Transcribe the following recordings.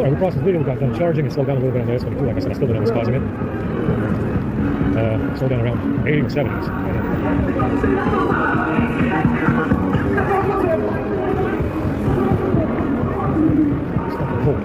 Alright, we crossed this video, we got done charging and slowed down a little bit on the S22. Like I said, I still don't know what's causing it. Slowed down around 80 or 70s. It's fucking cold.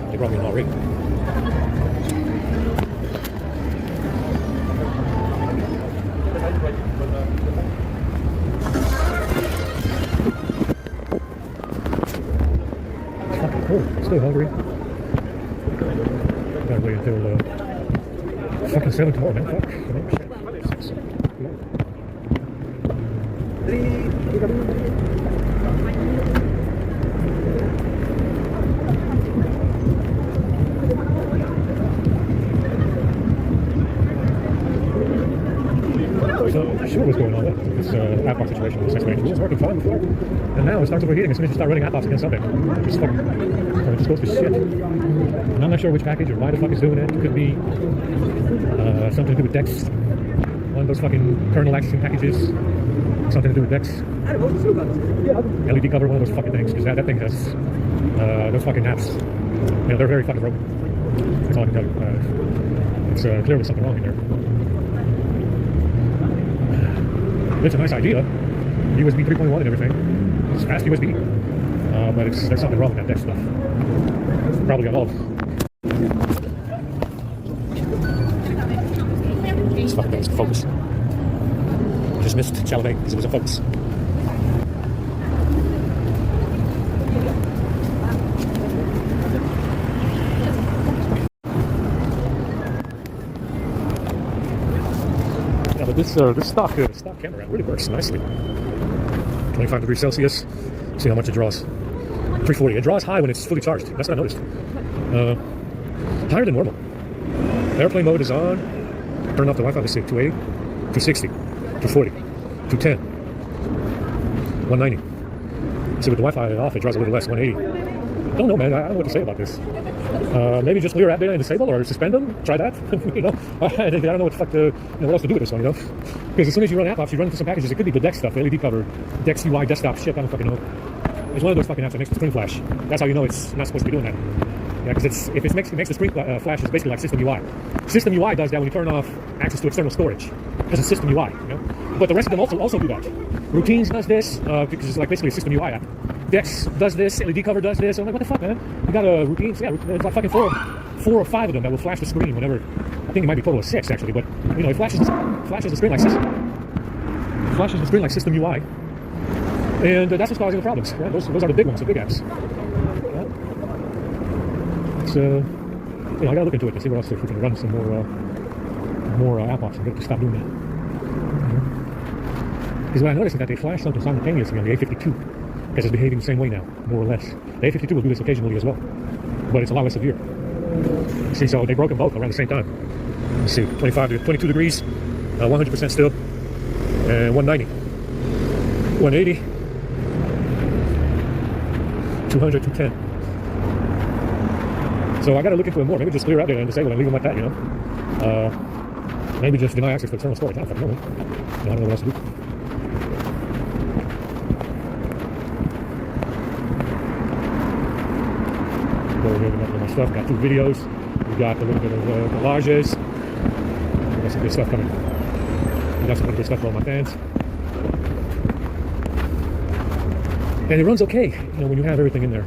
They brought me an already. It's fucking cold. I'm still hungry. Gotta wait until fucking 7 tomorrow, man. Fuck. You know, shit. So, sure what's going on with this app-box situation with this explanation. It was working fine before, and now it starts overheating as soon as you start running app-box against something. It just fucking, it just goes to shit. And I'm not sure which package or why the fuck is doing it. It could be something to do with Dex. One of those fucking kernel accessing packages. Something to do with Dex. LED cover, one of those fucking things, because that thing has those fucking apps. You know, they're very fucking broken. That's all I can tell you. It's clearly something wrong in there. It's a nice idea, USB 3.1 and everything. It's fast USB, but there's something wrong with that Dex stuff. Probably got all. This fucking thing is focus. Just missed Chalamet because it was a focus. But this stock camera really works nicely. 25 degrees Celsius. See how much it draws. 340. It draws high when it's fully charged. That's what I noticed. Higher than normal. Airplane mode is on. Turn off the Wi-Fi to 280, 260, 240, 210, 190. See, with the Wi-Fi off, it draws a little less, 180. I don't know, man. I don't know what to say about this. Maybe just clear app data and disable or suspend them. Try that. You know, I don't know what the fuck what else to do with this one. You know, because as soon as you run app ops, you run into some packages. It could be the Dex stuff, the LED cover, Dex UI, desktop shit. I don't fucking know. It's one of those fucking apps that makes the screen flash. That's how you know it's not supposed to be doing that. Yeah, because if it makes the screen flash, it's basically like System UI. System UI does that when you turn off access to external storage, because it's System UI. You know, but the rest of them also do that. Routines does this because it's like basically a System UI app. Dex does this, LED cover does this. I'm like, what the fuck, man? You got a routines? Yeah, there's like fucking four or five of them that will flash the screen whenever. I think it might be total of 6 actually, but you know, it flashes the screen like System UI, and that's what's causing the problems. Yeah, those are the big ones, the big apps. Yeah. It's you know, I gotta look into it to see what else if we can run some more app ops and get it to stop doing that. Because what I noticed is that they flash something simultaneously on the A52. Because it's behaving the same way now, more or less. The A52 will do this occasionally as well, but it's a lot less severe. See, so they broke them both around the same time. Let's see, 25 to 22 degrees, 100% still, and 190, 180, 200, 210. So I got to look into it more. Maybe just clear out data and disable and leave them like that, you know. Maybe just deny access to external storage. I don't fucking know. I don't know what else to do. Go over here to my stuff. Got 2 videos. We got a little bit of collages. We got some good stuff coming. We got some good stuff for all my fans. And it runs okay, you know, when you have everything in there.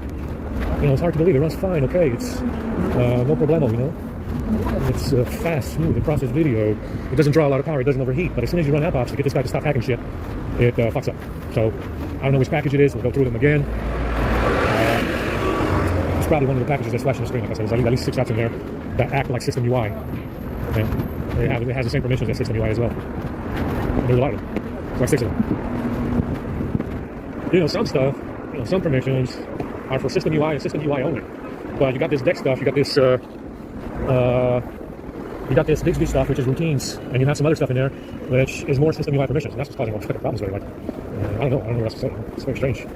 You know, it's hard to believe. It runs fine, okay. It's no problemo, you know. It's fast, smooth, and processed video. It doesn't draw a lot of power. It doesn't overheat. But as soon as you run app ops to get this guy to stop hacking shit, it fucks up. So I don't know which package it is. We'll go through them again. It's probably one of the packages that's flashing the screen. Like I said, there's at least 6 apps in there that act like System UI. And it has the same permissions as System UI as well. And there's a lot of them. So like 6 of them. You know, some stuff, you know, some permissions are for System UI and System UI only. But you got this deck stuff, you got this Bixby stuff, which is routines, and you have some other stuff in there, which is more System UI permissions, and that's what's causing all the fucking problems. Like, I don't know what else to say. It's very strange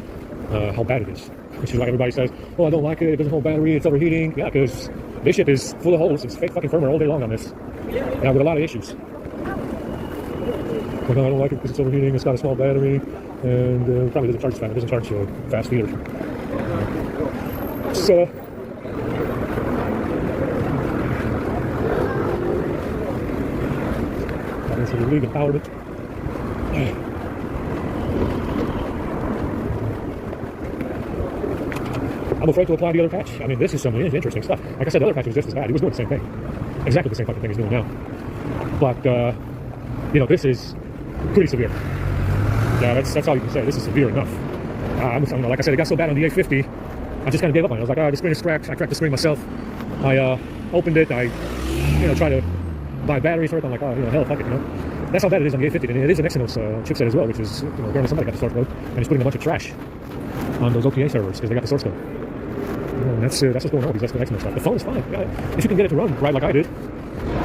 how bad it is. Which is why everybody says, "Oh, I don't like it. It doesn't hold battery. It's overheating." Yeah, because this shit is full of holes. It's fake fucking firmware all day long on this, and with a lot of issues. Like, no, I don't like it because it's overheating. It's got a small battery, and it probably doesn't charge fast. It doesn't charge fast either. So. So we leave empowerment. I'm afraid to apply the other patch. I mean, this is some interesting stuff. Like I said, the other patch was just as bad. It was doing the same thing. Exactly the same fucking thing it's doing now. But, you know, this is pretty severe. Yeah, that's all you can say. This is severe enough. You know, like I said, it got so bad on the A50, I just kind of gave up on it. I was like, the screen is cracked. I cracked the screen myself. I opened it. I, you know, tried to buy batteries for it. I'm like, oh, you know, hell, fuck it, you know. That's how bad it is on the A50, and it is an Exynos chipset as well, which is, you know, apparently somebody got the source code, and he's putting a bunch of trash on those OTA servers because they got the source code. You know, and that's what's going on with these Exynos stuff. The phone is fine. Yeah, if you can get it to run right like I did,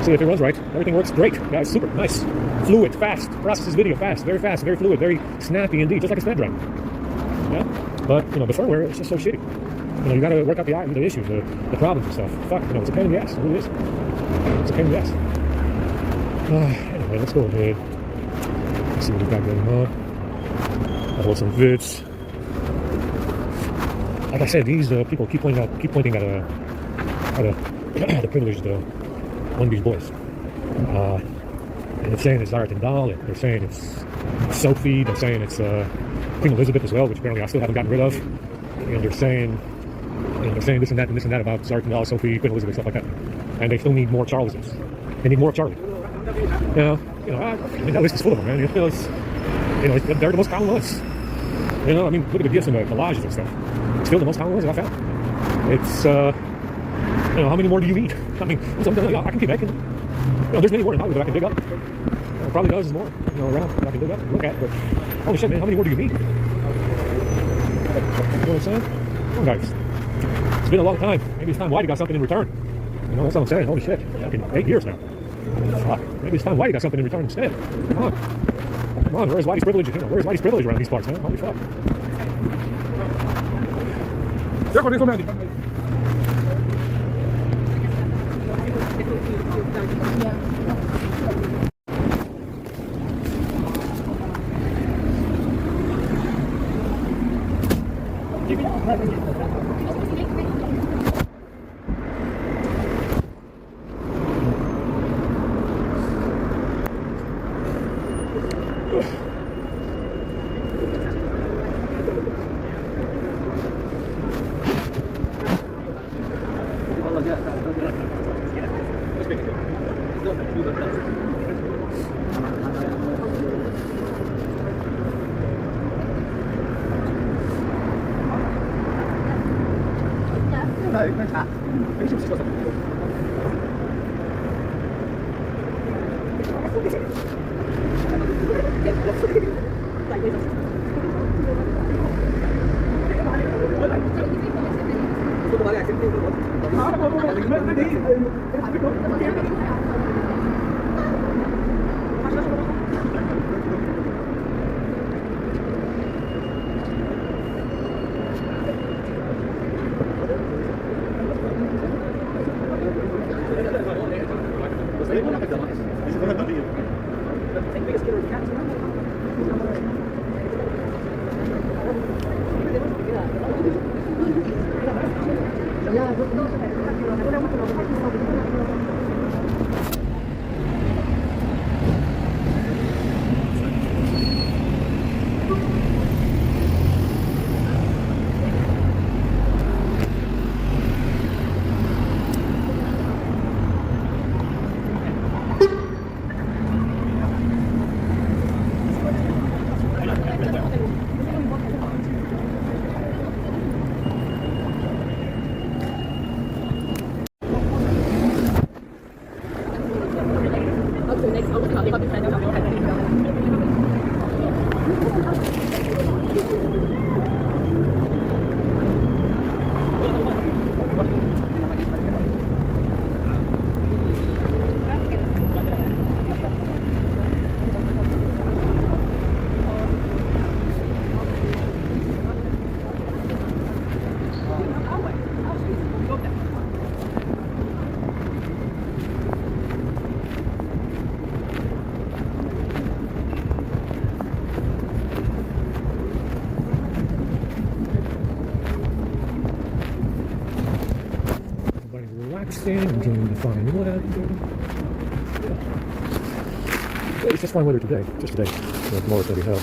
see if it runs right, everything works great. Yeah, it's super nice, fluid, fast, processes video fast, very fluid, very snappy indeed, just like a Snapdragon. Yeah, but you know, the firmware is just so shitty. You know, you got to work out the issues, the problems and stuff. Fuck, you know, it's a pain in the ass. It really is. It's a pain in the ass. Anyway, let's go ahead. Let's see what we got going on. Upload some vids. Like I said, these people keep pointing at the privileged one of these boys. And they're saying it's Zartan Dahl, and they're saying it's Sophie, they're saying it's Queen Elizabeth as well, which apparently I still haven't gotten rid of. And they're saying this and that about Zartan Dahl, Sophie, Queen Elizabeth, stuff like that. And they still need more Charleses. They need more Charlie. I mean, that list is full of them, man. They're the most common ones. You know, I mean, look at the gifts and the collages and stuff. It's still the most common ones that I found. It's, you know, how many more do you need? I mean, I can keep making. You know, there's many more in Hollywood that I can dig up. You know, probably dozens more, you know, around that I can dig up and look at. But holy shit, man, how many more do you need? You know what I'm saying? Come on, guys. It's been a long time. Maybe it's time Whitey got something in return. You know, that's what I'm saying. Holy shit. Fucking 8 years now. Fuck. Maybe it's time Whitey got something in return instead. Come on. Come on, where's Whitey's privilege? You know, where's Whitey's privilege around these parts, man? Holy fuck. Relaxing, enjoying the fine weather. It's just fine weather today, just today. Tomorrow's gonna be hell.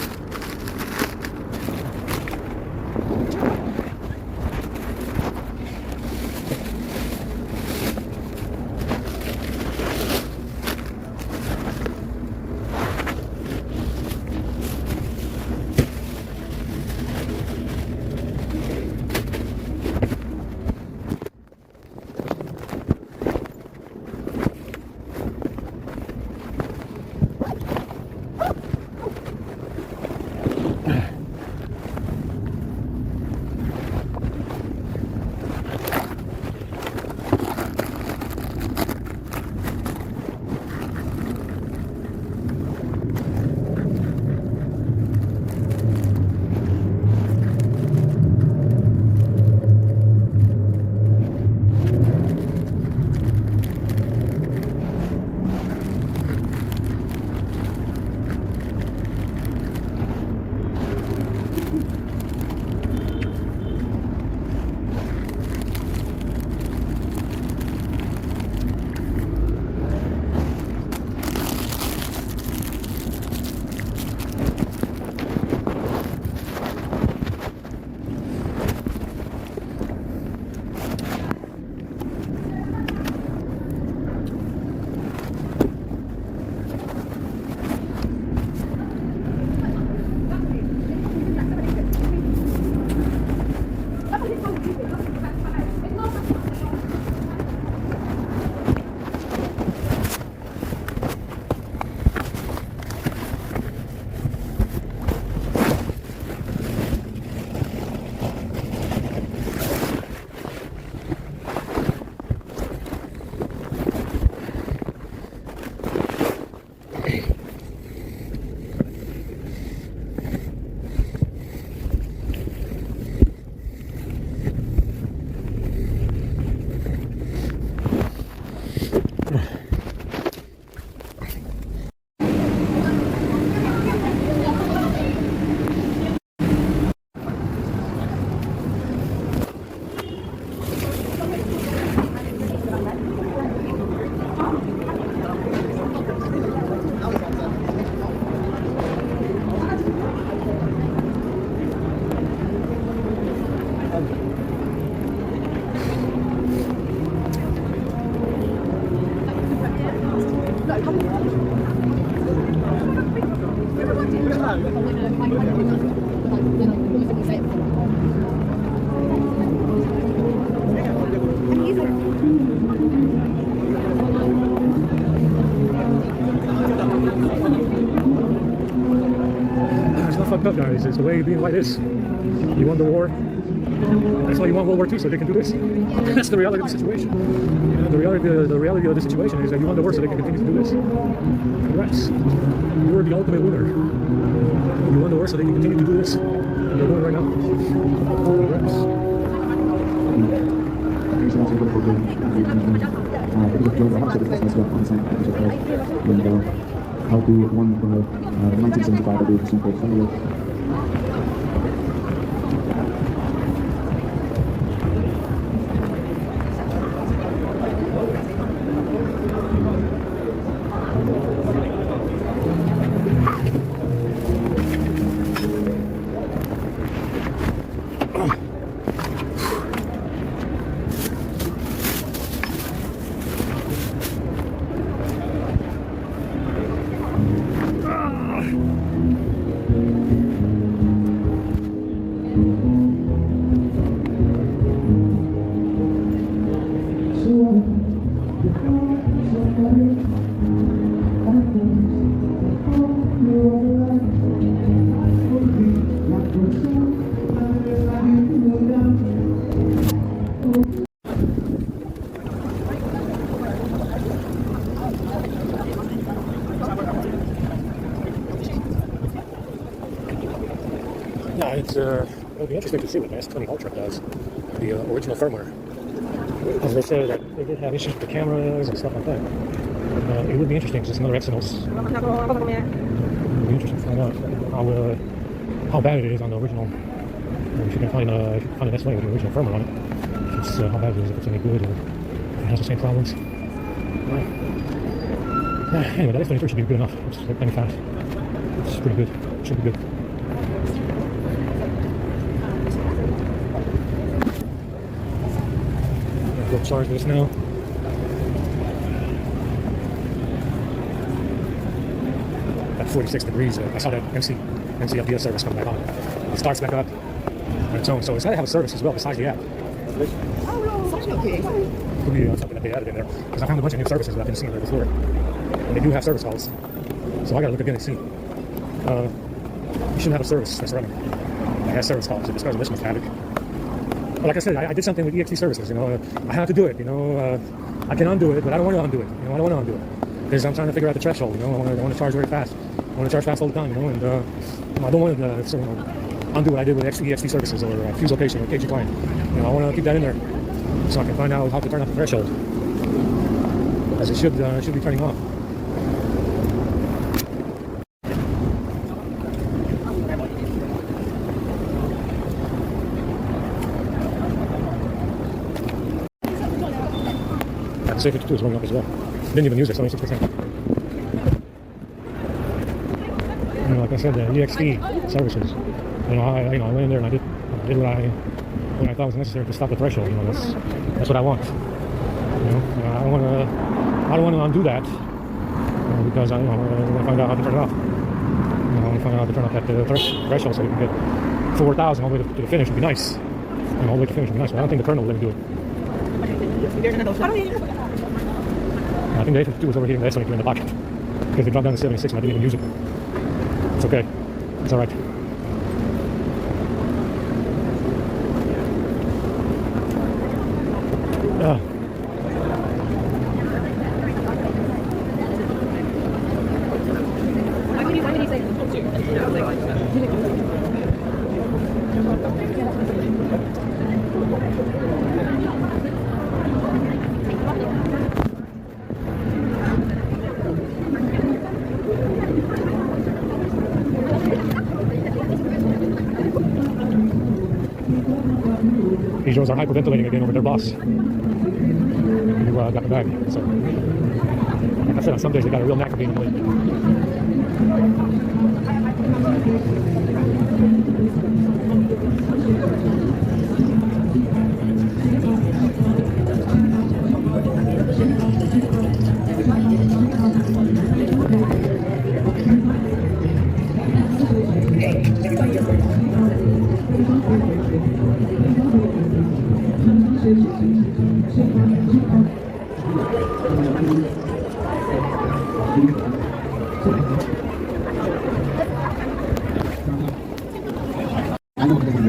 It's not fucked up, guys. It's the way being white is. You won the war. That's why you want World War II, so they can do this. That's the reality of the situation. You know, the reality of the situation is that you won the war so they can continue to do this. Congrats. You were the ultimate winner. You won the war so they can continue to do this. And they're doing it right now. Congrats. How to one 1975 I believe simple family. Yeah, it'll be interesting to see what the S20 Ultra does, the original firmware. Because they said that they did have issues with the cameras and stuff like that. It would be interesting, just another Exynos. It would be interesting to find out how bad it is on the original. If you can find an S20 with the original firmware on it, just how bad it is, if it's any good, or if it has the same problems. Anyway, that S23 should be good enough. It's like plenty fast. It's pretty good. It should be good. Go charge this now. At 46 degrees, I saw that MCFDS service come back on. It starts back up on its own, so it's got to have a service as well besides the app. Could be something that they added in there, because I found a bunch of new services that I've been seeing there before, and they do have service calls. So I got to look again and see. You shouldn't have a service that's running that has service calls. It describes a list of havoc. But like I said, I did something with EXT services. I have to do it. I can undo it, but I don't want to undo it. I don't want to undo it because I'm trying to figure out the threshold. I want to charge very fast. I want to charge fast all the time. And I don't want to undo what I did with EXT services or fuse location or KG client. I want to keep that in there so I can find out how to turn off the threshold, as it should be turning off. The Safe 52 is running up as well. Didn't even use it, 76%. Like I said, the EXT services. I went in there and I did what I thought was necessary to stop the threshold. That's what I want. I don't want to undo that because I want to find out how to turn it off. I want to find out how to turn off that threshold so we can get 4,000 all the way to the finish would be nice. All the way to finish would be nice, but I don't think the kernel will let me do it. I think the A52 was overheating the S23 in the pocket because they dropped down to 76 and I didn't even use it. It's okay. It's alright. These drones are hyperventilating again over their boss. Who got the bag. So, like I said, on some days they got a real knack of being late.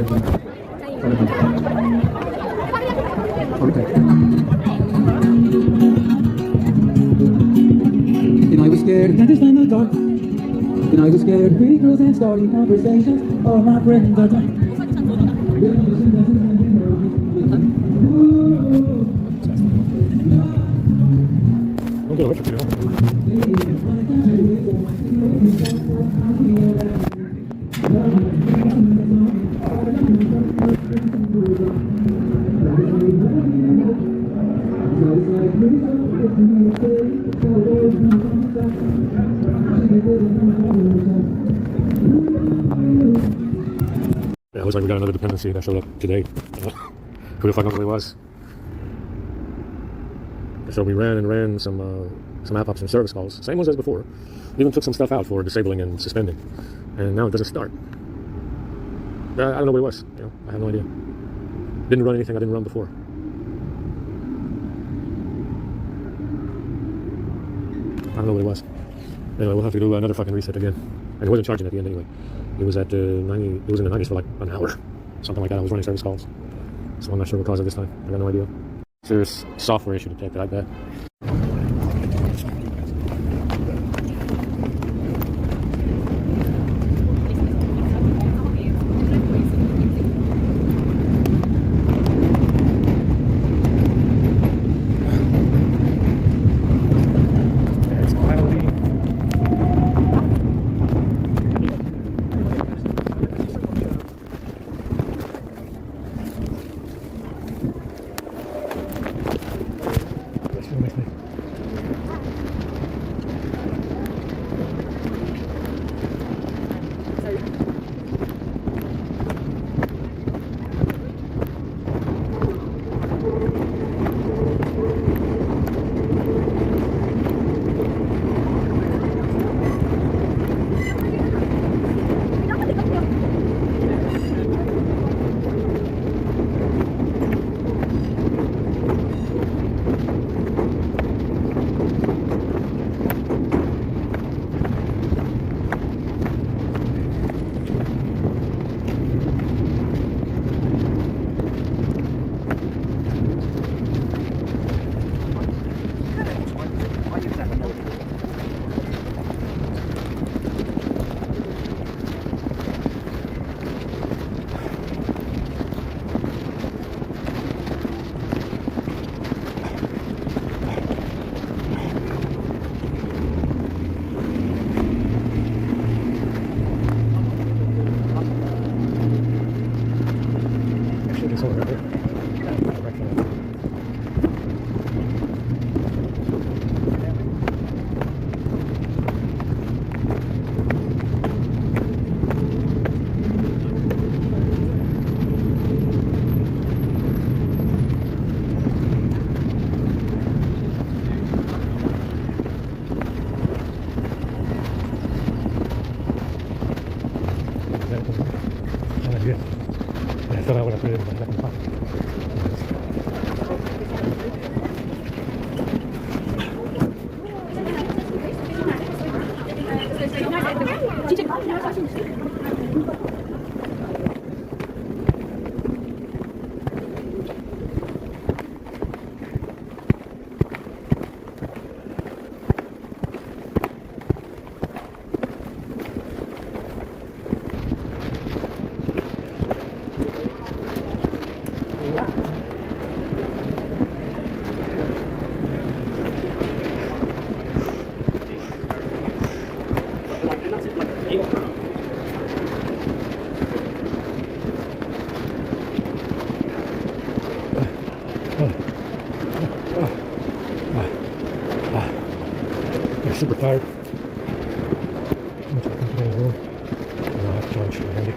And I was scared, can't just stand in the dark. And I was scared, pretty girls and starting conversations. All my friends are dying. Don't get away from you. Yeah, it looks like we got another dependency that showed up today. Who the fuck knows what it was? So we ran some app ops and service calls, same ones as before. We even took some stuff out for disabling and suspending, and now it doesn't start. I don't know what it was. You know, I have no idea. Didn't run anything I didn't run before. I don't know what it was. Anyway, we'll have to do another fucking reset again. And it wasn't charging at the end anyway. It was at 90. It was in the 90s for like an hour, something like that. I was running service calls, so I'm not sure what caused it this time. I got no idea. Serious software issue detected, I bet. It's cloudy. It's over right here. I thought I would have put it in my second pocket. I'm super tired. Too much company in the room. And I'll have to lunch. Handy.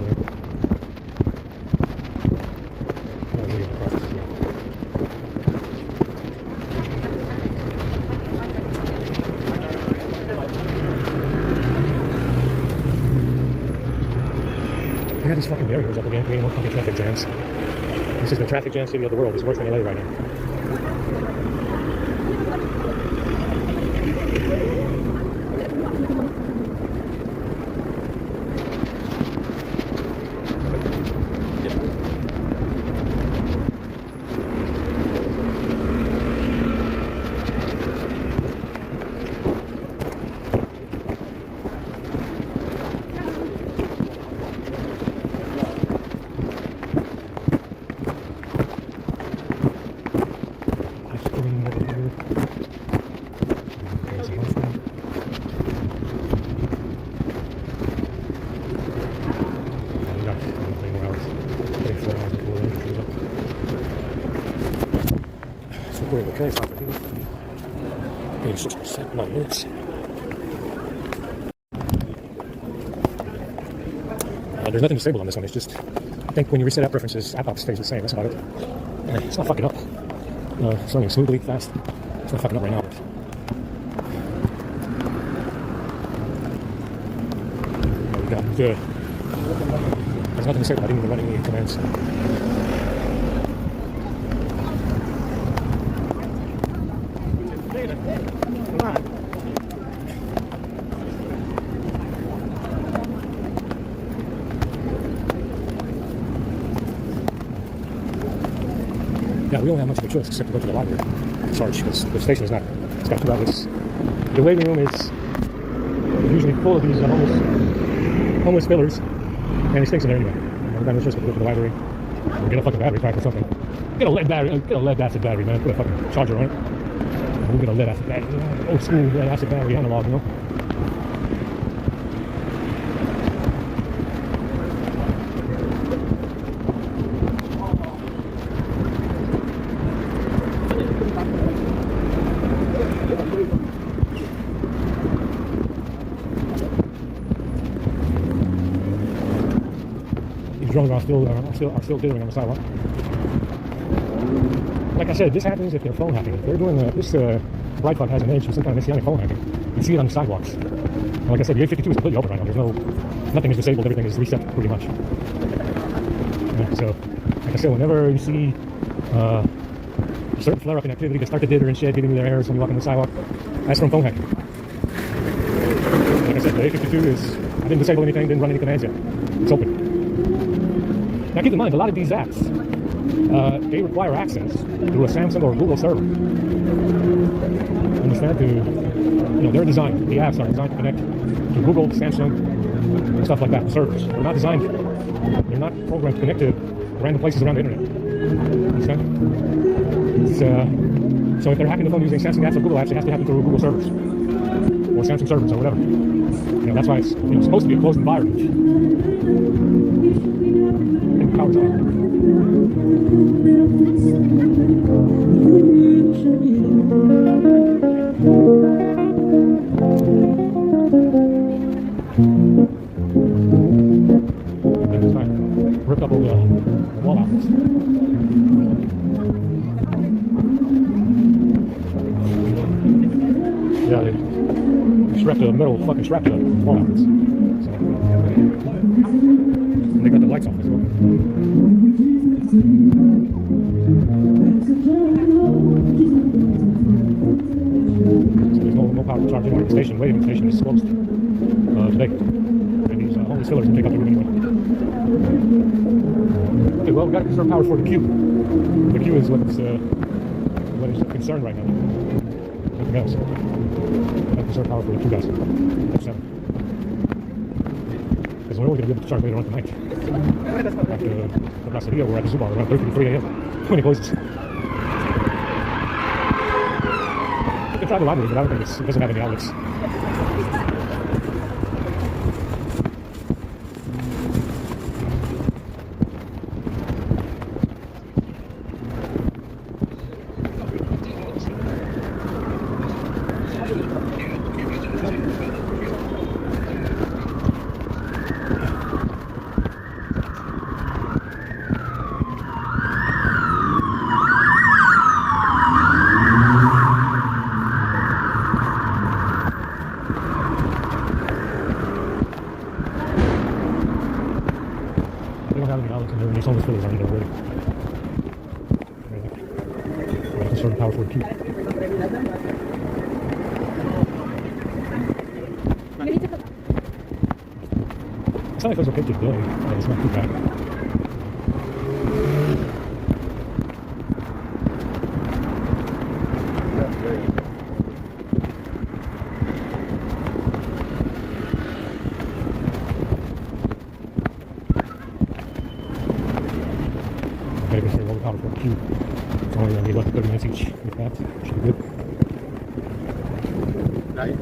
over there. Oh, really across this as well. Look at these fucking barriers up again, creating more fucking traffic jams. This is the traffic jam city of the world. It's worse than LA right now. Okay, stop it here. 86%, 9 minutes. There's nothing disabled on this one. It's just, I think when you reset app preferences, app op stays the same. That's about it. It's not fucking up. It's running smoothly, fast. It's not fucking up right now. But we got there's nothing disabled. I didn't even run any commands. Yeah, we don't have much of a choice except to go to the library to charge because the station is not. It's got 2 outlets. The waiting room is usually full of these homeless fillers, and it stinks in there anyway. We've got no choice but to go to the library or get a fucking battery pack or something. Get a lead acid battery, man. Put a fucking charger on it. And we'll get a lead acid battery. Old school lead acid battery analog, you know. Drones are still dithering on the sidewalk. Like I said, this happens if they're phone hacking. If they're doing this bright spot has an edge with some kind of messianic phone hacking. You see it on the sidewalks. And like I said, the 852 is completely open right now. Nothing is disabled. Everything is reset pretty much. Yeah, so, like I said, whenever you see a certain flare-up in activity, they start to dither and shed, giving you their errors when you walk on the sidewalk. That's from phone hacking. Like I said, the 852 is, I didn't disable anything, didn't run any commands yet. It's open. Now keep in mind, a lot of these apps, they require access through a Samsung or a Google server. Understand? They're designed, the apps are designed to connect to Google, Samsung, and stuff like that, servers. They're not programmed to connect to random places around the internet. Understand? So if they're hacking the phone using Samsung apps or Google apps, it has to happen through Google servers or Samsung servers or whatever. That's why it's supposed to be a closed environment. Power's on. Ripped up all the wall outlets. Yeah, they strapped the metal fucking strapped to the wall outlets. So, and they got the lights off as well. So there's no power to charge anywhere. The station, waiting station is closed today. And these homeless fillers can take up the room anyway. Okay, well, we've got to conserve power for the queue. The queue is what is a concern right now. Nothing else. We've got to conserve power for the queue, guys. That's 7. Because we're only going to be able to charge later on tonight. After the last video, we're at the zoo bar around 3 a.m. when it closes. You can try the library, but I don't think it doesn't have any outlets. having the outlets in there, and these homeless fillers are in there already. We're conserving power for the key. It's not like those are painted building, it's not too bad. Okay, this is all the power for the cube. It's only going to be left 30 minutes each with that. Should be good. Right.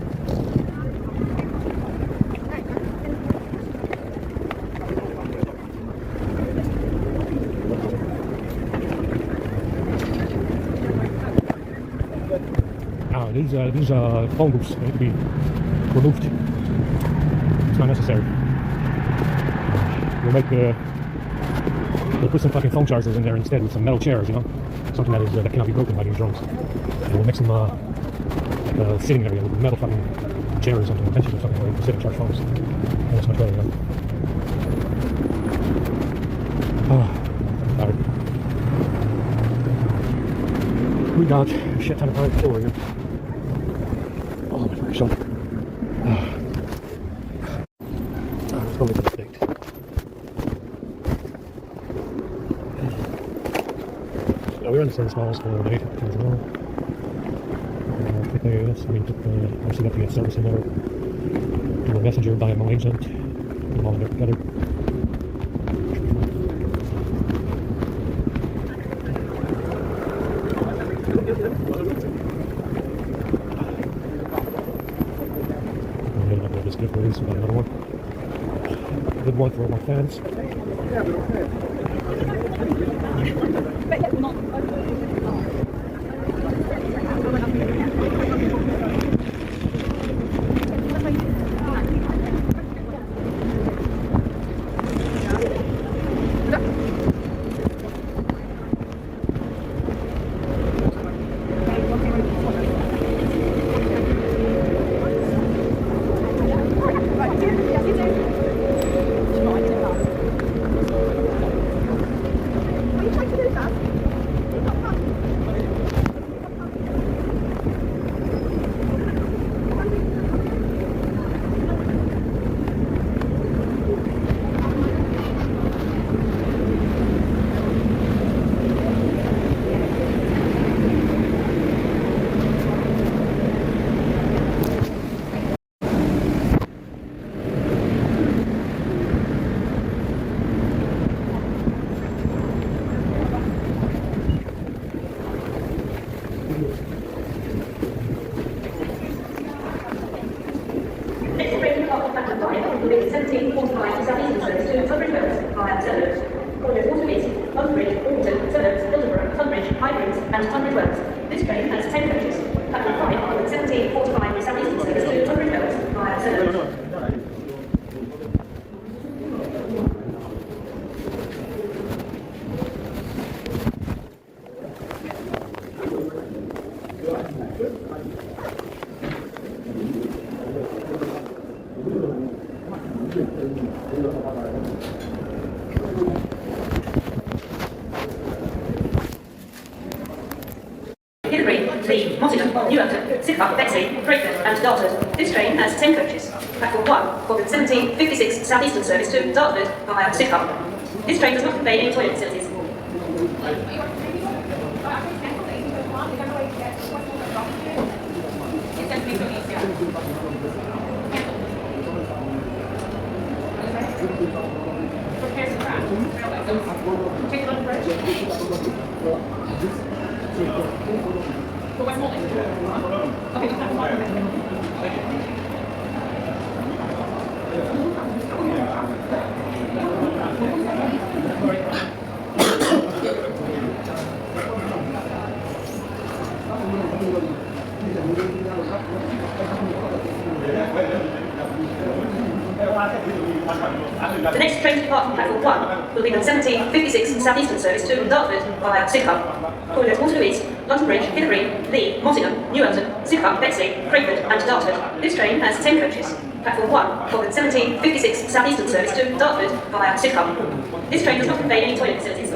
These phone booths need to be removed. It's not necessary. We'll put some fucking phone chargers in there instead with some metal chairs, you know? Something that cannot be broken by these drones. And we'll make some sitting area with metal fucking chairs or something, benches or something where you can sit and charge phones. And that's much better, you know? Oh, I'm tired. We got a shit ton of time to kill right here. Oh my fucking shoulder. Let's go make an update. So we're in the same smalls for the 8 as well. Quickly, we took obviously got to get service in there. Do a messenger by a agent. Put them all in there together. This giveaway, so another one. Good one for all my fans. And Tunbridge Wells. This train has 10 coaches. Platform 5 on 17:45 South Eastern service to Tunbridge Wells via Sunderland. Lee, Mottingham, Newhampton, Sidcup, Bexley, Crayford and Dartford. This train has 10 coaches. Platform 1 for the 17:56 South Eastern service to Dartford via Sidcup. This train does not convey any toilet facilities. The next train to depart from platform 1 will be the 17:56 South Eastern service to Dartford via Sidcup. Calling at Waterloo East, London Bridge, Hill Green, Lee, Mottingham, Newhampton, Sidcup, Bexley, Crayford and Dartford. This train has 10 coaches. Platform 1 for the 1756 South Eastern service to Dartford via Sidcup. This train does not convey any toilet facilities.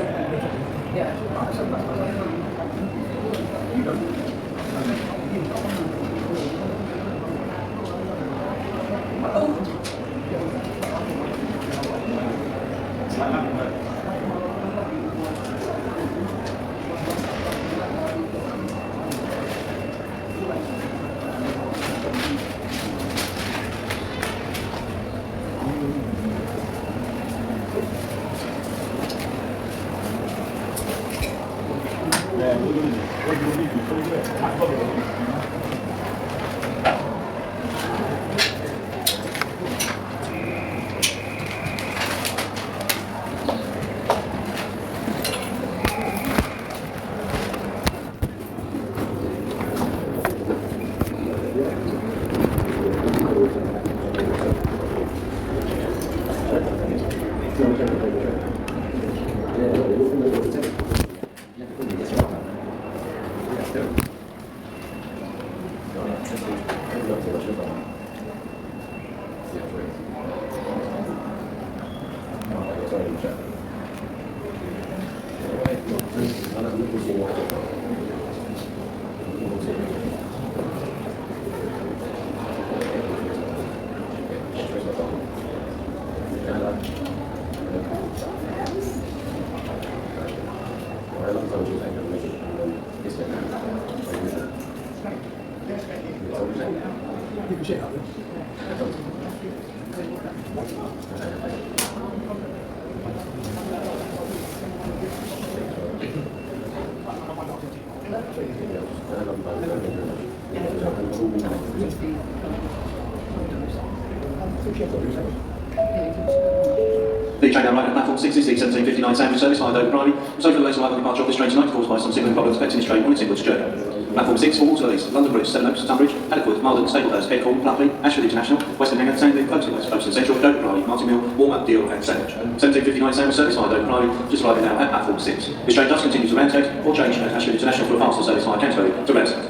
The train now arriving at platform 6 is the 1759 Sandwich service via Dover Primary. So for the latest arrival and departure of this train tonight caused by some signalling problems affecting this train on its inwards journey. Platform 6 for Waterloo East, London Bridge, Sevenoaks, Tunbridge, Haddockwood, Malden, Staplehurst, Headcorn, Pluckley, Ashford International, Western Hanger, Sandley, Folkestone West, Folkestone Central, Dover Primary, Martin Mill, Walmart, Deal and Sandwich. 1759 Sandwich service via Dover Primary, just arriving now at platform 6. This train does continue to rotate or change at Ashford International for a faster service via Canterbury to Redstone.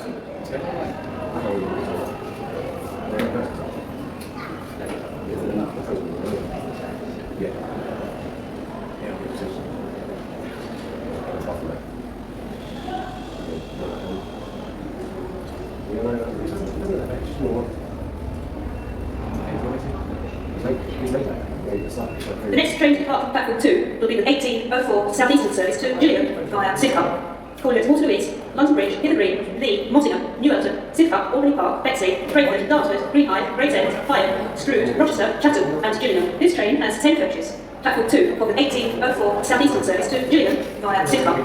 The next train to depart from platform 2 will be the 1804 South Eastern service to Gillingham via Sidcup. Calling at Waterloo East, London Bridge, Hither Green, Lee, Mottingham, New Elton, Sidcup, Albany Park, Bexley, Crayford, Dartford, Greenhithe, Gravesend, Fyre, Strood, Rochester, Chatham and Gillingham. This train has 10 coaches. Platform 2 for the 1804 South Eastern service to Gillingham via Sidcup.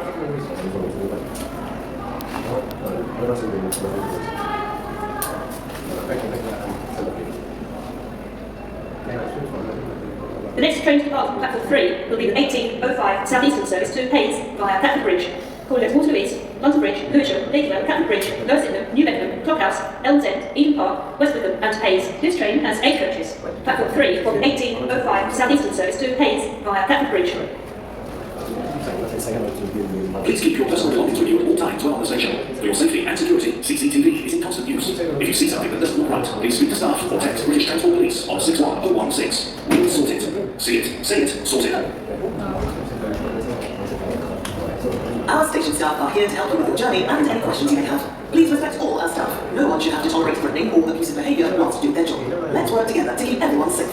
The next train to depart from platform 3 will be the 1805 South Eastern service to Hayes via Catford Bridge. Calling at Waterloo East, London Bridge, Lewisham, Lakewell, Catford Bridge, Lower Sydenham, New Beckenham, Clockhouse, Elms End, Eden Park, West Wickham and Hayes. This train has 8 coaches. Platform 3 for the 1805 South Eastern service to Hayes via Catford Bridge. Please keep your personal belongings with you at all times while on the station. For your safety and security, CCTV is in constant use. If you see something that doesn't look right, please speak to staff or text British Transport Police on 61016. We will sort it. See it, say it, sort it. Our station staff are here to help you with your journey and any questions you may have. Please respect all our staff. No one should have to tolerate threatening or abusive behaviour whilst doing their job. Let's work together to keep everyone safe.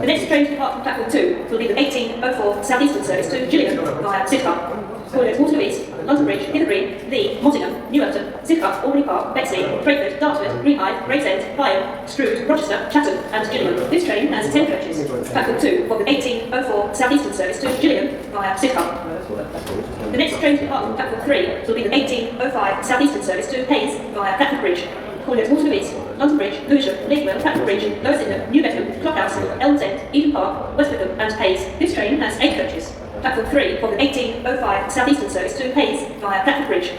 The next train to depart from platform 2 will be the 1804 South Eastern service to Gillingham via Sidcup. Calling at Waterloo East, London Bridge, Hither Green, Lee, Mottingham, New Elton, Sidcup, Albany Park, Bexley, Crayford, Dartford, Greenhithe, Gravesend, Fyre, Strood, Rochester, Chatham and Gillingham. This train has 10 coaches. Platform 2 for the 1804 South Eastern service to Gillingham via Sidcup. The next train to depart from platform 3 will be the 1805 South Eastern service to Hayes via Catford Bridge. Calling at Waterloo East, London Bridge, Lewisham, Lakewell, Catford Bridge, Lower Sydenham, New Beckenham, Clockhouse, Elms End, Eden Park, West Wickham and Hayes. This train has 8 coaches. Platform 3 for the 1805 South Eastern service to Hayes via Catford Bridge.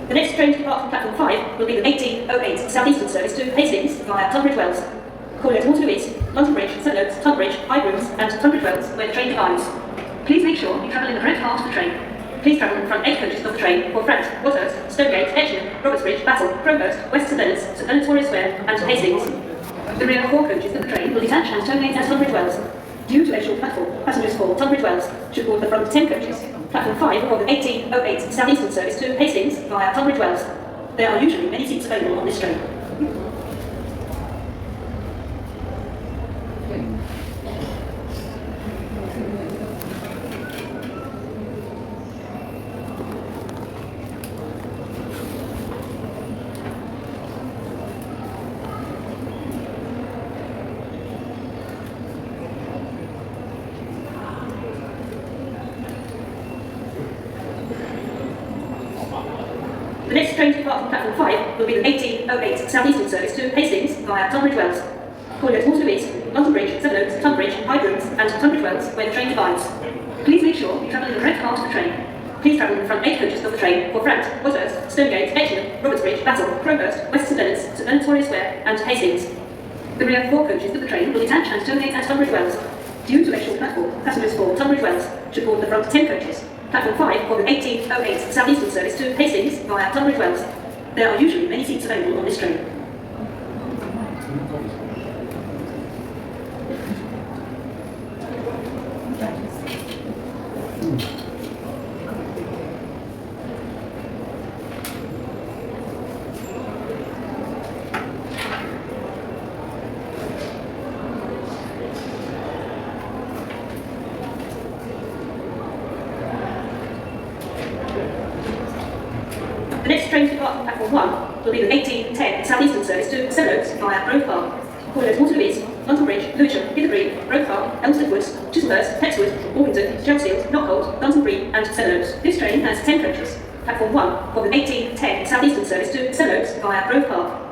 The next train to depart from platform 5 will be the 1808 South Eastern service to Hastings via Tunbridge Wells. Calling at Waterloo East, London Bridge, Sevenoaks, Tunbridge, High Brooms and Tunbridge Wells where the train divides. Please make sure you travel in the correct part of the train. Please travel in front 8 coaches of the train for Frant, Waterhurst, Stonegate, Etchingham, Robertsbridge, Battle, Crowhurst, West St Leonards, St Leonards Warrior Square, and Hastings. The rear 4 coaches of the train will detach and terminate at Tunbridge Wells. Due to a short platform, passengers for Tunbridge Wells should board the front 10 coaches. Platform 5 for the 1808 South Eastern service to Hastings via Tunbridge Wells. There are usually many seats available on this train. The next train to depart from platform 5 will be the 1808 South Eastern service to Hastings via Tunbridge Wells. Calling at Waterloo East, London Bridge, Seven Oaks, Tunbridge, Highbrooms, and Tunbridge Wells, where the train divides. Please make sure you travel in the correct part of the train. Please travel in the front 8 coaches of the train for Frant, Waterhurst, Stonegate, Etchingham, Robertsbridge, Battle, Crowhurst, West St Leonards, St Leonards Warrior Square, and Hastings. The rear 4 coaches of the train will detach and terminate at Tunbridge Wells. Due to a short platform, passengers for Tunbridge Wells should board the front 10 coaches. Platform 5 for the 1808 South Eastern service to Hastings via Tunbridge Wells. There are usually many seats available on this train. The next train to depart from platform 1 will be the 1810 South Eastern service to Seven Oaks via Grove Park. Calling at Waterloo East, London Bridge, Lewisham, Hither Green, Grove Park, Elmsted Woods, Chislehurst, Hexwood, Orpington, Chelsfield, Knockholt, Dunstan Green, and Seven Oaks. This train has 10 coaches. Platform 1 for the 1810 South Eastern service to Seven Oaks via Grove Park.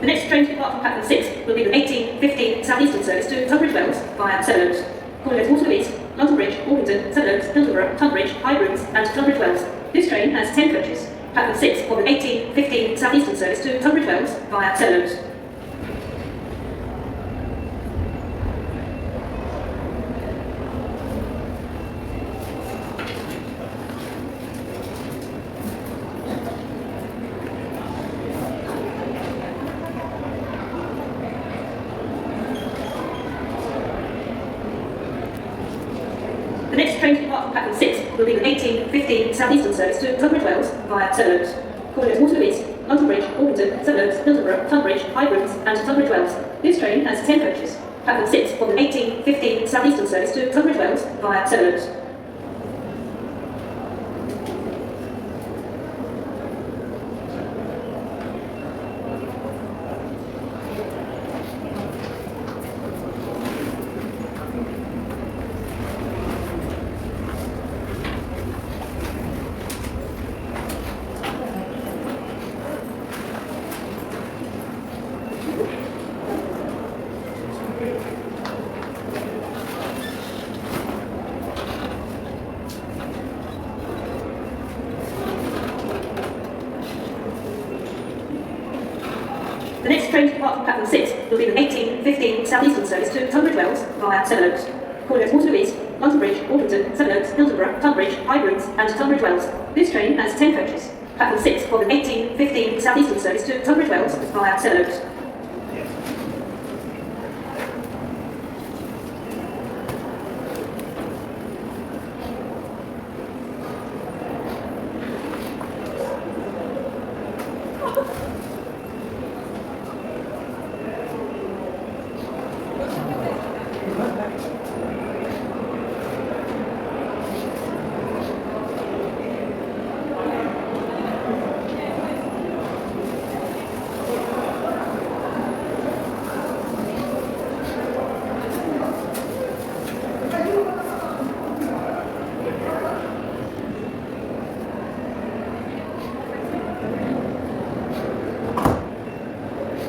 The next train to depart from platform 6 will be the 1815 South Eastern service to Tunbridge Wells via Seven Oaks. Calling at Waterloo East, London Bridge, Orpington, Seven Oaks, Hildenborough, Tunbridge, Highbrooms, and Tunbridge Wells. This train has 10 coaches. Platform 6 for the 1815 South Eastern service to Tunbridge Wells via Seven Oaks. The next train to depart from platform 6 will be the 1815 South Eastern service to Tunbridge Wells via Seven Oaks. Calling at Waterloo East, London Bridge, Orpington, Seven Oaks, Hildenborough, Tunbridge, Highbrooms, and Tunbridge Wells. This train has 10 coaches. Platform 6 for the 1815 South Eastern service to Tunbridge Wells via Seven Oaks. The next train to depart from platform 6 will be the 1815 South Eastern service to Tunbridge Wells via Seven Oaks. Calling at Waterloo East, London Bridge, Orpington, Seven Oaks, Hildenborough, Tunbridge, Highbrooms, and Tunbridge Wells. This train has 10 coaches. Platform 6 for the 18:15 Southeastern service to Tunbridge Wells via Sevenoaks.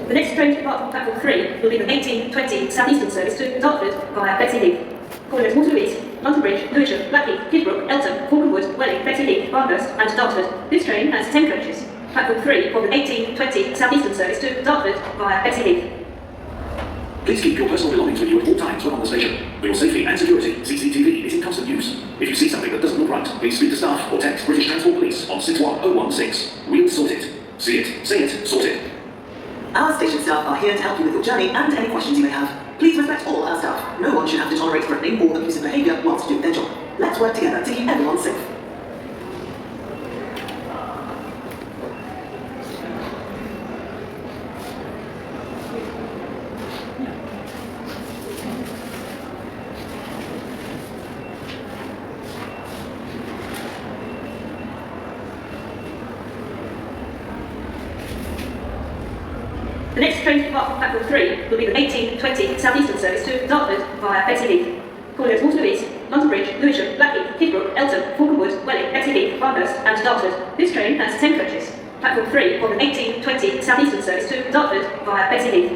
The next train to depart from platform 3 will be the 18:20 Southeastern service to Dartford via Bexley Heath. Calling at Waterloo East, London Bridge, Lewisham, Blackheath, Kidbrooke, Eltham, Falconwood, Welling, Bexley Heath, Barnhurst and Dartford. This train has 10 coaches. Platform 3 for the 18:20 Southeastern service to Dartford via Bexley Heath. Please keep your personal belongings with you at all times when on the station. For your safety and security, CCTV is in constant use. If you see something that doesn't look right, please speak to staff or text British Transport Police on 61016. We'll sort it. See it, say it, sort it. Our station staff are here to help you with your journey and any questions you may have. Please respect all our staff. No one should have to tolerate threatening or abusive behaviour whilst doing their job. Let's work together to keep everyone safe. The next train to depart from platform 3 will be the 18:20 Southeastern service to Dartford via Bexley Heath. Calling at Waterloo East, London Bridge, Lewisham, Blackheath, Kidbrooke, Eltham, Falconwood, Welling, Bexley Heath, Barnhurst and Dartford. This train has 10 coaches. Platform 3 for the 18:20 Southeastern service to Dartford via Bexley Heath.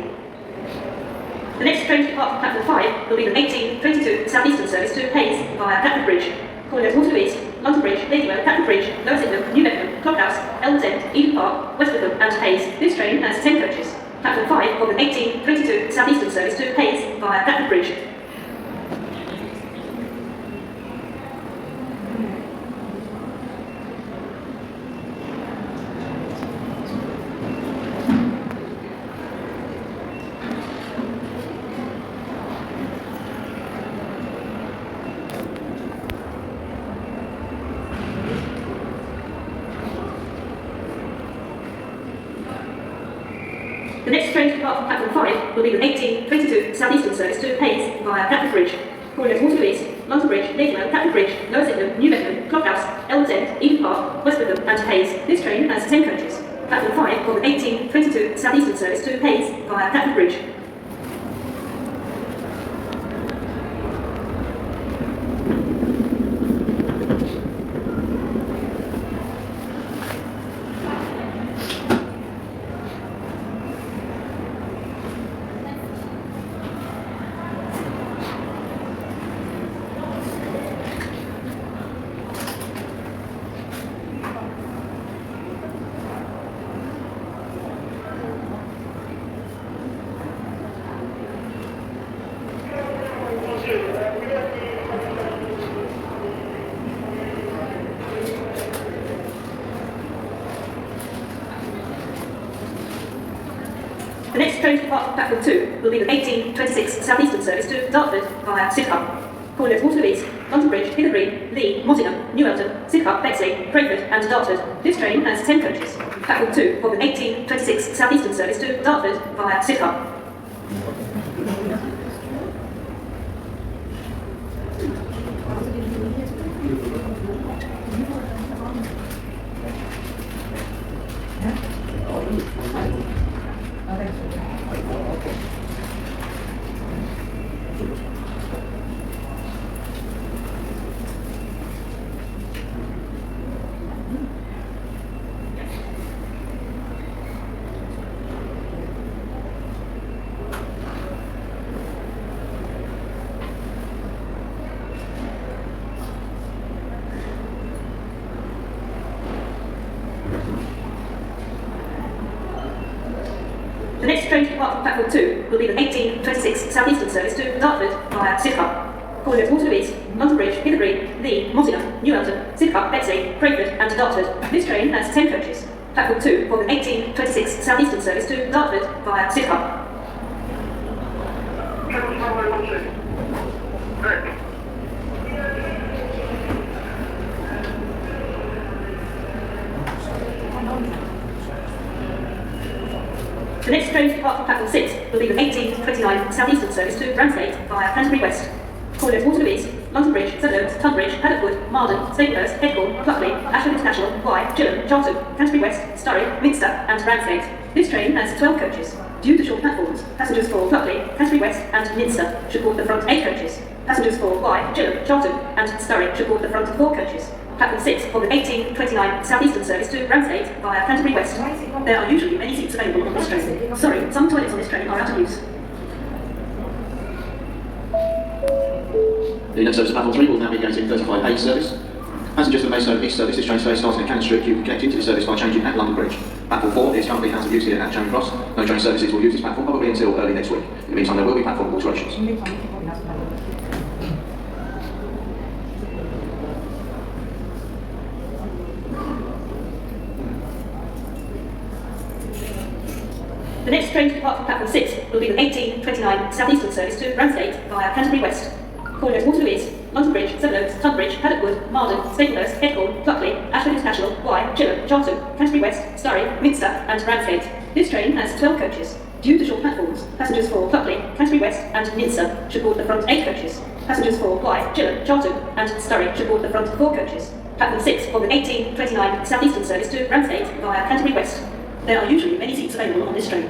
The next train to depart from platform 5 will be the 18:22 Southeastern service to Hayes via Catford Bridge. Calling at Waterloo East, London Bridge, Ladywell, Catford Bridge, Lower Sydenham, New Bedford, Clockhouse, Elm's End, Eden Park, West Wickham and Hayes. This train has 10 coaches. Platform 5 for the 18:22 Southeastern service to Hayes via Catford Bridge. The next train to depart from platform 5 will be the 18:22 Southeastern service to Hayes via Catford Bridge. Calling at Waterloo East, London Bridge, Ladywell, Catford Bridge, Lower Sydenham, New Bedford, Clockhouse, Elm's End, Eden Park, West Wickham and Hayes. This train has 10 coaches. Platform 5 for the 18:22 Southeastern service to Hayes via Catford Bridge. The next train to depart from platform 2 will be the 18:26 Southeastern service to Dartford via Sidcup. Calling at Waterloo East, London Bridge, Hither Green, Lee, Mottingham, New Elton, Sidcup, Bexley, Crayford and Dartford. This train has 10 coaches. Platform 2 for the 18:26 Southeastern service to Dartford via Sidcup. The next train to depart from platform 2 will be the 18:26 Southeastern service to Dartford via Sidcup. Corners Waterloo East, London Bridge, Hither Green, Lee, Mottingham, New Elton, Sidcup, Bexley, Crayford and Dartford. This train has 10 coaches. Platform 2 for the 1826 Southeastern service to Dartford via Sidcup. The next train to depart from platform 6 will be the 1829 Southeastern service to Ramsgate via Canterbury West. Corners Waterloo East, London Bridge, Severn Oaks, Tunbridge, Haddockwood, Marden, Staplehurst, Headcorn, Pluckley, Ashford International, Wye, Gilham, Charlton, Canterbury West, Surrey, Minster and Ramsgate. This train has 12 coaches. Due to short platforms, passengers for Pluckley, Canterbury West and Minster should board the front 8 coaches. Passengers for Wye, Gilham, Charlton and Surrey should board the front 4 coaches. Platform 6 for the 1829 Southeastern service to Ramsgate via Canterbury West. There are usually many seats available on this train. Sorry, some toilets on this train are out of use. The next service, platform 3, will now be the 1835A service. Passengers for the Maidstone East service, this train today starting at Cannon Street, you can connect into the service by changing at London Bridge. Platform 4 is currently out of use here at Charing Cross. No train services will use this platform probably until early next week. In the meantime, there will be platform alterations. The next train to depart from platform 6 will be the 1829 Southeastern service to Ramsgate via Canterbury West. Corners Waterloo East, London Bridge, Severn Oaks, Tunbridge, Haddockwood, Marden, Staplehurst, Headcorn, Pluckley, Ashford International, Wye, Gilham, Charlton, Canterbury West, Surrey, Minster and Ramsgate. This train has 12 coaches. Due to short platforms, passengers for Pluckley, Canterbury West and Minster should board the front 8 coaches. Passengers for Wye, Gilham, Charlton and Surrey should board the front 4 coaches. Platform 6 for the 1829 Southeastern service to Ramsgate via Canterbury West. There are usually many seats available on this train.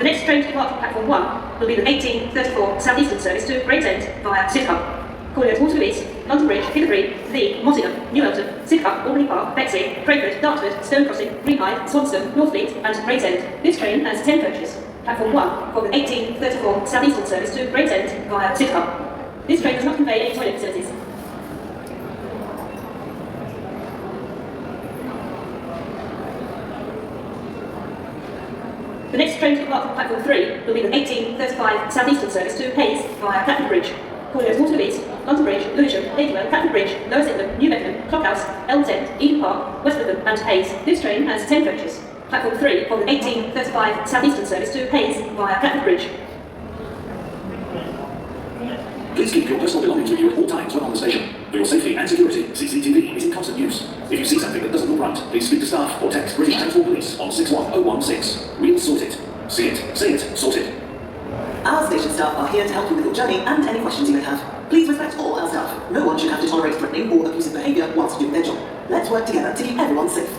The next train to depart from platform 1 will be the 1834 Southeastern service to Gravesend via Sidcup. Corners Waterloo East, London Bridge, Hither Green, Lee, Mottingham, New Elton, Sidcup, Albany Park, Bexley, Crayford, Dartford, Stone Crossing, Greenhithe, Swanston, Northfleet and Gravesend. This train has 10 coaches. Platform 1 for the 1834 Southeastern service to Gravesend via Sidcup. This train does not convey any toilet facilities. The next train to depart from platform 3 will be the 1835 Southeastern service to Hayes via Clapham Bridge. Corners Waterloo East, London Bridge, Lewisham, Ladywell, Clapham Bridge, Lower Sydenham, New Beckenham, Clockhouse, Elm's End, Eden Park, West Wickham and Hayes. This train has 10 coaches. Platform 3 for the 1835 Southeastern service to Hayes via Clapham Bridge. Please keep your personal belongings with you at all times when on the station. For your safety and security, CCTV is in constant use. If you see something that doesn't look right, please speak to staff or text British Transport Police on 61016. We'll sort it. See it, say it, sort it. Our station staff are here to help you with your journey and any questions you may have. Please respect all our staff. No one should have to tolerate threatening or abusive behaviour whilst doing their job. Let's work together to keep everyone safe.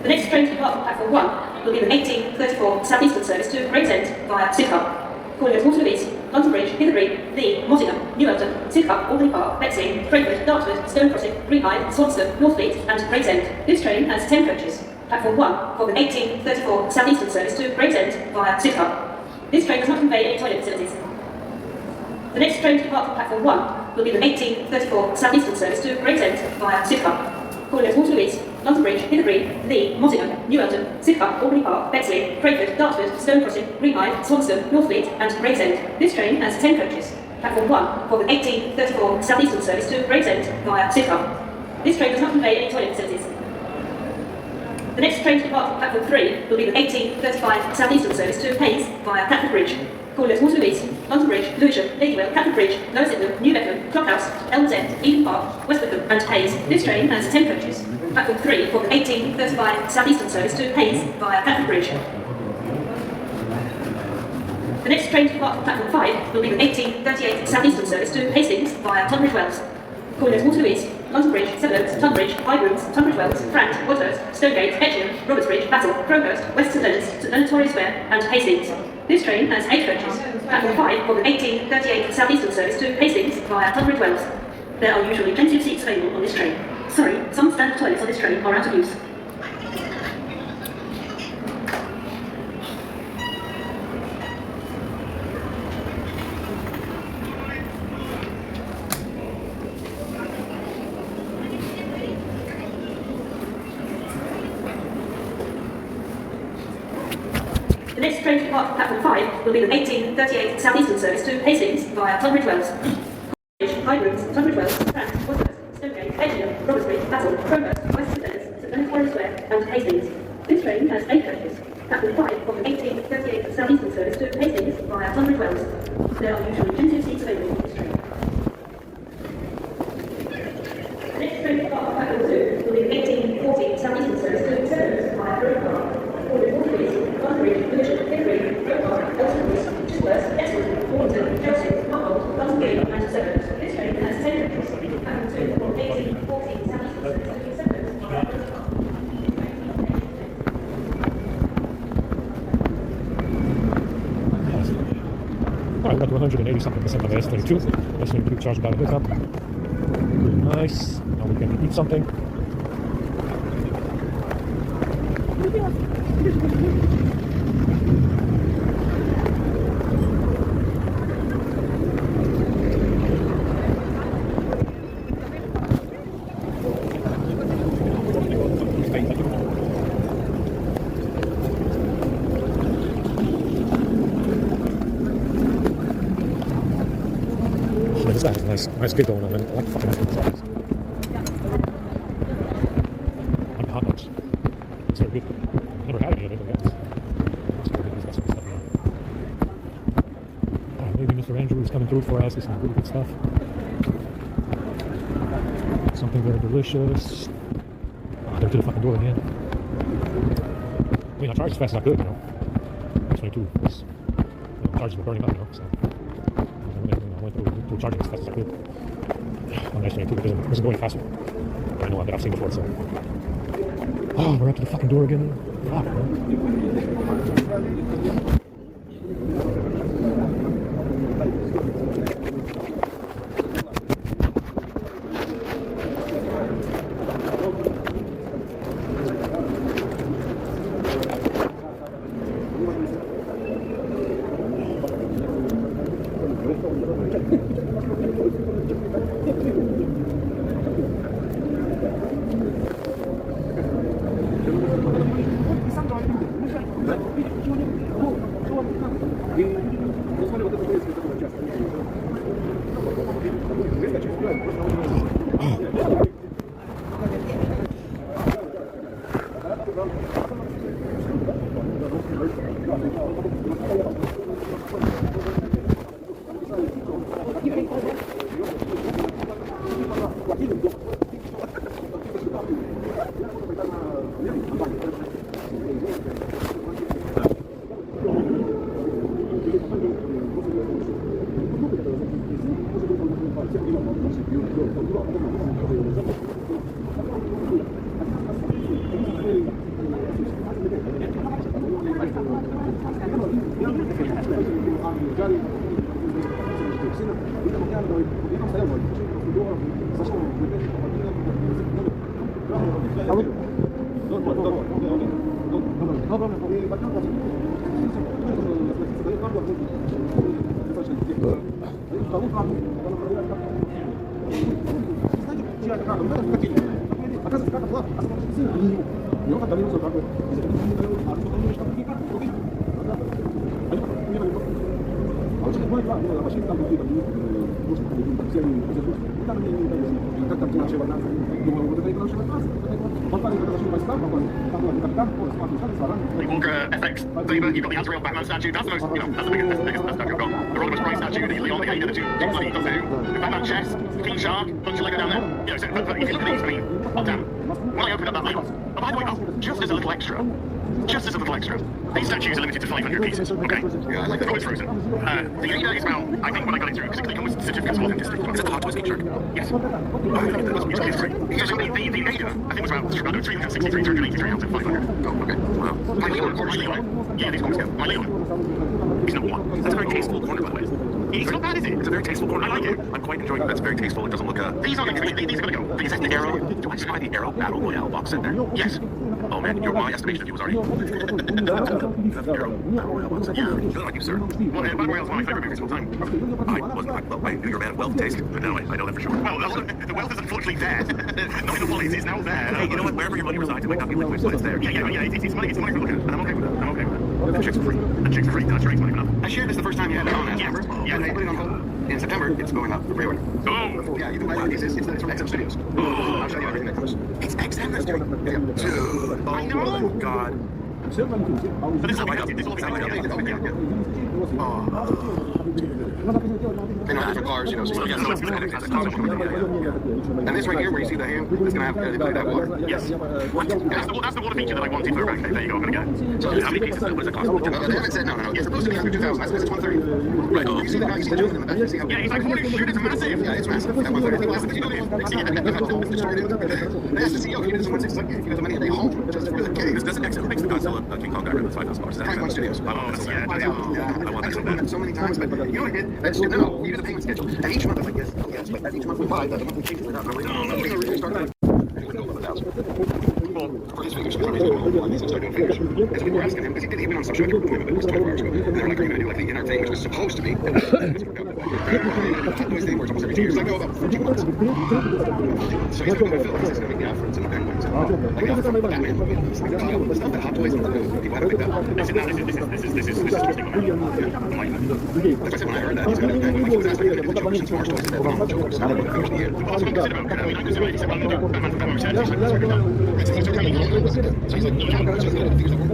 The next train to depart from platform 1 will be the 1834 Southeastern service to Gravesend via Sidcup. Corners Waterloo East, London Bridge, Hither Green, Lee, Mottingham, New Elton, Sidcup, Albany Park, Bexley, Crayford, Dartford, Stone Crossing, Greenhithe, Swanston, Northfleet and Gravesend. This train has 10 coaches. Platform 1 for the 1834 Southeastern service to Gravesend via Sidcup. This train does not convey any toilet facilities. The next train to depart from platform 1 will be the 1834 Southeastern service to Gravesend via Sidcup. Corners Waterloo East, London Bridge, Hither Green, Lee, Mottingham, New Elton, Sidcup, Albany Park, Bexley, Crayford, Dartford, Stone Crossing, Greenhithe, Swanston, Northfleet and Gravesend. This train has 10 coaches. Platform 1 for the 1834 Southeastern service to Gravesend via Sidcup. This train does not convey any toilet facilities. The next train to depart from platform 3 will be the 1835 South Eastern service to Hayes via Catford Bridge. Callers Waterloo East, London Bridge, Lewisham, Ladywell, Catford Bridge, Lower Sydenham, New Beckham, Clockhouse, Elms End, Eden Park, West Wickham and Hayes. This train has 10 coaches. Platform 3 for the 1835 South Eastern service to Hayes via Catford Bridge. The next train to depart from platform 5 will be the 1838 South Eastern service to Hastings via Tunbridge Wells. Callers Waterloo East, London Bridge, Sevenoaks, Tunbridge, Highgrooms, Tunbridge Wells, Frant, Woodhurst, Stonegate, Etchingham, Robertsbridge, Battle, Crowhurst, West St Leonards, St Leonards Torrey Square and Hastings. This train has 8 coaches. Platform 5 for the 1838 South Eastern service to Hastings via Tunbridge Wells. There are usually plenty of seats available on this train. Sorry, some standard toilets on this train are out of use. The next train to depart from platform 5 will be the 1838 South Eastern service to Hastings via Tunbridge Wells. Highgrooms, Tunbridge Wells, Frant, Woodhurst, Stonegate, Etchingham, Robertsbridge, Battle, Crowhurst, West St Leonards, St Leonards Torrey Square and Hastings. This train has 8 coaches. Platform 5 for the 1838 South Eastern service to Hastings via Tunbridge Wells. There are usually plenty of seats available on this train. The next train to depart from platform 2 will be the 1840 South Eastern service to Sevenoaks via Grove Park. Callers Waterloo East, London Bridge, Lewisham, Hickory, Grove Park, Elton East, Chislehurst, Exwood, Warrington, Chelsea, Marlborough, London Gate and Sevenoaks. This train has 10 coaches. Platform 2 for 1840 South Eastern service to Sevenoaks via Grove Park. Alright, we got to 180 something percent on the S22. S22 charged by the hookup. Nice. Now we can eat something. This guy has a nice gig going on, man. I like fucking ice cream. I'm hot dogs. It's very good. Never had any of it, but yeah. It's very good. He's got some stuff in there. Maybe Mr. Andrew is coming through for us with some really good stuff. Something very delicious. Go to the fucking door again. I mean, I charged as fast as I could, you know. S22 was, charges were burning up, you know, so. I went through charging as fast as I could. On the S22, it wasn't going faster. I know that I've seen before, so. Oh, we're up to the fucking door again. Fuck, man. Как там наши война, думаю, вот это и наша война. Walker FX Saber, you've got the Azrael Batman statue. That's the most, that's the biggest statue I've got. The Rodimus Prime statue, the Leon, the Ada, the two bloody Doctor Who, the Batman chest, King Shark, bunch of Lego down there. So, but if you look at these, I mean, oh damn. When I opened up that label, oh, by the way, just as a little extra, these statues are limited to 500 pieces, okay? Yeah, I like that. Always frozen. The Ada is about, I think when I got it through, because they come with certificates of authenticity. Is that the Hot Toys Geek Shark? Yes. The Ada, I think was about 363, 383 out of 500. Oh, okay. Wow. My Leon. Yeah, these comics go. My Leon. He's number one. That's a very tasteful corner, by the way. It's not bad, is it? It's a very tasteful corner. I like it. I'm quite enjoying it. That's very tasteful. It doesn't look, these are going to go. Is that the Arrow? Do I spy the Arrow Battle Royale box set there? Yes. Oh man, my estimation of you was already. You have the Arrow Battle Royale box set? Yeah. Good on you, sir. Well, Battle Royale is one of my favorite movies of all time. I knew you were a man of wealth and taste. Now I know that for sure. Well, the wealth is unfortunately there. Not in the wallet, it's now there. Hey, you know what? Wherever your money resides, it might not be liquid, but it's there. Yeah, it's money for looking at. And I'm okay with that. The chicks are free. And chicks are free. That's right, it's money enough. I shared this the first time you had it on, remember? Yeah, I put it on hold. In September, it's going up for pre-order. Oh! Yeah, you can buy it. It's from XM Studios. Oh! I'll show you everything that comes. It's XM that's doing it. Yeah. Dude! I know! God. But this is all updated. This will be updated. And not for cars, so it's and this right here, where you see the hand, it's gonna have that water. Yes. What? That's the water feature that I wanted for a backpack. There you go, I'm gonna get it. So how many pieces? What does it cost? They haven't said no. It's supposed to be under 2,000. I said it's 130. Right. You see the guy, you see the gentleman in the back. You see how? Yeah, he's like, holy shit, it's massive. Yeah, it's massive. Yeah, 130. Last thing you know, they asked the CEO, can you do this in 160? Like, yeah, if you have the money, they home just for the case. This doesn't actually make the Godzilla King Kong guy for $5,000. That's Studios. Oh, yeah. I want that so many times, but you know what I did? I just did no. We do the payment schedule, and each month I'm like, yes, but as each month we buy, the monthly changes went up. I'm like, no, we're going to start that. And he wouldn't go above 1,000. Well, for his figures, because he's doing more, he's started doing figures. And so people were asking him, because he went on some show, I can't remember, it was 24 hours ago, and they were like, are you going to do like the inner thing, which was supposed to be, and it's worked out that way. The Hot Toys thing works almost every 2 years. I go about 14 months. So he's going to film, he's going to make the Alfreds and the Penguins, and like Batman, he's like, the stuff that Hot Toys and people haven't picked up. I said, no, this is twisting. Like I said, when I heard that, he's going to do like he was asking me to get the Jokers and Smart Toys instead of the Jokers. I don't know if he also considered him, I consider he said, I'm going to do Batman for Batman Returns. He's like, that's right now. So he's like, so he's like, no, so he's going to figure something.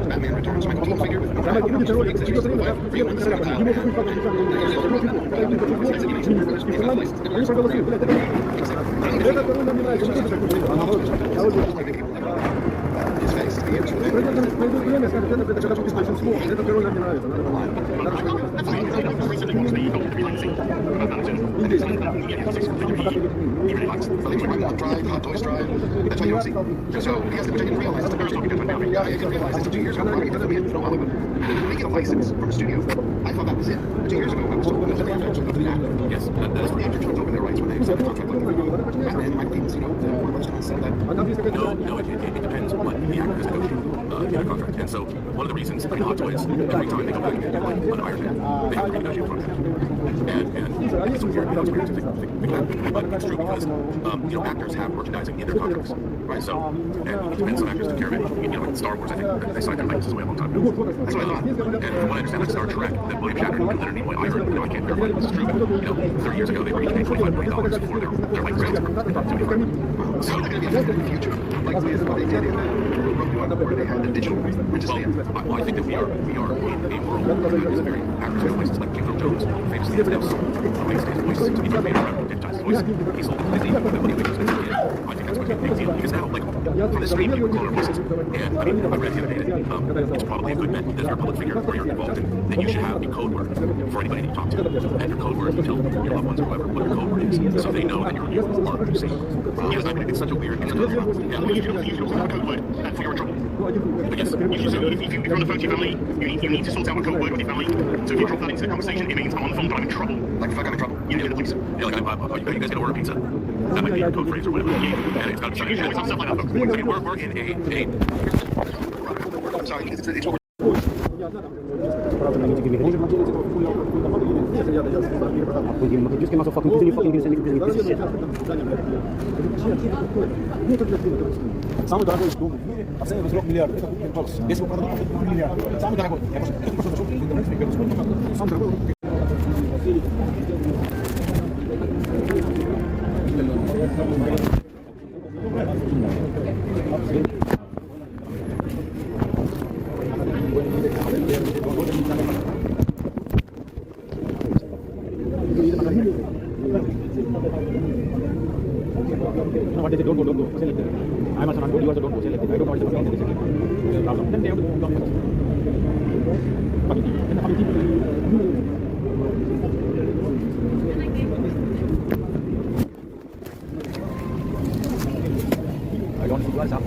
Batman Returns, my Keaton figure with Batman Returns, his face, the answer. He really likes it. Drive, Hot Toys Drive. That's why you don't see. So he has to, which I didn't realize. That's the first talking to him. Yeah, I didn't realize. 2 years ago, he doesn't know Hollywood. Making a license from a studio. I thought that was it. 2 years ago, I was told that the actors would go to the actor. Yes, that's the actors would open their rights when they signed the contract with them. Batman, Mike Keaton, Warner Bros. Said that. No, it depends on what the actor has negotiated in the contract. And so, one of the reasons in Hot Toys, every time they go back and do an Iron Man, they have to renegotiate for it. And it's a weird experience to think that. But it's true because, actors have merchandising in their contracts, right? So, and it depends on actors take care of it. Like Star Wars, I think they signed their licenses away a long time ago. That's what I thought. And from what I understand, like Star Trek, that William Shatner literally, I heard, I can't verify this is true, but 30 years ago, they were each paid $25 million for their like grants. So it's going to be affected in the future, like what they did in where they had the digital printed. Well, I think that we are in a world that is very actors with voices like King Jones, famously his voice, to be made around digitized voice. He sold it to Disney, but when he was I think that's going to be a big deal because now, like, from the stream, people call our voices. And I mean, I read the other day that it's probably a good bet that you're a public figure or you're involved in that you should have a code word for anybody that you talk to. And your code word, you tell your loved ones or whoever what your code word is, so they know that you're part of the scene. Yes, I mean, it's such a weird. It's you don't have a code word, and for your trouble. Yes, if you're on the phone to your family, you need to sort out a code word with your family. So if you drop that into the conversation, it means I'm on the phone, but I'm in trouble. Like, fuck, I'm in trouble. You need to get the police. Yeah, like, are you guys gonna order pizza? That might be your code phrase or whatever. Yeah, and it's got to be some stuff like that. We're in a. Sorry, it's what Самый дорогой из дома в мире оценивается 3 миллиардов. Это бокс. Если вы продадите 3 миллиарда, самый дорогой. Я просто нашел, самый дорогой. what they say, don't go selected. I'm also not good, you also don't go selected. I don't know what the problem. Then they have to go down. But in the committee, I don't see what's up.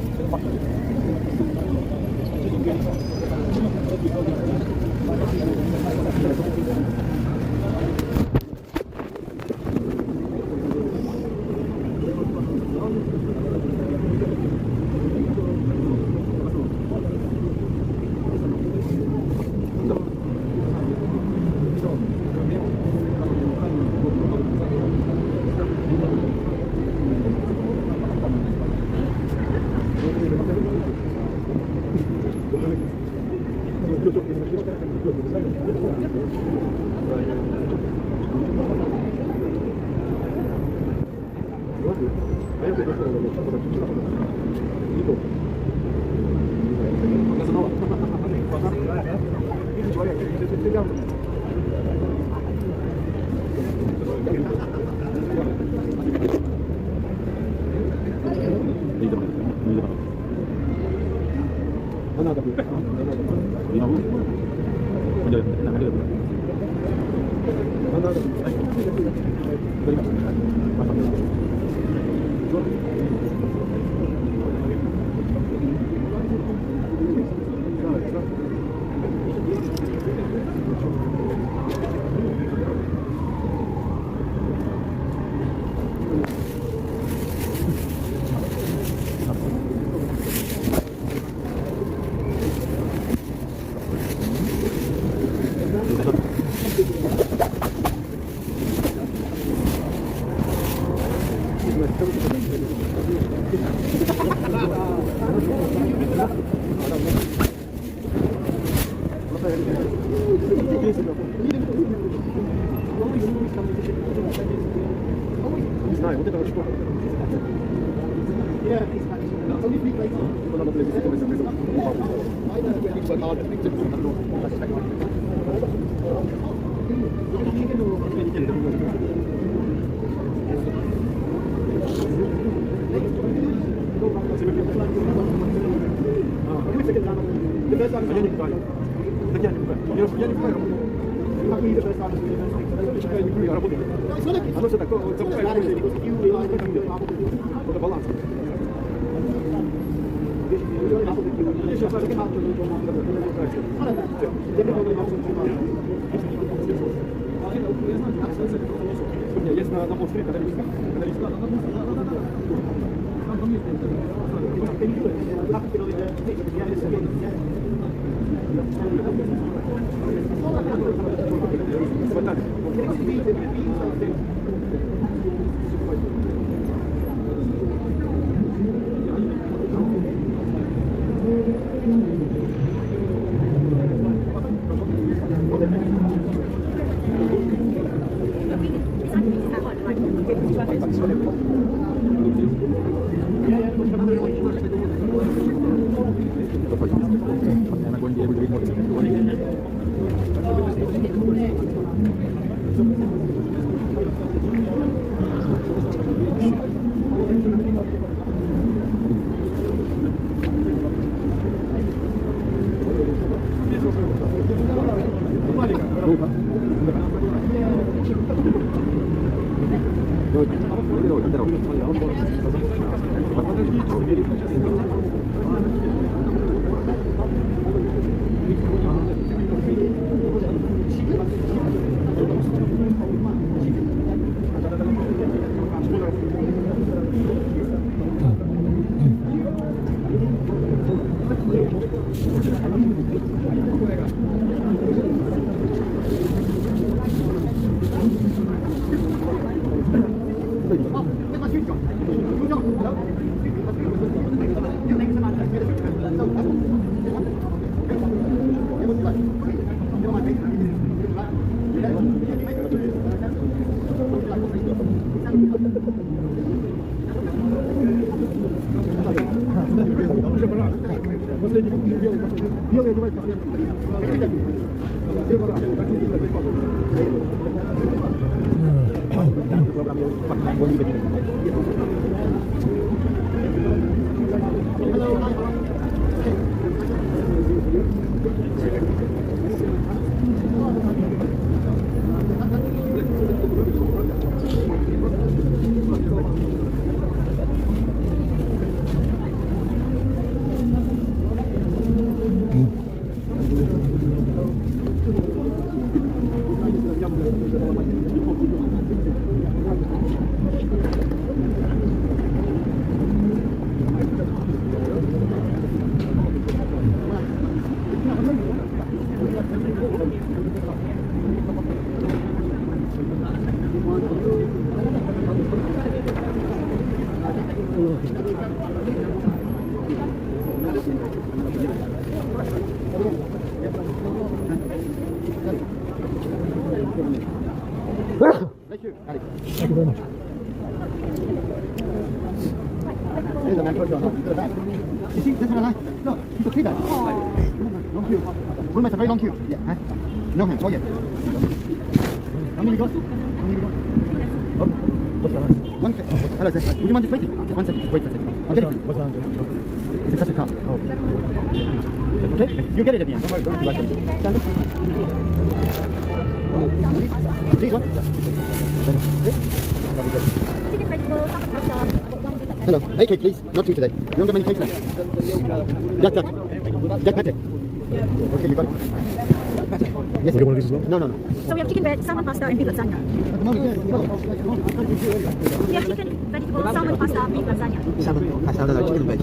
Thank you very much. Here's a man put on to the back. You see, this is a line. Look, you can see that. Long queue. Room is a very long queue. Yeah, huh? No hands. Oh, yeah. How many goes? How many goes? Oh, what's that? One second. Hello, sir. Would you mind just waiting? One second. Wait for a second. I'll get it. What's that? It's a custard card. Oh. Okay? You get it at the end. Don't worry. Don't rush it. Stand up. Please, what? Hello. Hey, cake, please. Not two today. You don't have any cake left. Jack Patrick. Okay, you got it. Yes. We get one of these as well? No. So we have chicken, veg, salmon, pasta, and beef lasagna. At the moment, yeah. We have chicken, vegetable, salmon, pasta, beef lasagna. Salmon, pasta, no, chicken and veg.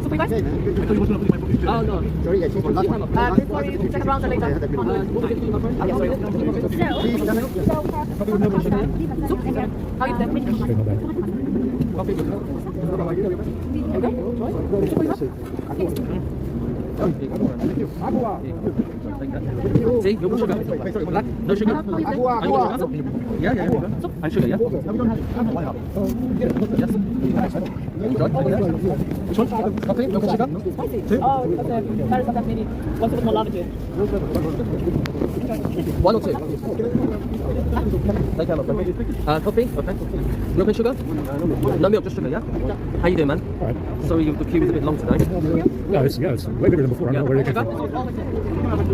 So we guys? Oh, no. Sorry, yeah, cheese for last one. This one, second round later. Yeah, that'd be nice. Please, stand up. Soup and how you Okay, not bad. See, you want sugar? Black? No sugar? Yeah. And sugar, yeah? Yes. Which one? Coffee? No sugar? Two? Oh, okay. That is something maybe. What's a bit more latitude? One or two? Take care, my friend. Coffee? Okay. No sugar? No milk, just sugar, yeah? How you doing, man? All right. Sorry, the queue is a bit long today. No, it's way bigger than before. I don't know where you came from.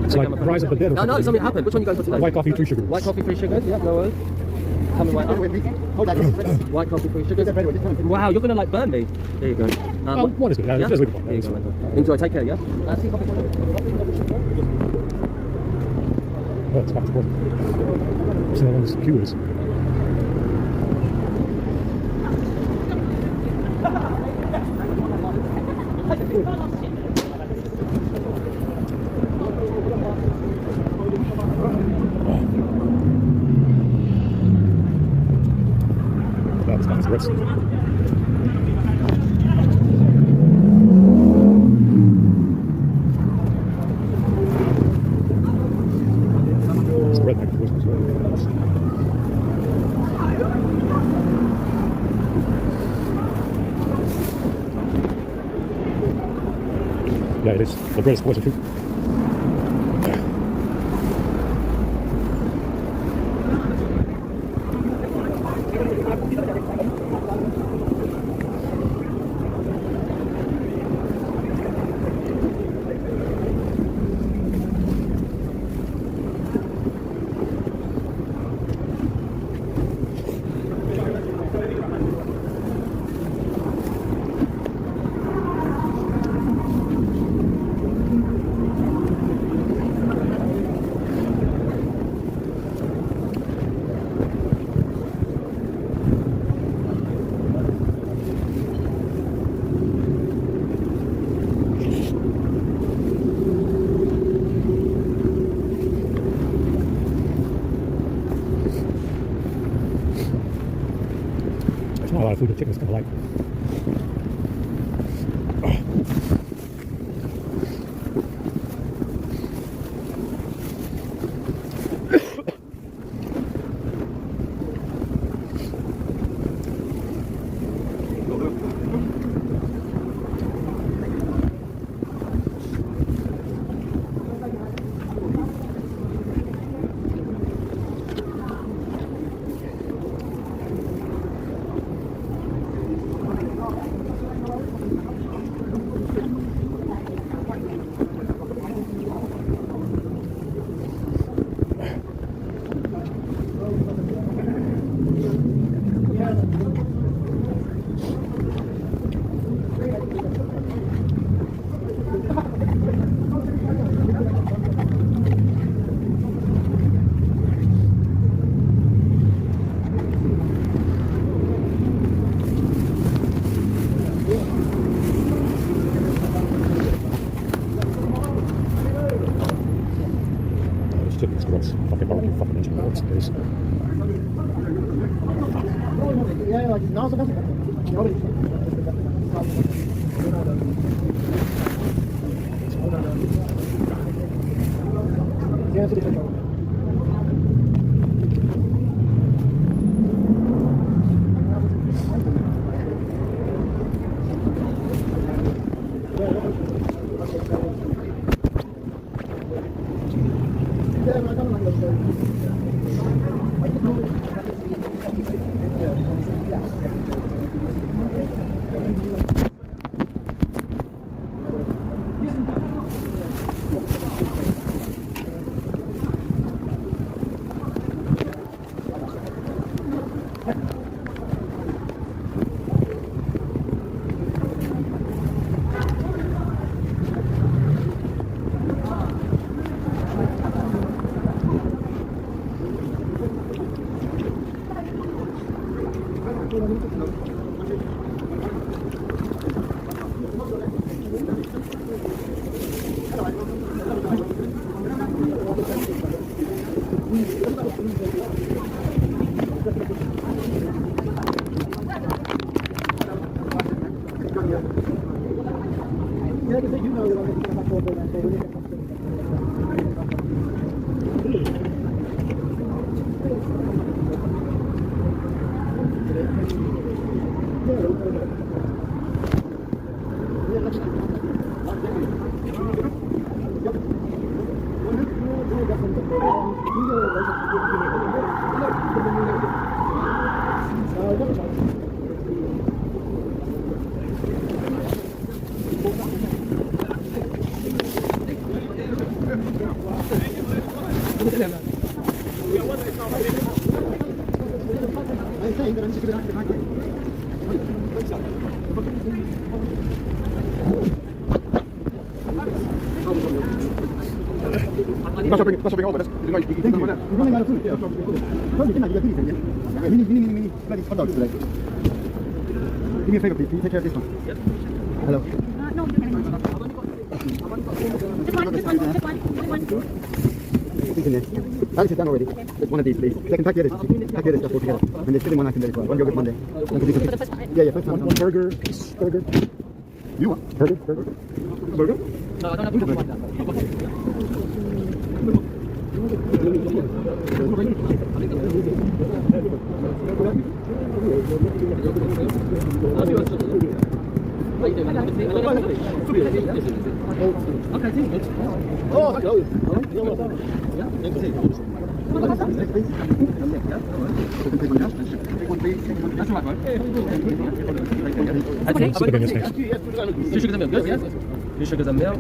It's like rise of the dead. Or No, something happened. Which one you going for today? White coffee, 3 sugars. White coffee, 3 sugars, yeah, no worries. Come in white coffee. Hold that. White coffee, 3 sugars. Wow, you're gonna like burn me. There you go. Oh, one is good. Yeah, yeah? let's leave it one. There you go, man. Enjoy, take care, yeah? Oh, it's back to work. See how long this queue is. That's not the rest. It's the redneck voice as well. Yeah, it is. The greatest voice too. There's not a lot of food the chickens can like. Chickens, gross. Fucking barbecue, fucking engine works. It is. Pas shopping over, you can take it. You're running out of food. Probably didn't you got mini. Bloody hot dogs today. Do me a favor, please. Can you take care of this one? Hello. No, just one. He's in there. Alex is done already. One of these, please. Second, pack the others. Pack the other stuff all together. And there's still in one item there as well. One yogurt Monday. Yeah, first one. One burger, piece burger. You want? Burger? Burger? No, I don't have to want that. Oh, Super goodness, thanks. 2 sugars and milk, good? Yes? 2 sugars and milk.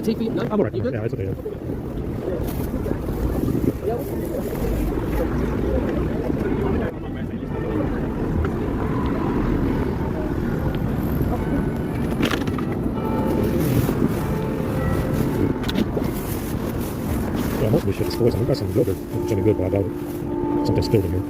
Tea for you? No? I'm alright. You good? Yeah, it's okay. Yeah. Yeah, most of this shit is poison. We've got some yogurt, which is good, but I doubt it. Something's spilled in here.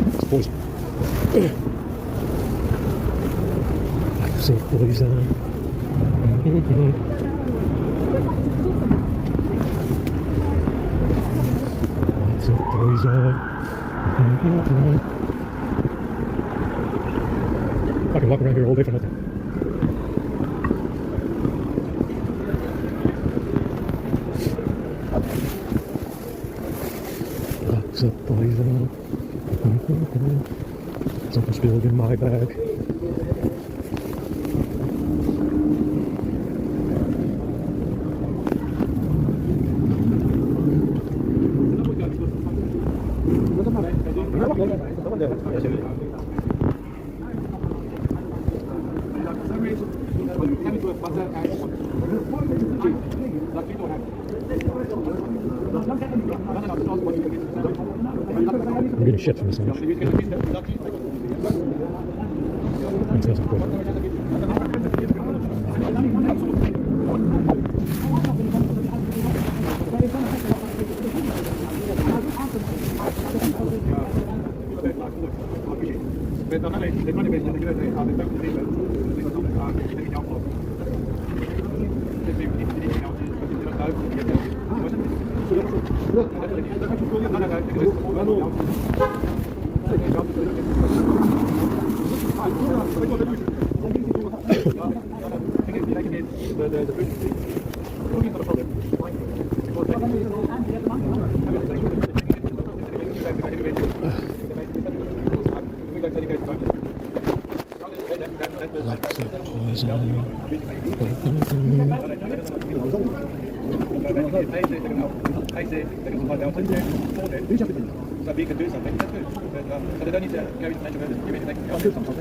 It's poison. So poison. So poison. I can walk around here all day for nothing. Lots of poison. Something spilled in my bag. shit from this image. It feels like So we can do something, that's good. But they don't need to go into mental illness. You can do something.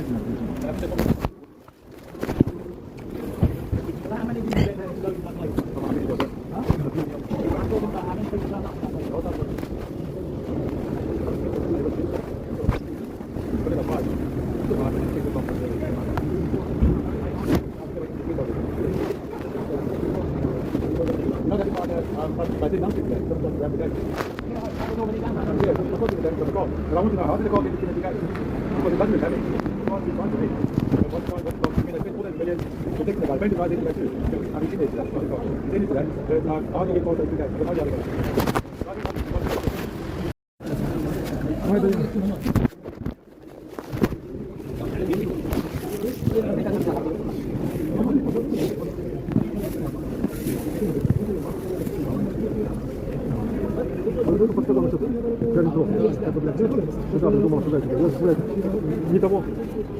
Не того.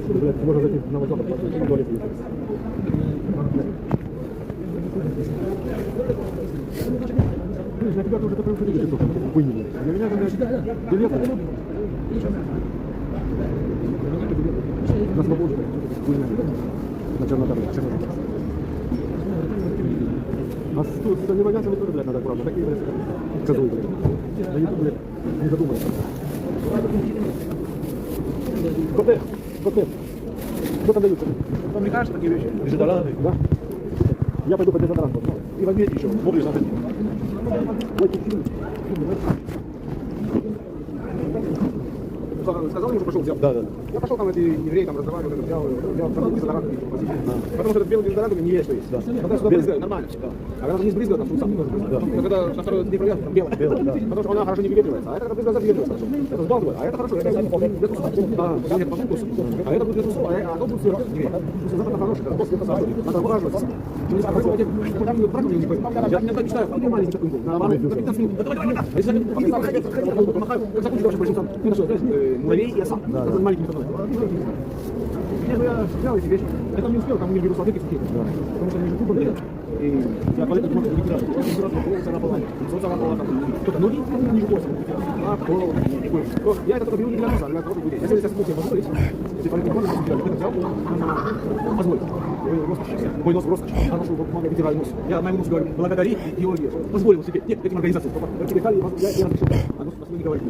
Блядь, можно зайти на вокзал, в туалет. На тебя тоже такой хуйня, хуйня. Для меня это билет. На свободу. Хуйня. На чернотару. А тут с невозможно тоже, блядь, надо аккуратно. Такие, блядь, козлы, блядь. На YouTube, блядь, не задумайся. Коты. Что там дают? Вам не кажется такие вещи? Дезодоранты? Да. Я пойду по дезодоранту. И возьмите еще, смотришь на это. Сказал, уже пошел, взял. Да. Я пошел там, эти евреи там разговаривали, взял дезодорант. Потому что этот белый дезодорант не есть, что есть. Да. Потому что брызгает, нормально всегда. А когда не брызгает, там сам тоже брызгает. Но когда на второй день проверки, там белый. Да. Потому что она хорошо не выветривается. А это когда брызгает, выветривается хорошо. Это сбалтывает. А это хорошо, это без вкуса. Да, нет, потом вкус. А это будет без вкуса. А оно будет сверху. Запах хороший, когда после этого надо ухаживать. Не знаю, какой эти браком не пойду. Я не читаю, какой маленький такой был. Наоборот, на 15 минут. Если они помахают, как закончили вообще большинство. Ты нашел, муравей и оса. Это маленький методой. Я взял эти вещи. Я там не успел, там у меня вирус воды какие-то. Потому что они же тупо были. И я туалет не мог выкидать. Температура была, солнце было там. Кто-то ноги ниже пояса. А пол. Я это только беру не для носа, а для того, чтобы выйти. Если я сейчас могу позволить, если туалет не можно, я это взял, позволить. Мой нос роскошь. Хорошо, мама вытираю нос. Я моему носу говорю, благодари идеологию. Позволил себе. Нет, этим организациям. Я разрешил. А нос не говорит.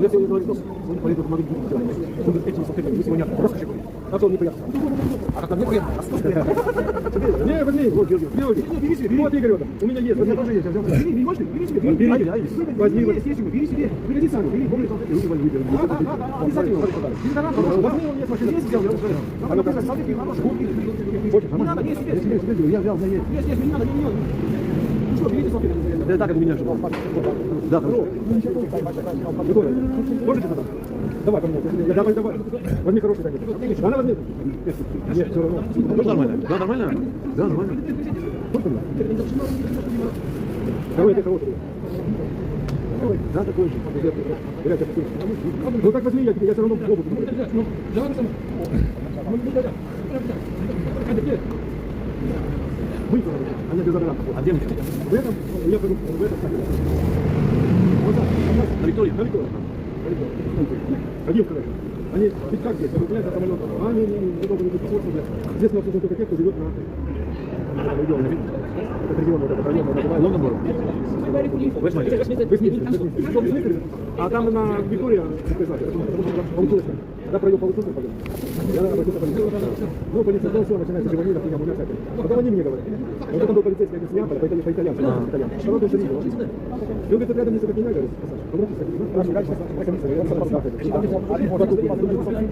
Я сегодня говорю нос, он полезет помогать другим. Этим соседям. Вы сегодня роскошь. А то неприятно. А как мне приятно? А что приятно? Не, возьми, вот, Георгий. Бери себе, вот, Игорь, у меня есть, у меня тоже есть. Бери, можешь, бери себе. Бери, возьми, бери себе. Приходи сами, бери, помни, руки вольны, выбери. Обязательно. Возьми, у меня машина есть, взял, я уже. А ну-ка, салфетки хорошие. Хочешь? Не надо, не себе, я взял, есть. Есть, не надо, не надо. Что, берите салфетки. Да так, как у меня же. Да, хорошо. Можете тогда? Давай, давай. Возьми хороший такой. Она возьми. Нет, все равно. Нормально. Да, нормально? Да, нормально. Давай, это кого-то. Да, такой же. Ну так возьми, я все равно в обувь. Ну, давай сам. Выйдем, а не без задара. А где мы? В этом, я пойду в этот. Вот так. На Виктории? На Виктории. Один, короче. Они ведь как здесь, выпускают от самолета. А, не должен быть посольство, блядь. Здесь у нас только тех, кто живет на регионе. Это регион, вот этот район, набору. А там на Виктория, да, пройдет полицию, я обратился в полицию. Ну, полиция, ну, все, начинается живанина, хуйня, хуйня всякая. Потом они мне говорят. Вот это был полицейский объяснял, по-итальянски. Второй тоже видел. И он говорит, рядом несколько меня, говорит,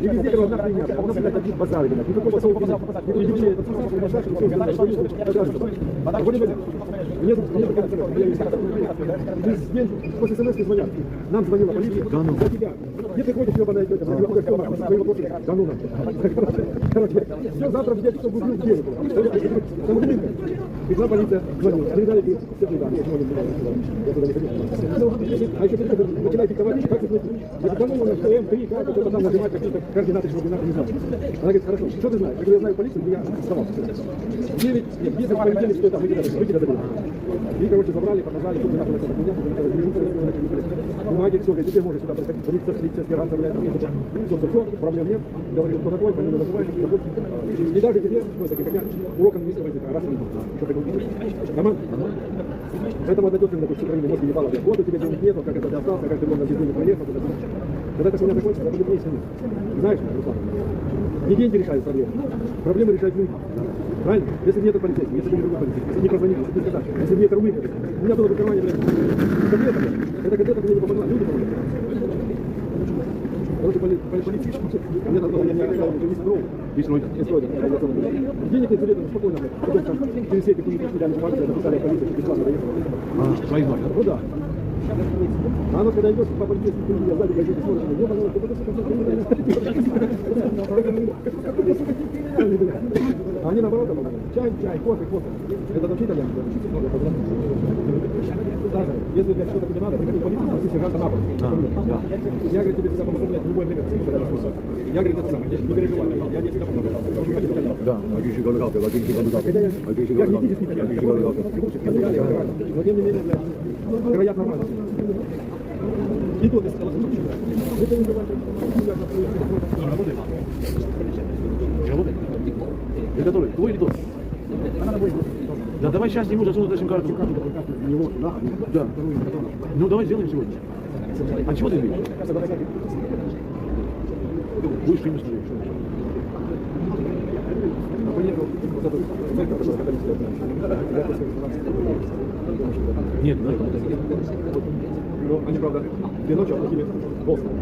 и везде, говорю, одна хуйня, а потом, блядь, один базар, блядь, никакого соуса, никакой любви, это все, что наш, все, мне после смс звонят. Нам звонила полиция. Да ну. За тебя. Где ты ходишь, ебаная тетя? Свои вопросы. Да ну. Короче, все, завтра в 9 часов буду в деле. Пришла полиция, звонила. Передали все туда. Я туда не ходил. А еще начинает диктовать, как это. Я говорю, ну, что М3, как это там нажимать какие-то координаты, чтобы не знаю. Она говорит, хорошо, что ты знаешь? Я говорю, я знаю полицию, я оставался. 9, нет, 10 понедельник, что там, выкидали. И, короче, забрали, показали, что надо это хуйня, бумаги, все, говорит, теперь можешь сюда приходить, бриться, стираться, блядь, все, проблем нет. Говорит, кто такой, фамилию называешь, и даже теперь, ну, такие, как я, урок английского языка, раз в неделю. Что ты говоришь? Нормально? Поэтому одна тетка, допустим, в Украине мозги ебала, говорит, вот у тебя денег нету, как это ты остался, как ты был на безумие проехал, когда эта хуйня закончится, это будет вместе. Знаешь, Руслан, не деньги решают проблемы, проблемы решают люди. Правильно? Если бы нет полицейских, если бы не другой полицейский, если бы не позвонили, если бы не сказали, если бы нет румы, у меня было бы в кармане, блядь, газета, эта газета мне не помогла, люди помогли. Короче, полицейский, мне надо было, я не оставил, уже не строил, денег нет, билетов, спокойно, блядь, потом там через все эти хуйни пришли, дали бумаги, написали полицию, что бесплатно доехал. Свои знали, Ну да. А оно, когда идешь, два полицейских люди, я сзади газеты смотрят, а они наоборот, чай, кофе. Это вообще итальянцы. Даже, если для что-то тебе надо, приходи в полицию, спроси сержанта на пол. Я, говорит, тебе всегда помогу, блядь, в любое время. Я, говорит, это самое, не переживай, я тебе всегда помогу. Да, но тем не менее, блядь, вероятно, нормально. И тут, если это не бывает, работает? Ты который? Твой или тот? Да, давай сейчас ему засунуть эту сим-карту. Да. Ну, давай сделаем сегодня. А чего ты видишь? Будешь фильм смотреть. Нет, да. Но они, правда, 2 ночи оплатили Бостон.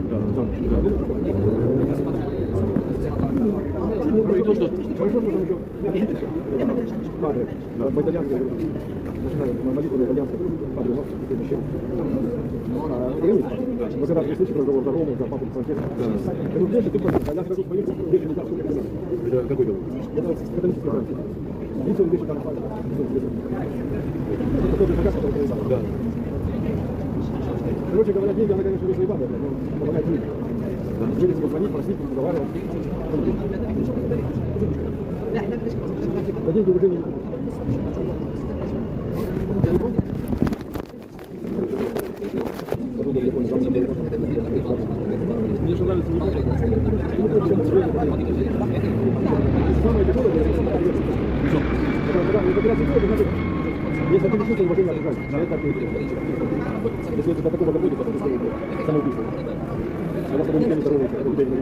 Ну и то, что... Хорошо, что там еще... Падре. По-итальянски начинаю молитву на итальянском. Падре, но вот когда ты слышишь разговор за Рому, за папу Франческо, это больше ты понял, когда скажу своим, больше не так, сколько это. Это какой договор? Это католический храм. Видите, он вещи там пальцы. Это тот же заказ, который произошел. Да. Короче говоря, деньги, она, конечно, вышла и баба, но помогает людям. Люди себе звонить, просить, разговаривать. За деньги уже не... Мне что нравится, не самое тяжелое, если ты не чувствуешь уважения окружающих, это если это до такого доходит, то это самоубийство. А вас потом никто не здоровается, это людей не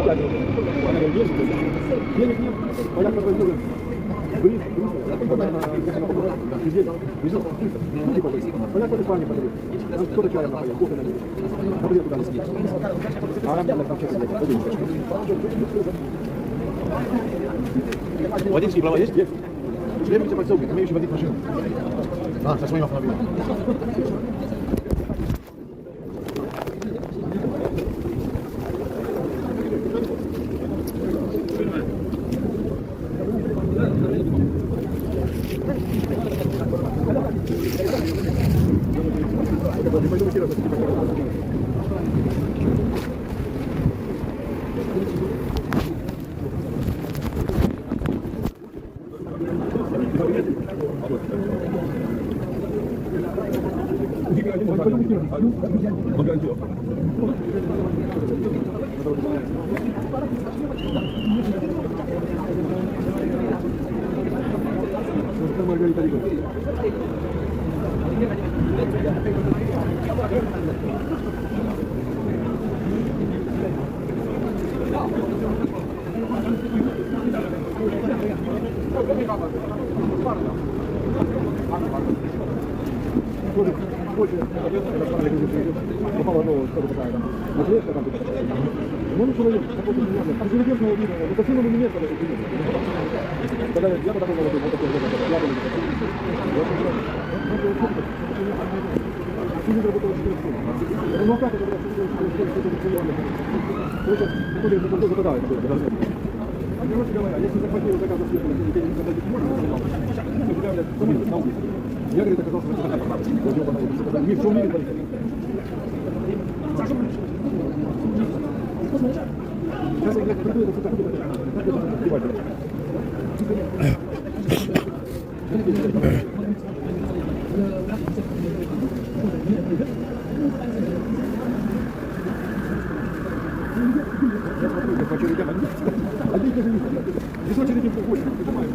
опять, она говорит, денег нет, понятно, что будет. Понятно, ты пани подарил. Кто-то чаем напоил, кофе налил. Напоил туда. А нам надо там честно взять. Водительские права есть? Есть. Требуйте подсобник, умеющий водить машину. А, со своим автомобилем. Ну, человек, там животного вида, это сильно не место, когда я бы такой вот такой ну как это короче говоря, если захватил заказ за съездом, и тебе никогда не можно, я, говорит, оказался на заказ. Не в чем мире. Сейчас я приду, это я смотрю, я хочу ребята. Один даже не знаю. Здесь очередь не приходит, понимаешь?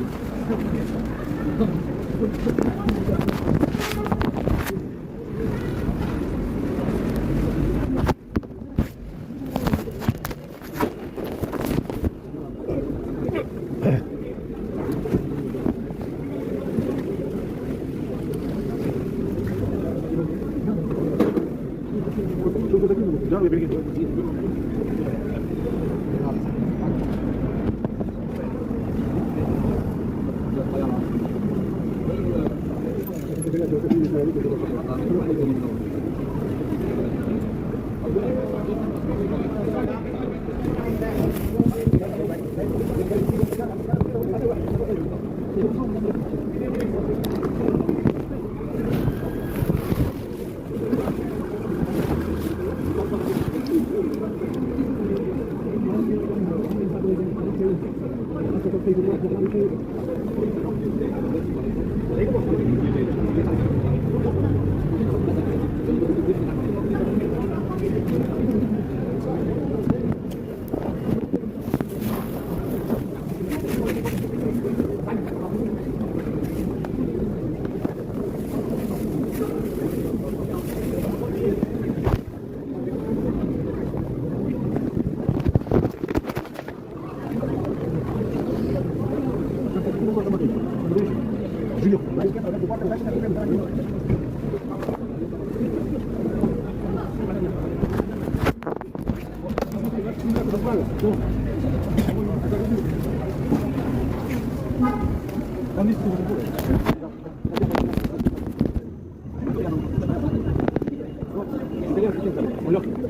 Да, вы берегите.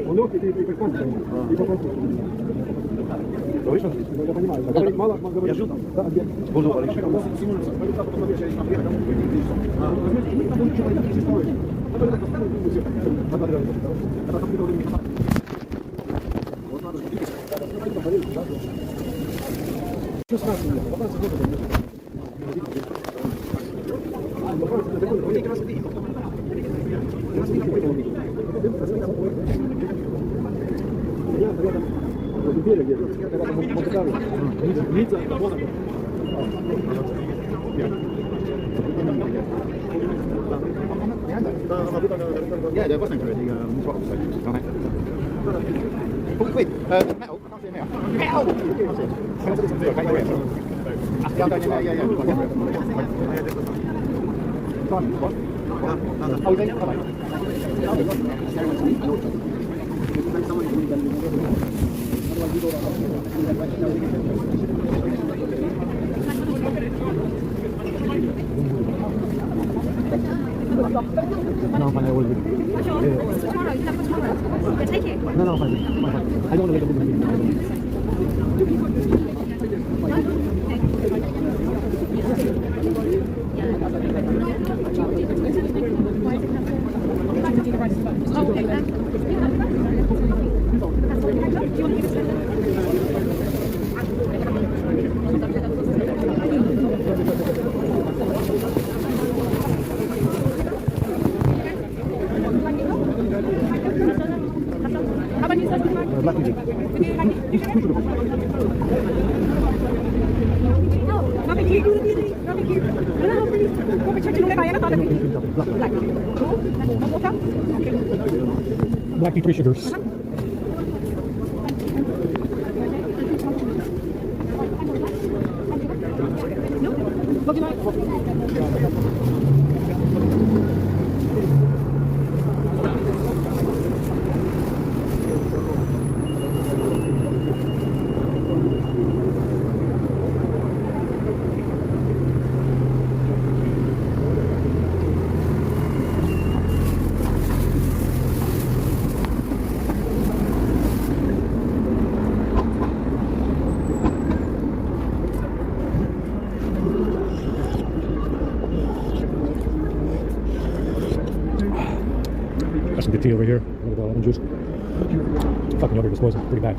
Он легкий, ты прикольный, и попросил. Слышно? Я понимаю. Говорить мало, говорить. Я жил там? Да, где? Буду говорить. Yeah, there wasn't really throttle, so right. Oh, wait, metal. I can't see a metal. Metal! Yeah, I'm going in there, yeah. What? Oh, they come No, fine, I will. Tomorrow, you have for tomorrow. Yeah, take it. No, fine. I don't want to get the Oh, okay, then. Do you want to give us Black tea, 3 sugars. Got some good tea over here. A little bit of lemon juice. Fucking yogurt was poison. Pretty bad.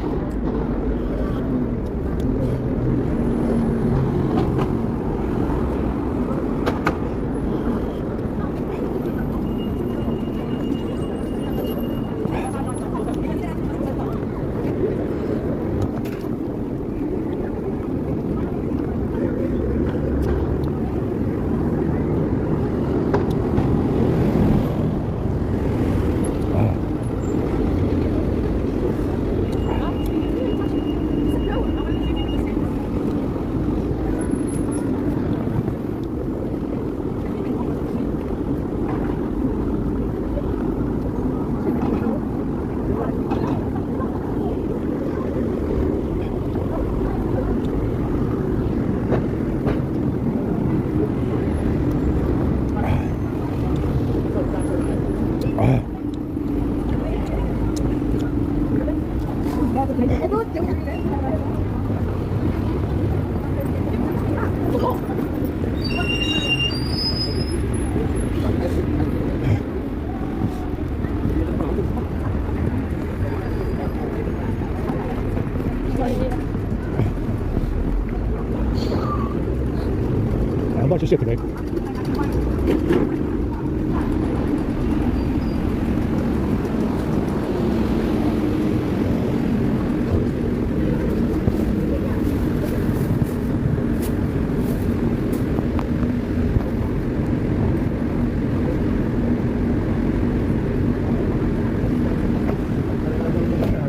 How much is it today? I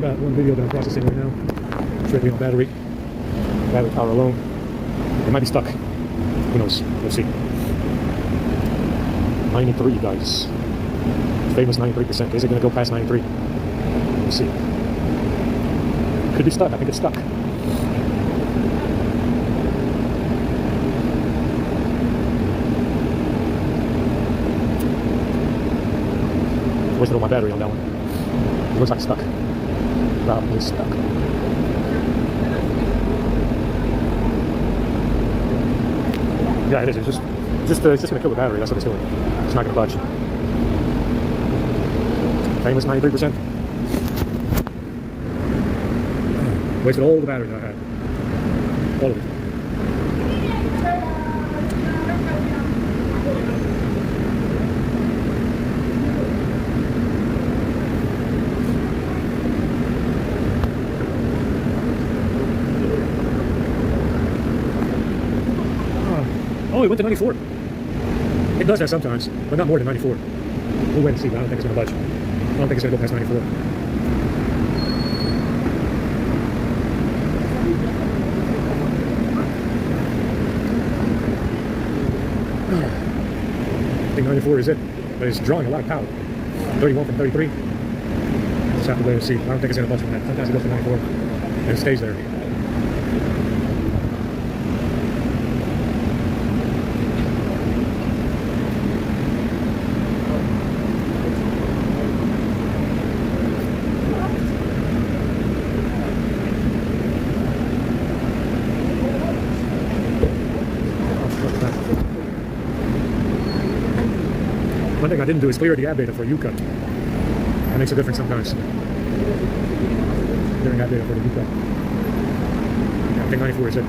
got one video that I'm processing right now. It's ready on battery power alone. It might be stuck. Who knows? Let's see. 93, guys. Famous 93%. Is it going to go past 93? Let's see. Could be stuck. I think it's stuck. Wasted all my battery on that one. It looks like it's stuck. Probably stuck. Yeah, it is. It's just going to kill the battery. That's what it's doing. It's not going to budge. Famous 93%. Wasted all the battery that I had. All of it. Oh, it went to 94. It does that sometimes, but not more than 94. We'll wait and see, but I don't think it's going to budge. I don't think it's going to go past 94. I think 94 is it, but it's drawing a lot of power. 31 from 33. Just have to wait and see. I don't think it's going to budge from that. Sometimes it goes to 94 and it stays there. One thing I didn't do is clear the app data for YouCut. That makes a difference sometimes. Clearing app data for the YouCut. Yeah, I think 94 is it.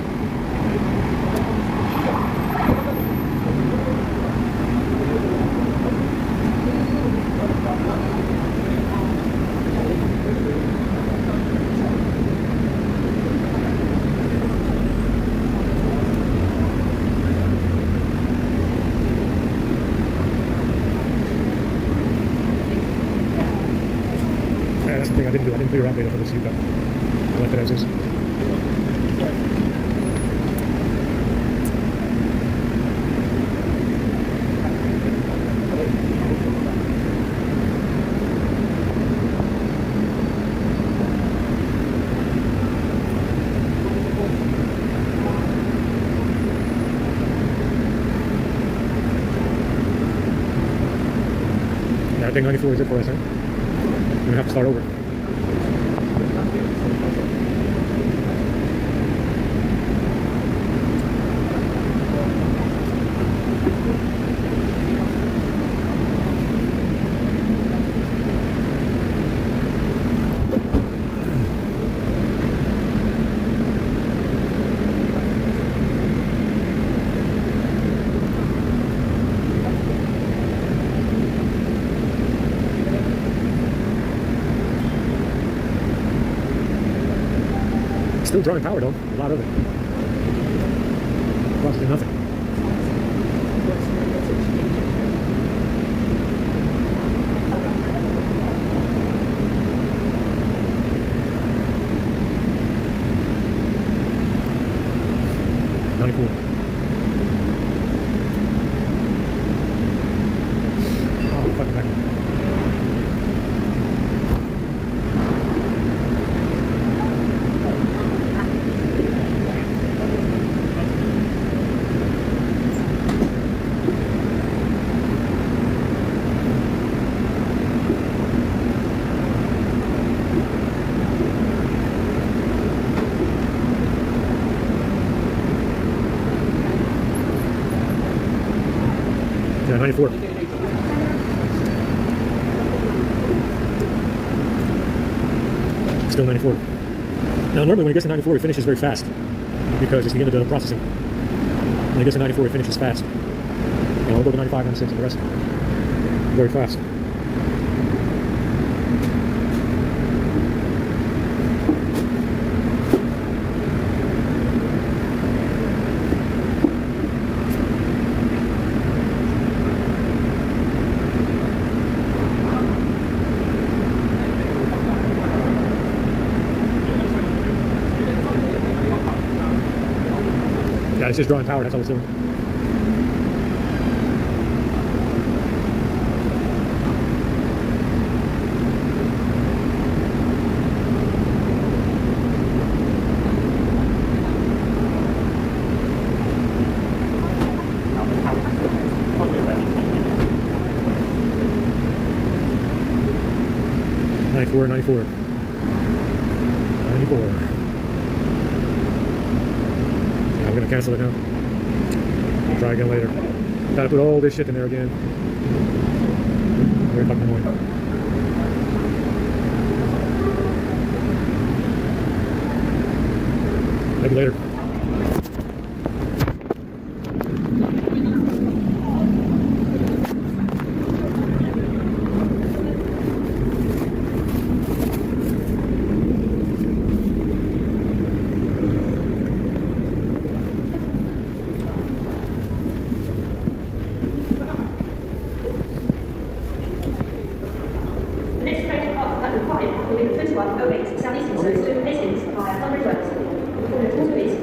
Clear out data for this YouCut. I left it as is. Yeah, I think 94 is it for us, huh? We're gonna have to start over. Still drawing power though, a lot of it. Costing nothing. $94. Oh, fucking heck. Yeah, 94. Still 94. Now normally when it gets to 94 it finishes very fast because it's the end of the processing. When it gets to 94 it finishes fast. You know, I'll go to 95, 96 and the rest. Very fast. Yeah, it's just drawing power, that's all it's doing. $94, $94. I'm gonna cancel it now. I'll try again later. Gotta put all this shit in there again. Very fucking annoying. Maybe later. The next train up at 5 will be the 2108 Southeastern Service to Hastings via Tunbridge Wells. The corner to East.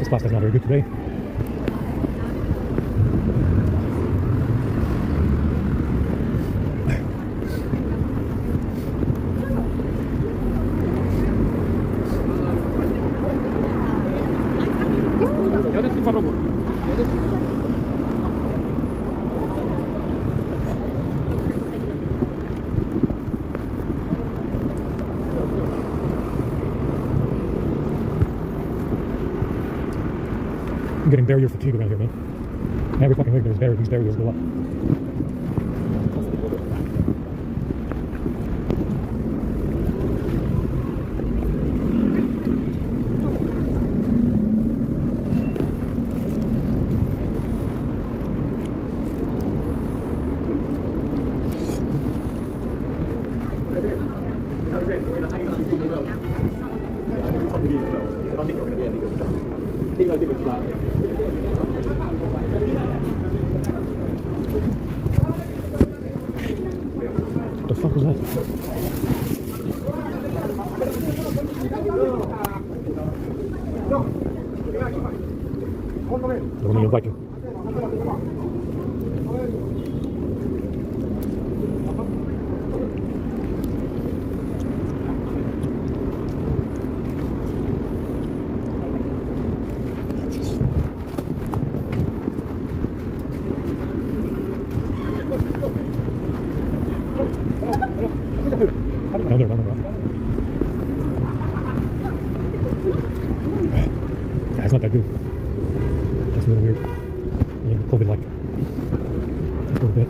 This pasta's not very good today. I'm getting barrier fatigue around here, man. Every fucking week these barriers go up. What the fuck was that? The Romanian Viking. It's not that good. It's a little weird. A little COVID-like. Just a little bit.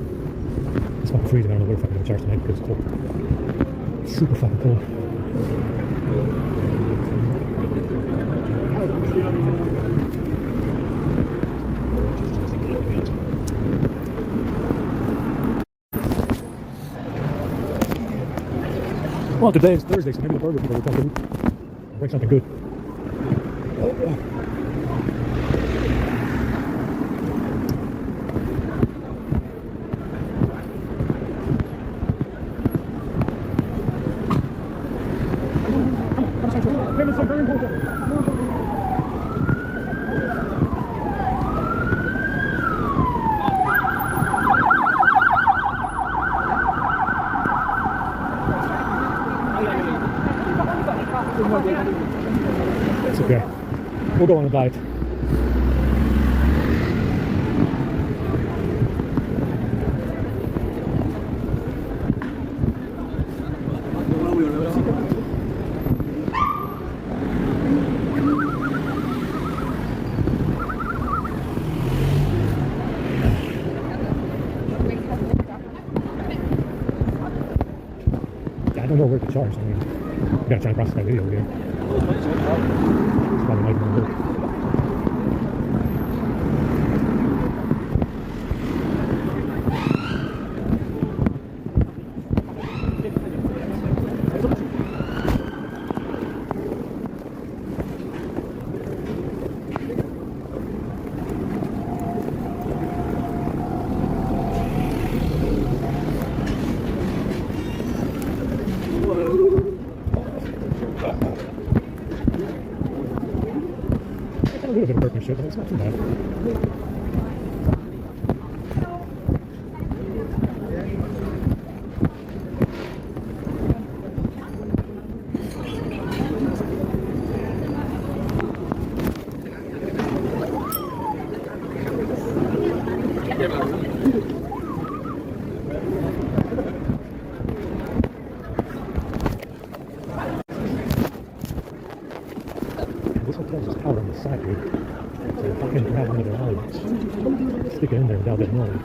It's fucking freezing. I don't know where the fuck I'm gonna charge tonight because it's cold. Super fucking cold. Well, today is Thursday, so maybe the burger people will come to bring something good. It's okay. We'll go on a diet. I don't know where to charge. I mean, I gotta try and process my video again. It's probably not even gonna work. A little bit of workmanship, but it's not too bad. This hotel's just out on the side, dude. So if I can grab one of their alleys, stick it in there without them knowing.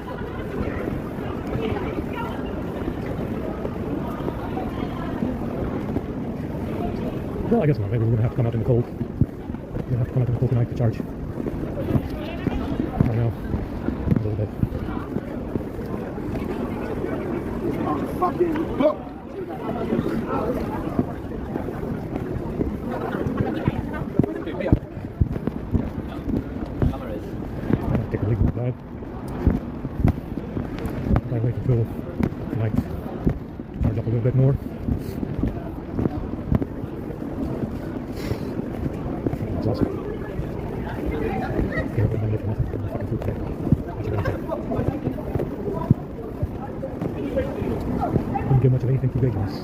Well, I guess not. Maybe we're gonna have to come out in the cold. We're gonna have to come out in the cold tonight to charge. I don't know. A little bit. Fucking book. Take a leak in the dive. I wait until tonight to charge up a little bit more. That's awesome. Can't open money for nothing. I'm fucking food today. What you gonna take? Couldn't get much of anything too big in this.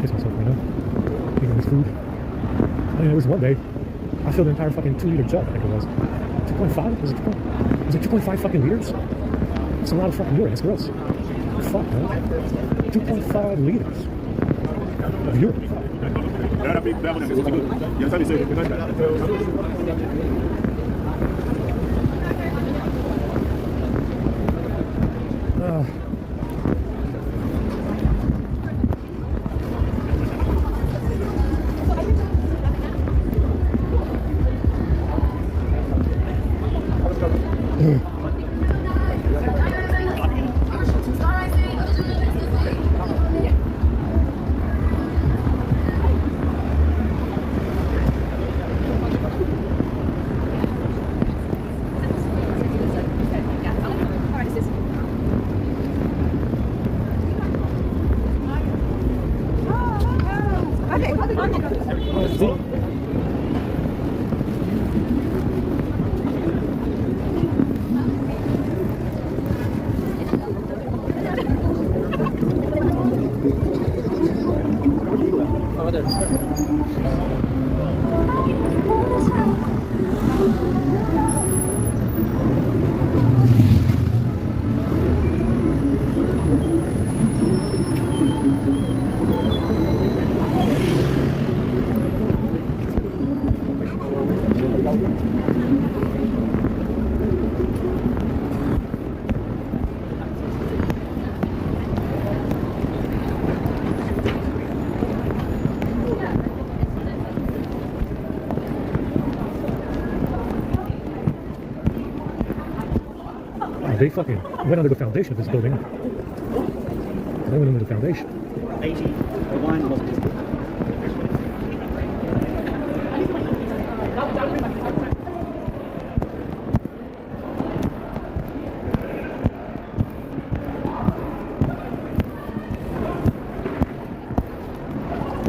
Piss myself right now. Eating this food. I mean, there was one day I filled an entire fucking 2 liter jug, I think it was. 2.5? Was it 2.5 fucking liters? That's a lot of fucking urine. That's gross. Fuck, man. 2.5 liters of urine. They fucking went under the foundation of this building. They went under the foundation. 80 wine bottles.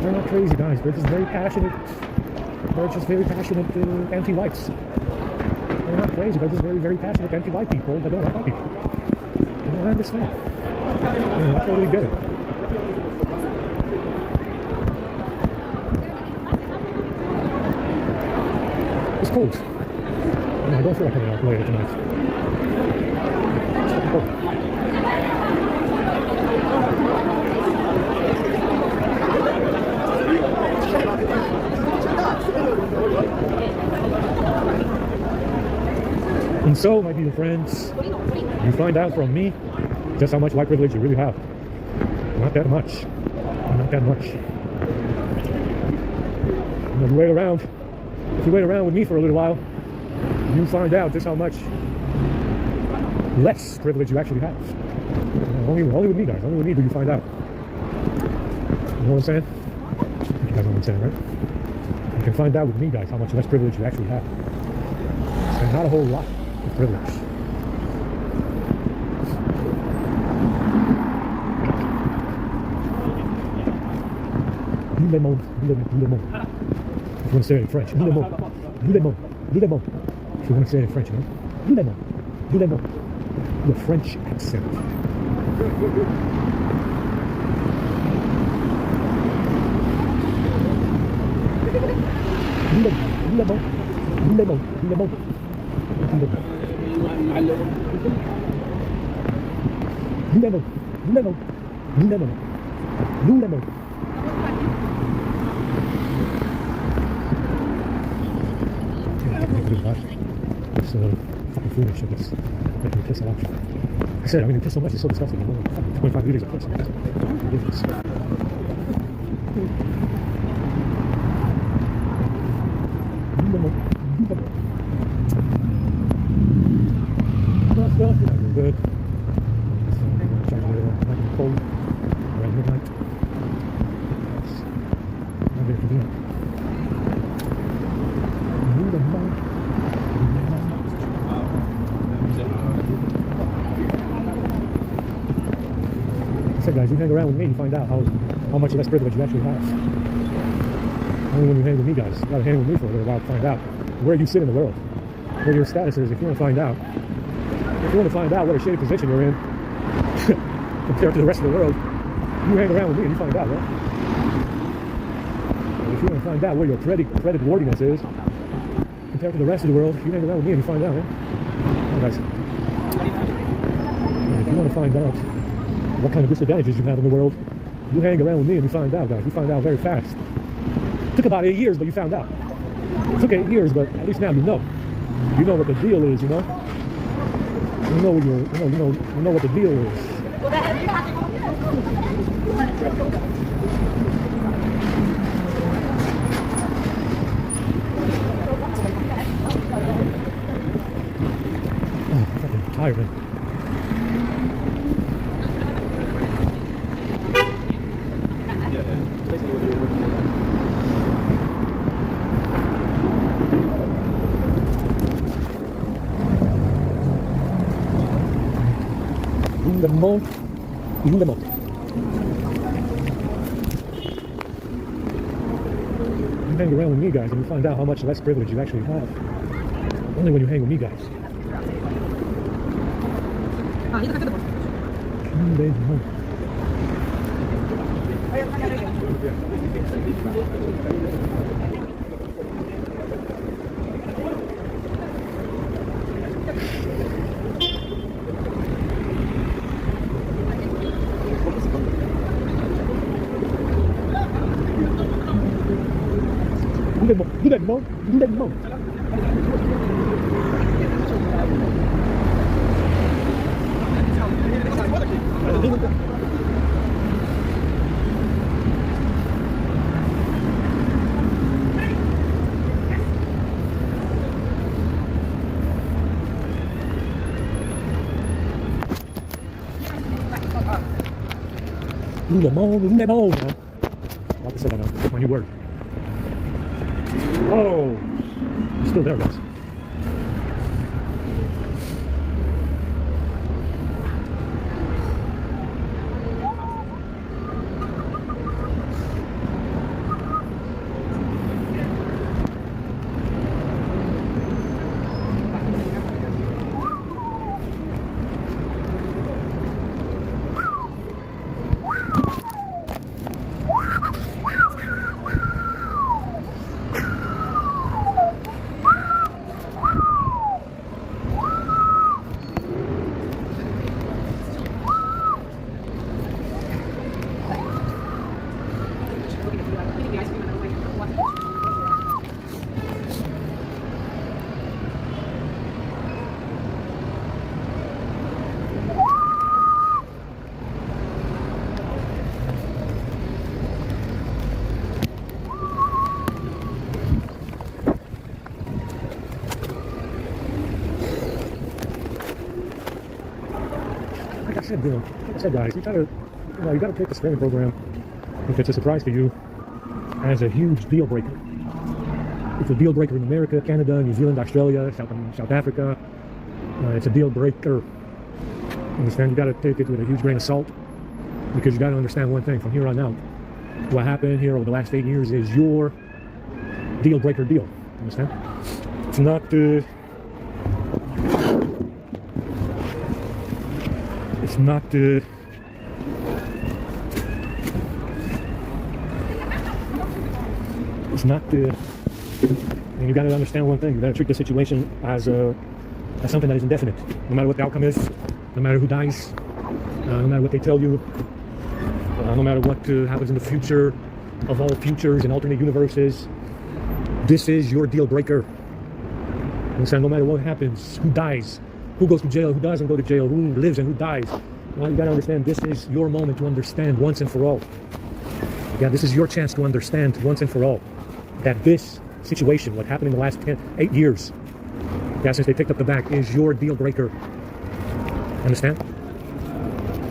They're not crazy guys. They're just very passionate. They're just very passionate anti-whites. They're not crazy. They're just very, very passionate anti-white people that don't like white people. And I understand. I totally get it. It's cold. I don't feel like coming out later tonight. It's fucking cold. And so, my dear friends, you find out from me just how much white privilege you really have. Not that much. Not that much. And if you wait around with me for a little while, you'll find out just how much less privilege you actually have. Only with me, guys. Only with me do you find out. You know what I'm saying? You guys know what I'm saying, right? You can find out with me, guys, how much less privilege you actually have. And not a whole lot of privilege. Lemon. If you want to say it in French, lemon. If you want to say it in French, you know? Lemon. The French accent. Lemon. It's fucking foolish, I guess. Making me piss a lot. I said, I'm going to piss so much, it's so disgusting. You know, like 25 liters of piss. Ridiculous. Good. So, I'm trying to get nice and cold around midnight. It's not very convenient. guys, you hang around with me, you find out how much less privilege you actually have. Only when you hang with me, guys. You gotta hang with me for a little while to find out where you sit in the world, where your status is. If you want to find out what a shitty position you're in compared to the rest of the world, you hang around with me and you find out, right? And if you want to find out where your credit worthiness is compared to the rest of the world, you hang around with me and you find out, right? Right, guys. And if you want to find out what kind of disadvantages you have in the world, you hang around with me and you find out, guys. You find out very fast. It took about 8 years, but you found out. It took 8 years, but at least now you know. You know what the deal is, you know? You know what the deal is. Oh, I'm fucking tired, man. In the month. You hang around with me, guys, and you find out how much less privilege you actually have. Only when you hang with me, guys. In the month. Do that more. Like I said, I know. That's my new word. Oh, you're still there, guys. Like I said, guys, you gotta take the training program, if it's a surprise to you, as a huge deal breaker. It's a deal breaker in America, Canada, New Zealand, Australia, South Africa. It's a deal breaker. Understand? You gotta take it with a huge grain of salt, because you gotta understand one thing from here on out. What happened here over the last 8 years is your deal breaker deal. Understand? It's not It's not and you got to understand one thing. You got to treat the situation as something that is indefinite. No matter what the outcome is, no matter who dies, no matter what they tell you, no matter what happens in the future of all futures and alternate universes, this is your deal breaker. Understand? No matter what happens, who dies, who goes to jail, who doesn't go to jail, who lives and who dies. Well, you gotta understand, this is your moment to understand once and for all. Yeah, this is your chance to understand once and for all that this situation, what happened in the last 8 years, yeah, since they picked up the bag, is your deal breaker. Understand?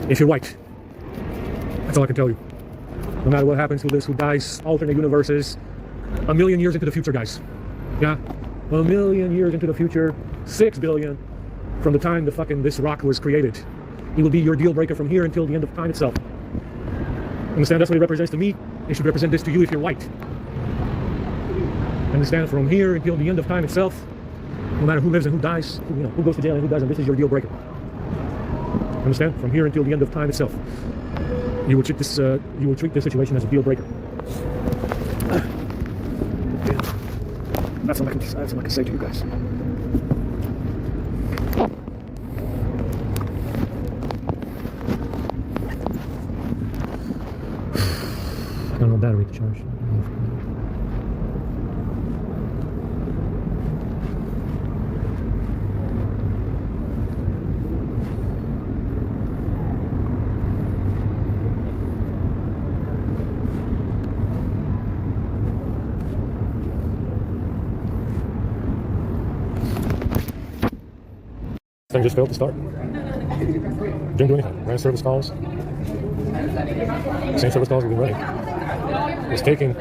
If you're white, that's all I can tell you. No matter what happens, who lives, who dies, alternate universes, 1 million years into the future, guys. Yeah, 1 million years into the future, 6 billion from the time this rock was created. It will be your deal breaker from here until the end of time itself. Understand? That's what it represents to me. It should represent this to you if you're white. Understand? From here until the end of time itself, no matter who lives and who dies, who goes to jail and who doesn't, this is your deal breaker. Understand? From here until the end of time itself, you will treat this situation as a deal breaker. That's all I can say to you guys. I got no battery to charge. Thing just failed to start. Didn't do anything. Ran service calls. Same service calls we've been running. It's taking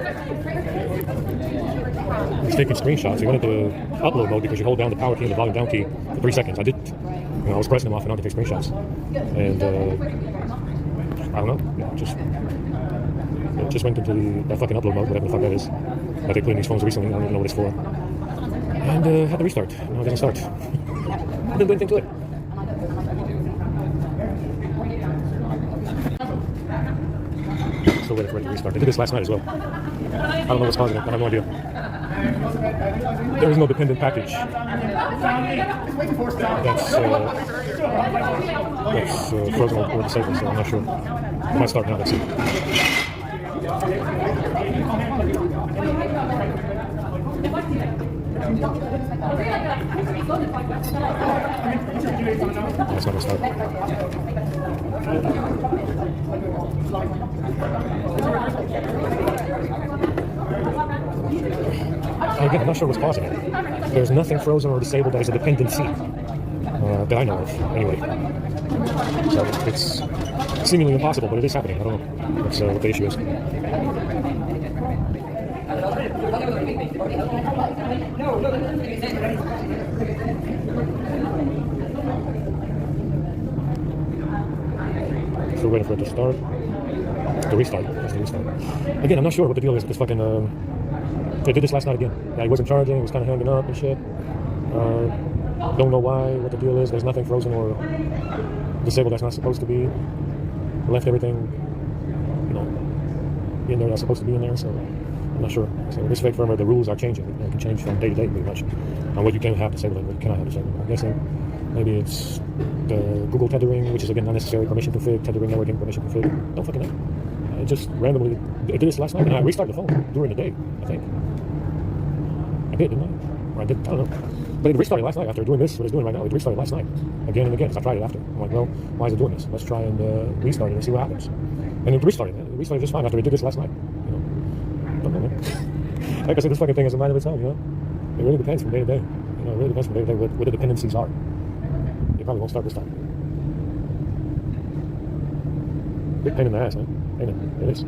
screenshots. You went into upload mode because you hold down the power key and the volume down key for 3 seconds. I didn't. I was pressing them off and on to take screenshots. And I don't know. It just went into that fucking upload mode, whatever the fuck that is. That they put in these phones recently. I don't even know what it's for. And had to restart. No, it doesn't start. I didn't do anything to it. Still waiting for it to restart. I did this last night as well. I don't know what's causing it. I have no idea. There is no dependent package that's frozen or disabled, so I'm not sure. It might start now. Let's see. That's not going to start. Again, I'm not sure what's causing it. There's nothing frozen or disabled that is a dependency that I know of, anyway. So it's seemingly impossible, but it is happening. I don't know what the issue is. Still waiting for it to start. To restart. That's the restart. Again, I'm not sure what the deal is with this fucking. They did this last night again. Yeah, he wasn't charging. He was kind of hanging up and shit. Don't know why. What the deal is? There's nothing frozen or disabled that's not supposed to be. Left everything, in there that's supposed to be in there. So I'm not sure. So this fake firmware, the rules are changing. It can change from day to day, pretty much, on what you can have disabled and what you cannot have disabled. I'm guessing maybe it's the Google tethering, which is again unnecessary permission config, tethering networking permission config. Don't fucking know. It just randomly. It did this last night, and I restarted the phone during the day. I think I did, didn't I? Or I didn't. I don't know. But it restarted last night after doing this. What it's doing right now, it restarted last night again and again. Because I tried it after. I'm like, well, why is it doing this? Let's try and restart it and see what happens. And it restarted. It restarted just fine after it did this last night. Don't know, man. Like I said, this fucking thing has a mind of its own. It really depends from day to day. It really depends from day to day what the dependencies are. It probably won't start this time. Big pain in the ass, man. Ain't it? It is.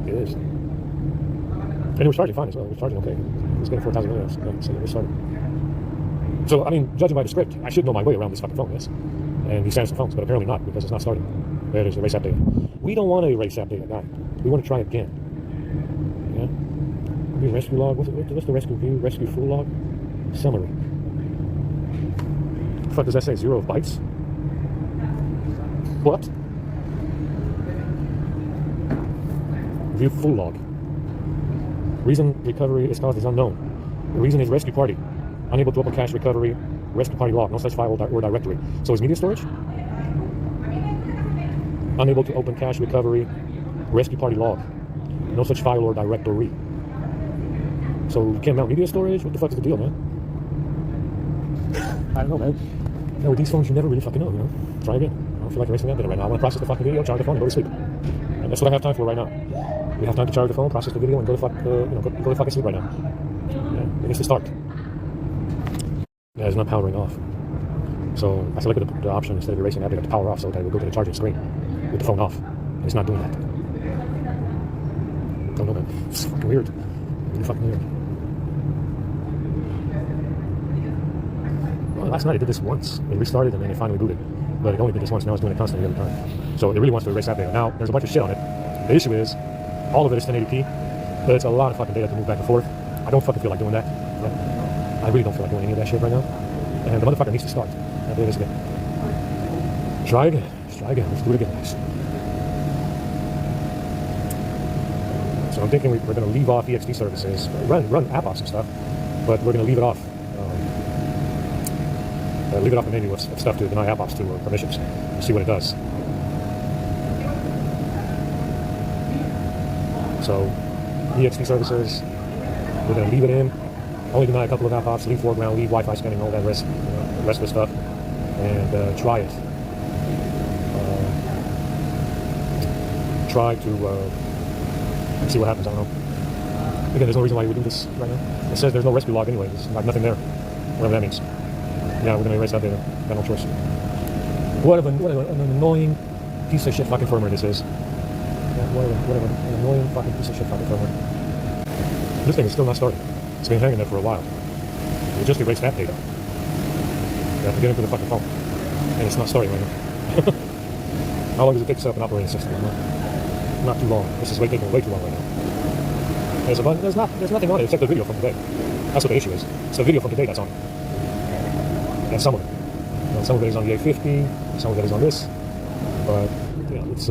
It is. And it was charging fine as well. It was charging okay. It was getting 4,000 milliamps. So it was started. So, I mean, judging by the script, I should know my way around this fucking phone, yes? And these Samsung phones, but apparently not, because it's not starting. There it is, erase app data. We don't want to erase app data, guy. We want to try again. Yeah? View rescue log. What's the rescue view? Rescue full log? Summary. What the fuck does that say? 0 bytes? What? View full log. Reason recovery is caused is unknown. The reason is rescue party. Unable to open cache recovery, rescue party log, no such file or directory. So is media storage? Unable to open cache recovery, rescue party log, no such file or directory. So you can't mount media storage? What the fuck is the deal, man? I don't know, man. With these phones, you never really fucking know, Try again. I don't feel like erasing that data right now. I want to process the fucking video, charge the phone, and go to sleep. And that's what I have time for right now. We have time to charge the phone, process the video, and go to fucking sleep right now. Yeah, it needs to start. Yeah, it's not powering off. So I selected the option instead of erasing that, I got to power off so that it will go to the charging screen with the phone off. And it's not doing that. Don't know, man. It's fucking weird. Really fucking weird. Well, last night it did this once. It restarted and then it finally booted. But it only did this once. Now it's doing it constantly every time. So it really wants to erase that data. Now, there's a bunch of shit on it. The issue is, all of it is 1080p, but it's a lot of fucking data to move back and forth. I don't fucking feel like doing that. Yeah. I really don't feel like doing any of that shit right now. And the motherfucker needs to start. I'll do this again. Try again. Let's try again. Let's do it again, guys. So I'm thinking we're going to leave off EXT services, run app-offs and stuff, but we're going to leave it off. Leave it off the menu of stuff to deny app-offs to permissions. We'll see what it does. So, EXT services, we're going to leave it in. Only deny a couple of app-offs, leave foreground, leave Wi-Fi scanning, all that rest of the stuff, and try it. Try to see what happens. I don't know. Again, there's no reason why you would do this right now. It says there's no rescue log anyway. There's like nothing there, whatever that means. Yeah, we're going to erase that data. Got no choice. What an annoying piece of shit fucking firmware this is. Yeah, what an annoying fucking piece of shit fucking firmware. This thing is still not starting. It's been hanging there for a while. We just erased that data. You have to get into the fucking phone. And it's not starting right now. How long does it take to set up an operating system? Not too long. This is taking way too long right now. There's nothing on it except the video from today. That's what the issue is. It's the video from today that's on. And some of it. Some of it is on the A50, some of it is on this. But it's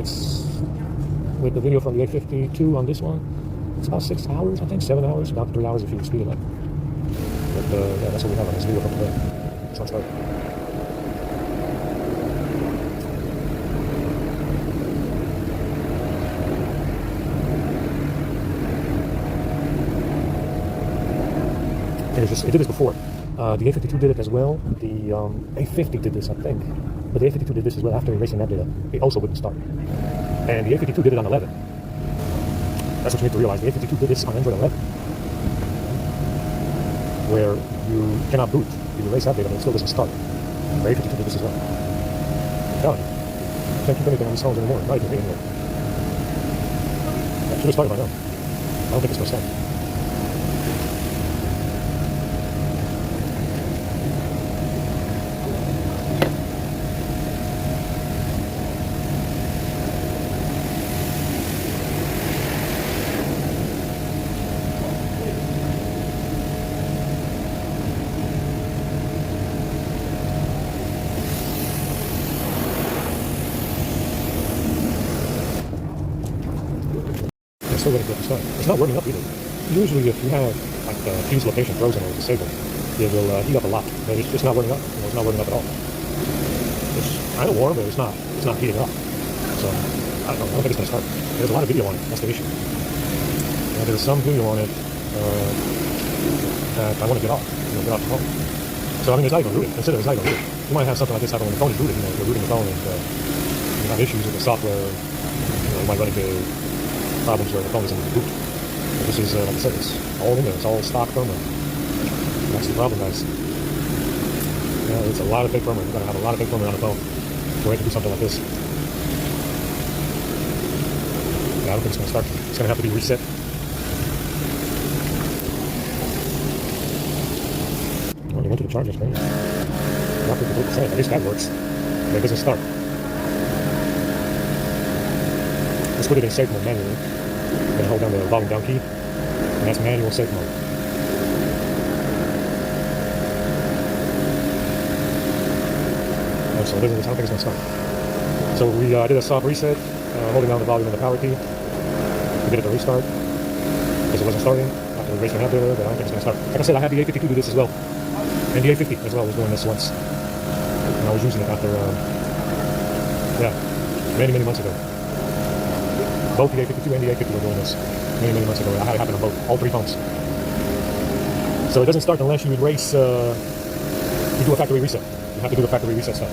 it's with the video from the A52 on this one. It's about 6 hours, I think, 7 hours, about 3 hours if you speed it up. But yeah, that's what we have on this video from today. It's not started. It did this before. The A52 did it as well. The A50 did this, I think. But the A52 did this as well after erasing that data. It also wouldn't start. And the A52 did it on 11. That's what you need to realize. The A52 did this on Android 11. Where you cannot boot. You erase that data, but it still doesn't start. The A52 did this as well. I'm telling you. You can't keep anything on these phones anymore. Not even me anymore. It should have started by now. I don't think it's going to start. Still waiting for it to start. It's not warming up either. Usually if you have like fuse location frozen or disabled, it will heat up a lot. But it's just not warming up. It's not warming up at all. It's kind of warm, but it's not heating up. So I don't think it's going to start. There's a lot of video on it. That's the issue. There's some video on it that I want to get off. Get off the phone. So I mean, it's not even rooted. Consider it's not even rooted. You might have something like this happen when the phone is rooted. You're rooting the phone and you have issues with the software. You might run into problems where the phone isn't boot. But this is, like I said, it's all in there. It's all stock firmware. That's the problem, guys. Yeah, it's a lot of fake firmware. You've got to have a lot of fake firmware on the phone for it to do something like this. Yeah, I don't think it's going to start. It's going to have to be reset. Well, you went to the charger screen. Not 53%. At least that works. But it doesn't start. Let's put it in safe mode manually. I'm going to hold down the volume down key, and that's manual safe mode. Oh, so I don't think it's going to start. So we did a soft reset, holding down the volume and the power key. We did it to restart, because it wasn't starting. After erasing that data, but I don't think it's going to start. Like I said, I had the A52 do this as well. And the A50 as well was doing this once. And I was using it after, many months ago. Both the A52 and the A50 were doing this many months ago. I had it happen on both, all three phones. So it doesn't start unless you erase, you do a factory reset. You have to do the factory reset stuff.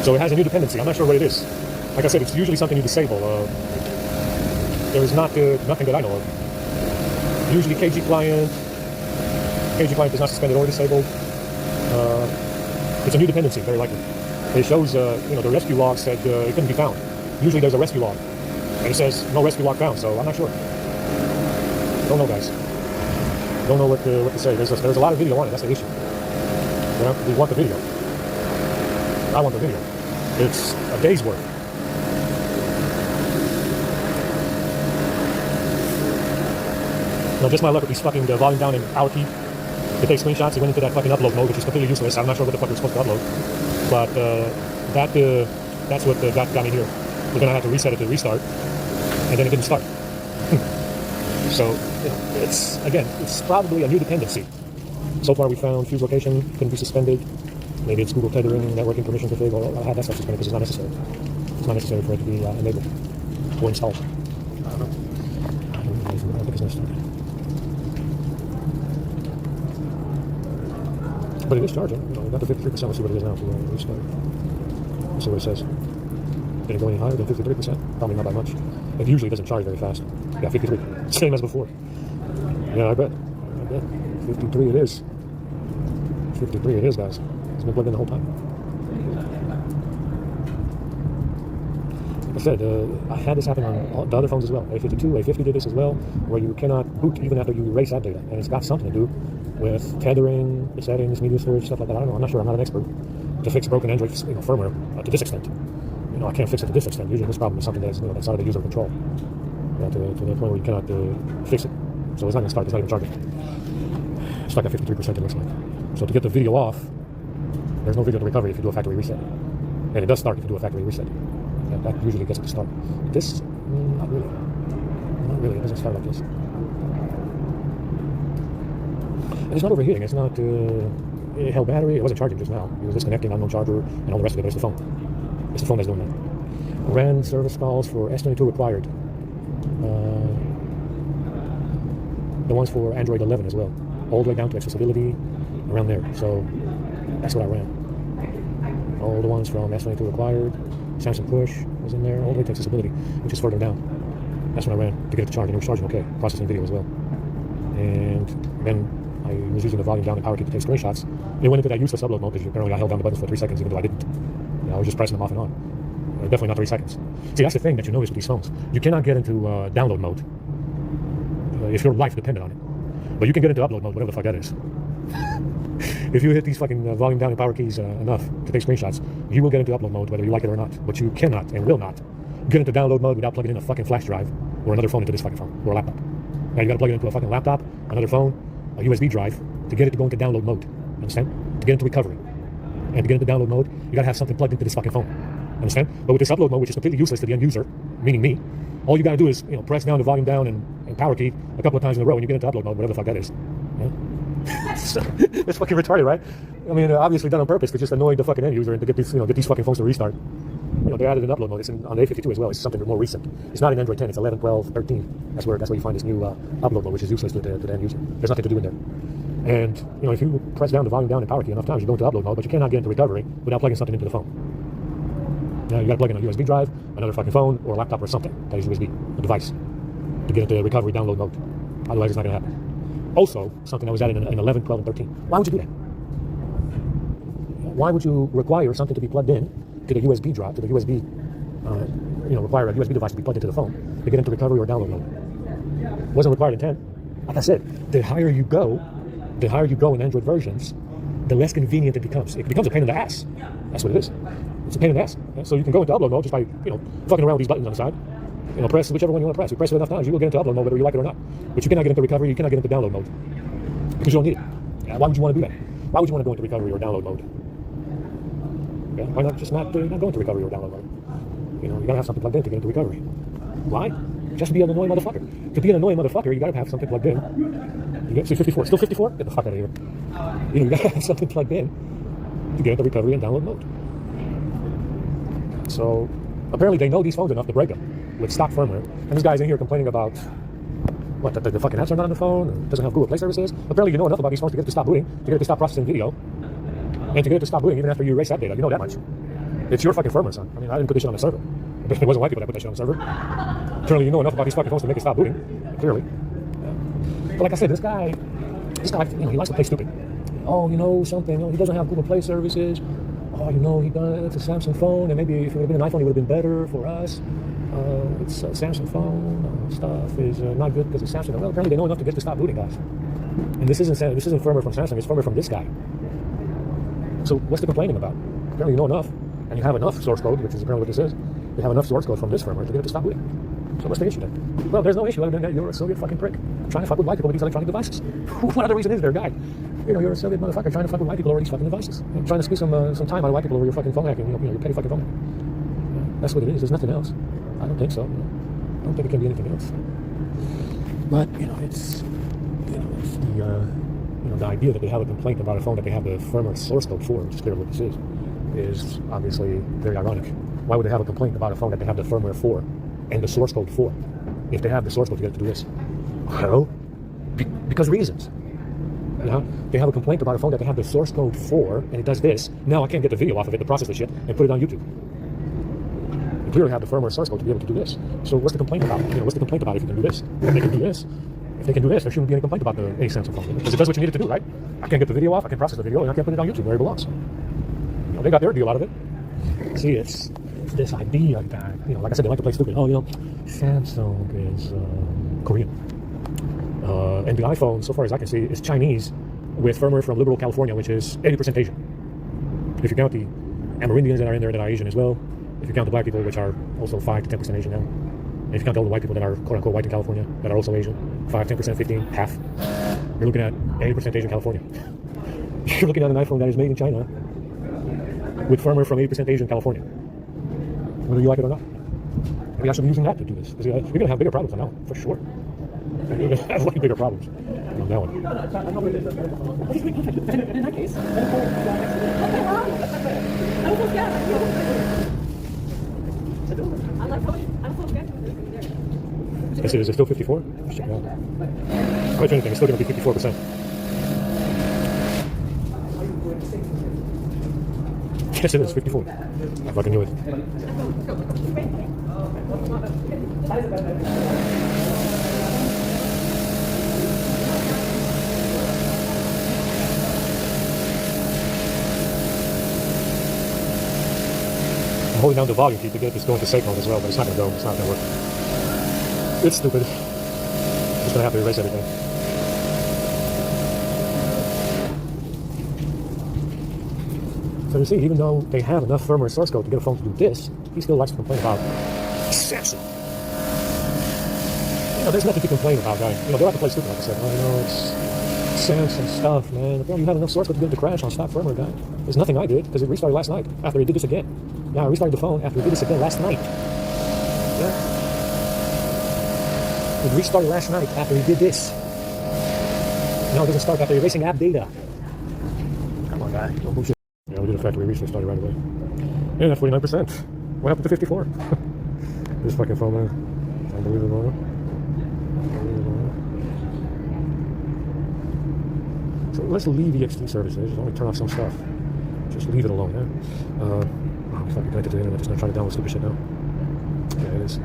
So it has a new dependency. I'm not sure what it is. Like I said, it's usually something you disable. There is nothing that I know of. Usually KG client is not suspended or disabled. It's a new dependency, very likely. It shows, the rescue log said it couldn't be found. Usually there's a rescue log, and it says no rescue log found. So I'm not sure. Don't know, guys. Don't know what to say. There's a lot of video on it. That's the issue. You know, we want the video. I want the video. It's a day's worth. Just my luck with these fucking volume down and power key to take screenshots. It went into that fucking upload mode, which is completely useless. I'm not sure what the fuck we're supposed to upload. But that's what got me here. We're gonna have to reset it to restart, and then it didn't start. So, you know, it's probably a new dependency. So far we found fuse location couldn't be suspended. Maybe it's Google tethering, networking permission config, or I had that stuff suspended because it's not necessary. It's not necessary for it to be enabled or installed. I don't know. I don't think it's necessary. But it is charging. You know, we got to 53%. Let's see what it is now. Restart. Let's see what it says. Did it go any higher than 53%? Probably not by much. It usually doesn't charge very fast. Yeah, 53. Same as before. Yeah, I bet. 53 it is. 53 it is, guys. It's been plugged in the whole time. Like I said, I had this happen on the other phones as well. A52, A50 did this as well, where you cannot boot even after you erase that data. And it's got something to do with tethering, the settings, media storage, stuff like that. I don't know. I'm not sure. I'm not an expert to fix broken Android firmware to this extent. You know, I can't fix it to this extent. Usually this problem is something that's, you know, that's out of the user control. You know, to the point where you cannot fix it. So it's not going to start. It's not even charging. It's stuck at 53%, it looks like. So to get the video off, there's no video to recovery if you do a factory reset. And it does start if you do a factory reset. That usually gets it to start. This, not really. Not really. It doesn't start like this. And it's not overheating. It's not, it held battery. It wasn't charging just now. It was disconnecting, unknown charger, and all the rest of it. But it's the phone. It's the phone that's doing that. Ran service calls for S22 required. The ones for Android 11 as well. All the way down to accessibility, around there. So that's what I ran. All the ones from S22 required. Samsung Push was in there, all the way to accessibility, which is further down. That's what I ran to get it to charge, and it was charging okay. Processing video as well. And then I was using the volume down and power key to take screenshots. It went into that useless upload mode because apparently I held down the buttons for 3 seconds, even though I didn't. You know, I was just pressing them off and on. Definitely not 3 seconds. See, that's the thing that you notice with these phones. You cannot get into download mode if your life depended on it. But you can get into upload mode, whatever the fuck that is. If you hit these fucking volume down and power keys enough to take screenshots, you will get into upload mode whether you like it or not. But you cannot and will not get into download mode without plugging in a fucking flash drive or another phone into this fucking phone or a laptop. Now you gotta plug it into a fucking laptop, another phone, a USB drive to get it to go into download mode. Understand? To get into recovery. And to get into download mode, you gotta have something plugged into this fucking phone. Understand? But with this upload mode, which is completely useless to the end user, meaning me, all you gotta do is, you know, press down the volume down and power key a couple of times in a row and you get into upload mode, whatever the fuck that is. Yeah? It's fucking retarded, right? I mean, obviously done on purpose to just annoy the fucking end user and to get these, you know, get these fucking phones to restart. You know, they added an upload mode. It's on the A52 as well. It's something more recent. It's not in Android 10. It's 11, 12, 13. That's where you find this new upload mode, which is useless to the end user. There's nothing to do in there. And you know, if you press down the volume down and power key enough times, you go into upload mode, but you cannot get into recovery without plugging something into the phone. Now you got to plug in a USB drive, another fucking phone, or a laptop or something that is USB, a device, to get into recovery download mode. Otherwise, it's not going to happen. Also, something that was added in 11, 12, and 13. Why would you do that? Why would you require something to be plugged in to the USB drive, to the USB, require a USB device to be plugged into the phone to get into recovery or download mode? Wasn't required in 10. Like I said, the higher you go in Android versions, the less convenient it becomes. It becomes a pain in the ass. That's what it is. It's a pain in the ass. So you can go into upload mode just by, you know, fucking around with these buttons on the side. You know, press whichever one you want to press. You press it enough times, you will get into upload mode whether you like it or not. But you cannot get into recovery, you cannot get into download mode. Because you don't need it. Yeah, why would you want to do that? Why would you want to go into recovery or download mode? Yeah, why not just not go into recovery or download mode? You know, you gotta have something plugged in to get into recovery. Why? Just to be an annoying motherfucker. To be an annoying motherfucker, you gotta have something plugged in. You get, see, 54. Still 54? Get the fuck out of here. You know, you gotta have something plugged in to get into recovery and download mode. So, apparently they know these phones enough to break them with stock firmware. And this guy's in here complaining about what, the fucking apps are not on the phone, and doesn't have Google Play services. Apparently you know enough about these phones to get it to stop booting, to get it to stop processing video, and to get it to stop booting even after you erase that data. You know that much. It's your fucking firmware, son. I mean, I didn't put this shit on the server. It wasn't white people that put that shit on the server. Apparently you know enough about these fucking phones to make it stop booting. Clearly. But like I said, this guy, you know, he likes to play stupid. Oh, you know something, you know, he doesn't have Google Play services. Oh, you know, it's a Samsung phone, and maybe if it would have been an iPhone, it would have been better for us. It's a Samsung phone, stuff is not good because it's Samsung. Well, apparently they know enough to get to stop booting, guys. And this isn't firmware from Samsung, it's firmware from this guy. So what's the complaining about? Apparently you know enough, and you have enough source code, which is apparently what this is. You have enough source code from this firmware to get it to stop doing it. So what's the issue then? Well, there's no issue other than that you're a Soviet fucking prick trying to fuck with white people with these electronic devices. What other reason is there, guy? You know, you're a Soviet motherfucker trying to fuck with white people over these fucking devices. You're trying to squeeze some time out of white people over your fucking phone hacking. You know, your petty fucking phone hacking. That's what it is. There's nothing else. I don't think so. I don't think it can be anything else. But it's the idea that they have a complaint about a phone that they have the firmware source code for, which is clearly what this is obviously very ironic. Why would they have a complaint about a phone that they have the firmware for and the source code for, if they have the source code to get it to do this? Well, because reasons. They have a complaint about a phone that they have the source code for, and it does this. Now I can't get the video off of it to process the shit and put it on YouTube. They clearly have the firmware source code to be able to do this. So what's the complaint about? What's the complaint about if you can do this? If they can do this, there shouldn't be any complaint about the A-Sensor phone, because it does what you need it to do, right? I can't get the video off, I can process the video, and I can't put it on YouTube where it belongs. They got their deal out of it. See, it's this idea that, like I said, they like to play stupid. Samsung is Korean. And the iPhone, so far as I can see, is Chinese with firmware from liberal California, which is 80% Asian. If you count the Amerindians that are in there that are Asian as well, if you count the black people, which are also 5 to 10% Asian now, and if you count all the white people that are quote-unquote white in California, that are also Asian, 5, 10%, 15, half, you're looking at 80% Asian California. You're looking at an iPhone that is made in China with firmware from 80% Asian California, whether you like it or not. Maybe I should be using that to do this, because you're going to have bigger problems on that one, for sure. You're going to have way bigger problems on that one. In that case, Is it still 54? Let's check it out. I bet you anything, it's still going to be 54%. Yes, it is 54. I fucking knew it. I'm holding down the volume key to get this going to safe mode as well, but it's not going to go. It's not going to work. It's stupid. Just going to have to erase everything. So you see, even though they have enough firmware source code to get a phone to do this, he still likes to complain about Samsung. There's nothing to complain about, guys. They like to play stupid, like I said. It's Samsung stuff, man. Apparently you have enough source code to get it to crash on stock firmware, guy. There's nothing I did, because it restarted last night after he did this again. Yeah, I restarted the phone after he did this again last night. Yeah. It restarted last night after he did this. Now it doesn't start after erasing app data. Come on, guy. Don't bullshit. Yeah, we did a factory reset, started right away. And at 49%. What happened to 54? This fucking phone, man. Unbelievable. So let's leave EXT services. Just only turn off some stuff. Just leave it alone, yeah? I'm fucking connected to the internet. Just gonna try to download stupid shit now. Yeah, it is.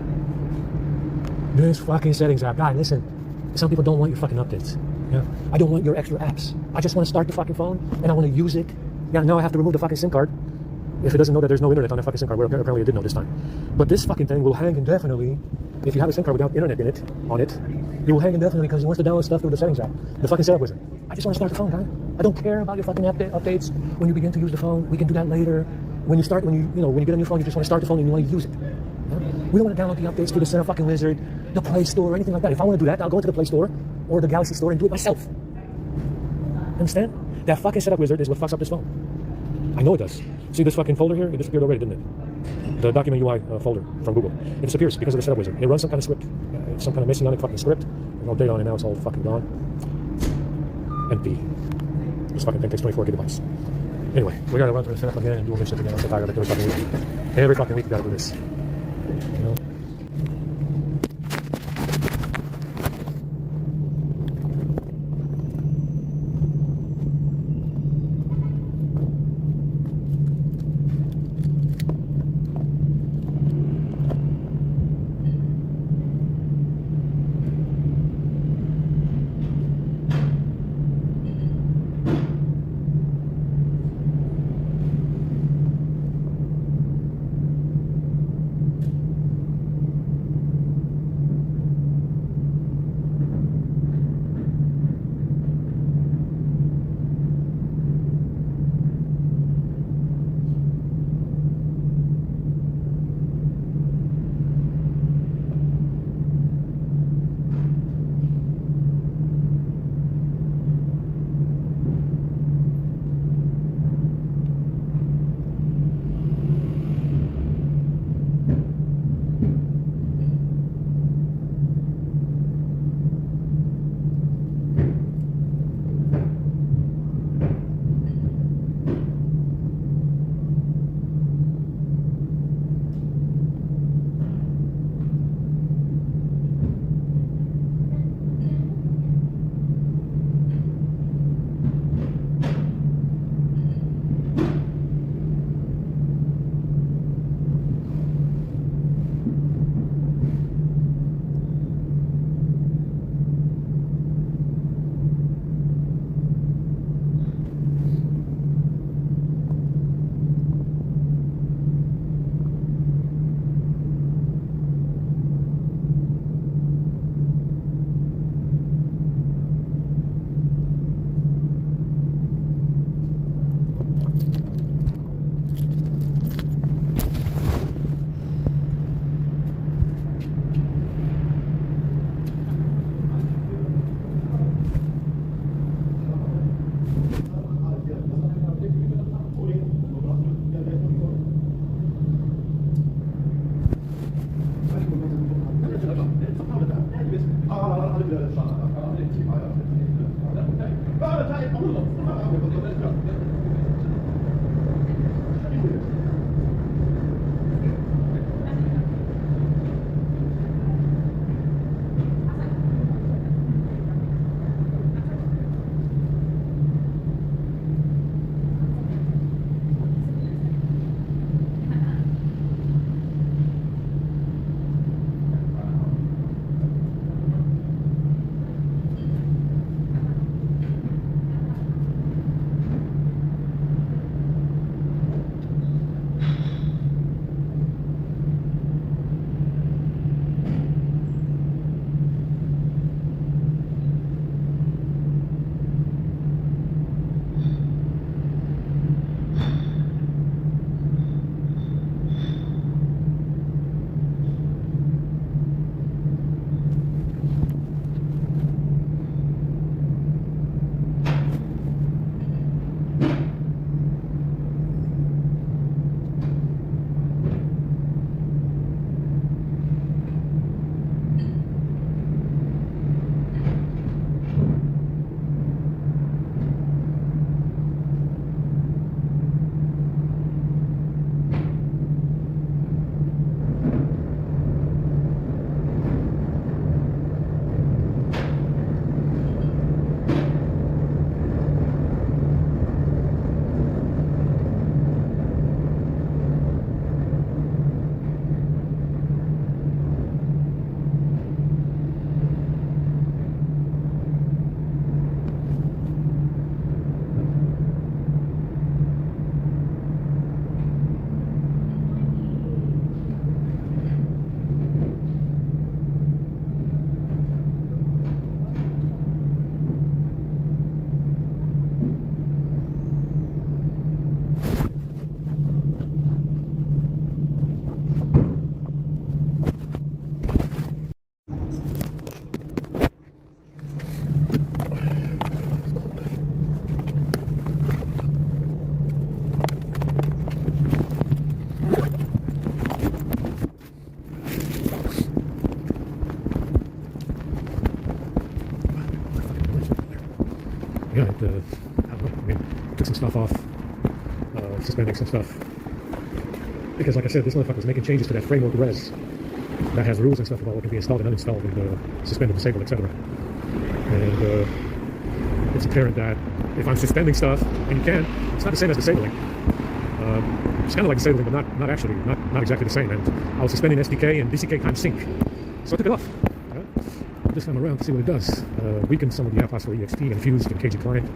This fucking settings app. God, listen. Some people don't want your fucking updates. Yeah? I don't want your extra apps. I just want to start the fucking phone and I want to use it. Yeah, now I have to remove the fucking SIM card. If it doesn't know that there's no internet on that fucking SIM card, well, apparently it did know this time. But this fucking thing will hang indefinitely. If you have a SIM card without internet in it, on it, it will hang indefinitely because it wants to download stuff through the settings app. The fucking setup wizard. I just want to start the phone, guy. I don't care about your fucking updates. When you begin to use the phone, we can do that later. When you get a new phone, you just want to start the phone and you want to use it. Yeah? We don't want to download the updates through the setup fucking wizard, the Play Store, or anything like that. If I want to do that, I'll go into the Play Store or the Galaxy Store and do it myself. Understand? That fucking setup wizard is what fucks up this phone. I know it does. See this fucking folder here? It disappeared already, didn't it? The document UI folder from Google. It disappears because of the setup wizard. It runs some kind of script. It's some kind of messianic fucking script. There's no data on it now. It's all fucking gone. Empty. This fucking thing takes 24 gigabytes. Anyway, we gotta run through the setup again and do all this shit again. I'm so tired of it every fucking week. Every fucking week we gotta do this. You know? Yeah, I don't know, I mean, took some stuff off, suspending some stuff. Because like I said, this motherfucker's making changes to that framework res that has rules and stuff about what can be installed and uninstalled and suspended, disabled, etc. And it's apparent that if I'm suspending stuff, and you can, it's not the same as disabling. It's kind of like disabling, but not actually, not exactly the same. And I was suspending SDK and DCK times sync, so I took it off. This time around to see what it does. Weaken some of the apples for EXT and fused and KG client.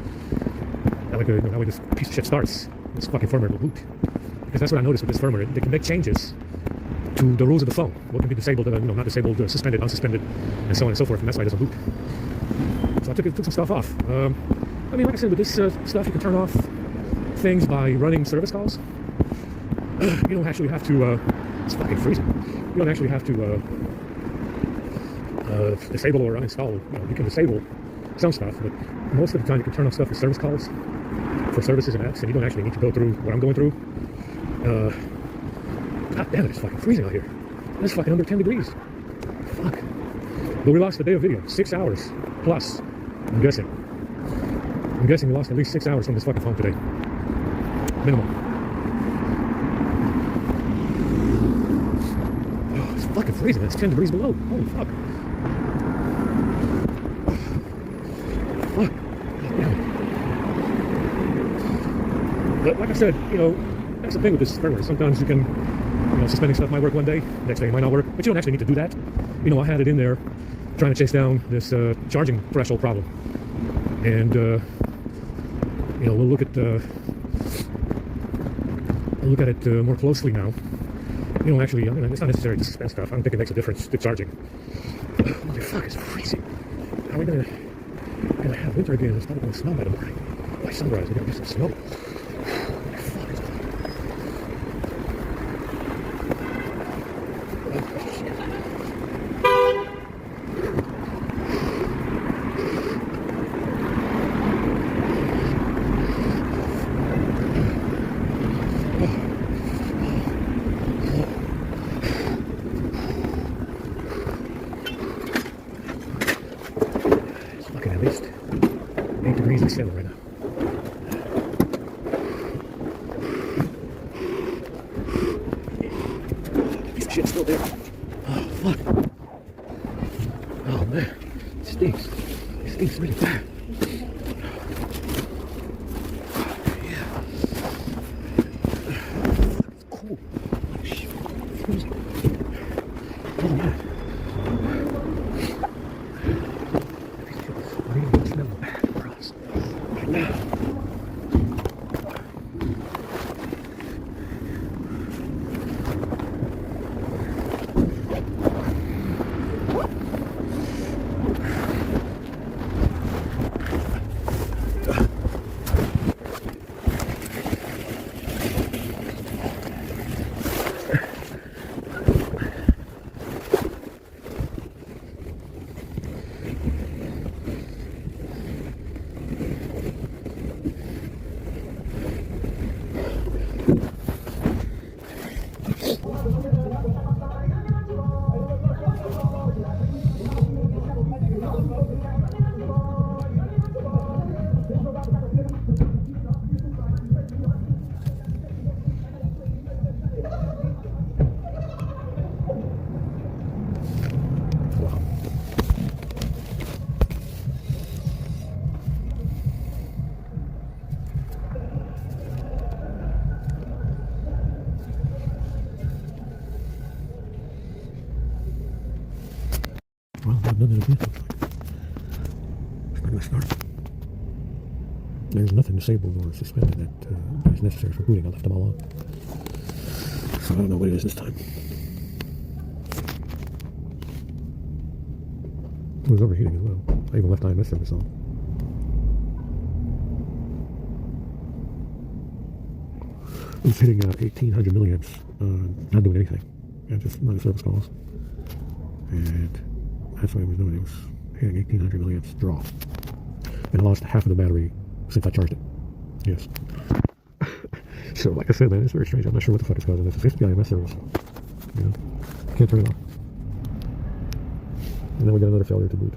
That way this piece of shit starts. This fucking firmware will boot. Because that's what I noticed with this firmware. They can make changes to the rules of the phone. What can be disabled, not disabled, suspended, unsuspended, and so on and so forth. And that's why it doesn't boot. So I took some stuff off. I mean, like I said, with this stuff, you can turn off things by running service calls. You don't actually have to. It's fucking freezing. You don't actually have to. Disable or uninstall. You can disable some stuff, but most of the time you can turn off stuff for service calls, for services and apps, and you don't actually need to go through what I'm going through. God damn it, it's fucking freezing out here. It's fucking under 10 degrees. Fuck. But we lost a day of video, 6 hours plus. I'm guessing we lost at least 6 hours from this fucking phone today. Minimum. Oh, it's fucking freezing. It's 10 degrees below. Holy fuck. But like I said, that's the thing with this firmware. Sometimes you can, suspending stuff might work one day, next day it might not work, but you don't actually need to do that. I had it in there trying to chase down this charging threshold problem. And, we'll look at it more closely now. Actually, it's not necessary to suspend stuff. I don't think it makes a difference to charging. Holy fuck, it's freezing. How are we gonna have winter again? It's probably gonna snow by the morning. By sunrise, we're gonna get some snow. stand there right now. Piece of shit's still there. Oh, fuck. Oh, man. It stinks. It stinks really bad. Yeah. It's cold. Like shit. It's freezing. Oh, man. I really smell bad for us right now. Well, none of it looks like. It's not going to start. There's nothing disabled or suspended that is necessary for booting. I left them all on. So I don't know what it is this time. It was overheating as well. I even left IMS service on. It was hitting 1800 milliamps, not doing anything. Just running service calls. And that's what it was doing. It was hitting 1800 milliamps draw. And I lost half of the battery since I charged it. Yes. So, like I said, man, it's very strange. I'm not sure what the fuck is causing this. It's supposed to be IMS service. You know? Can't turn it off. And then we got another failure to boot.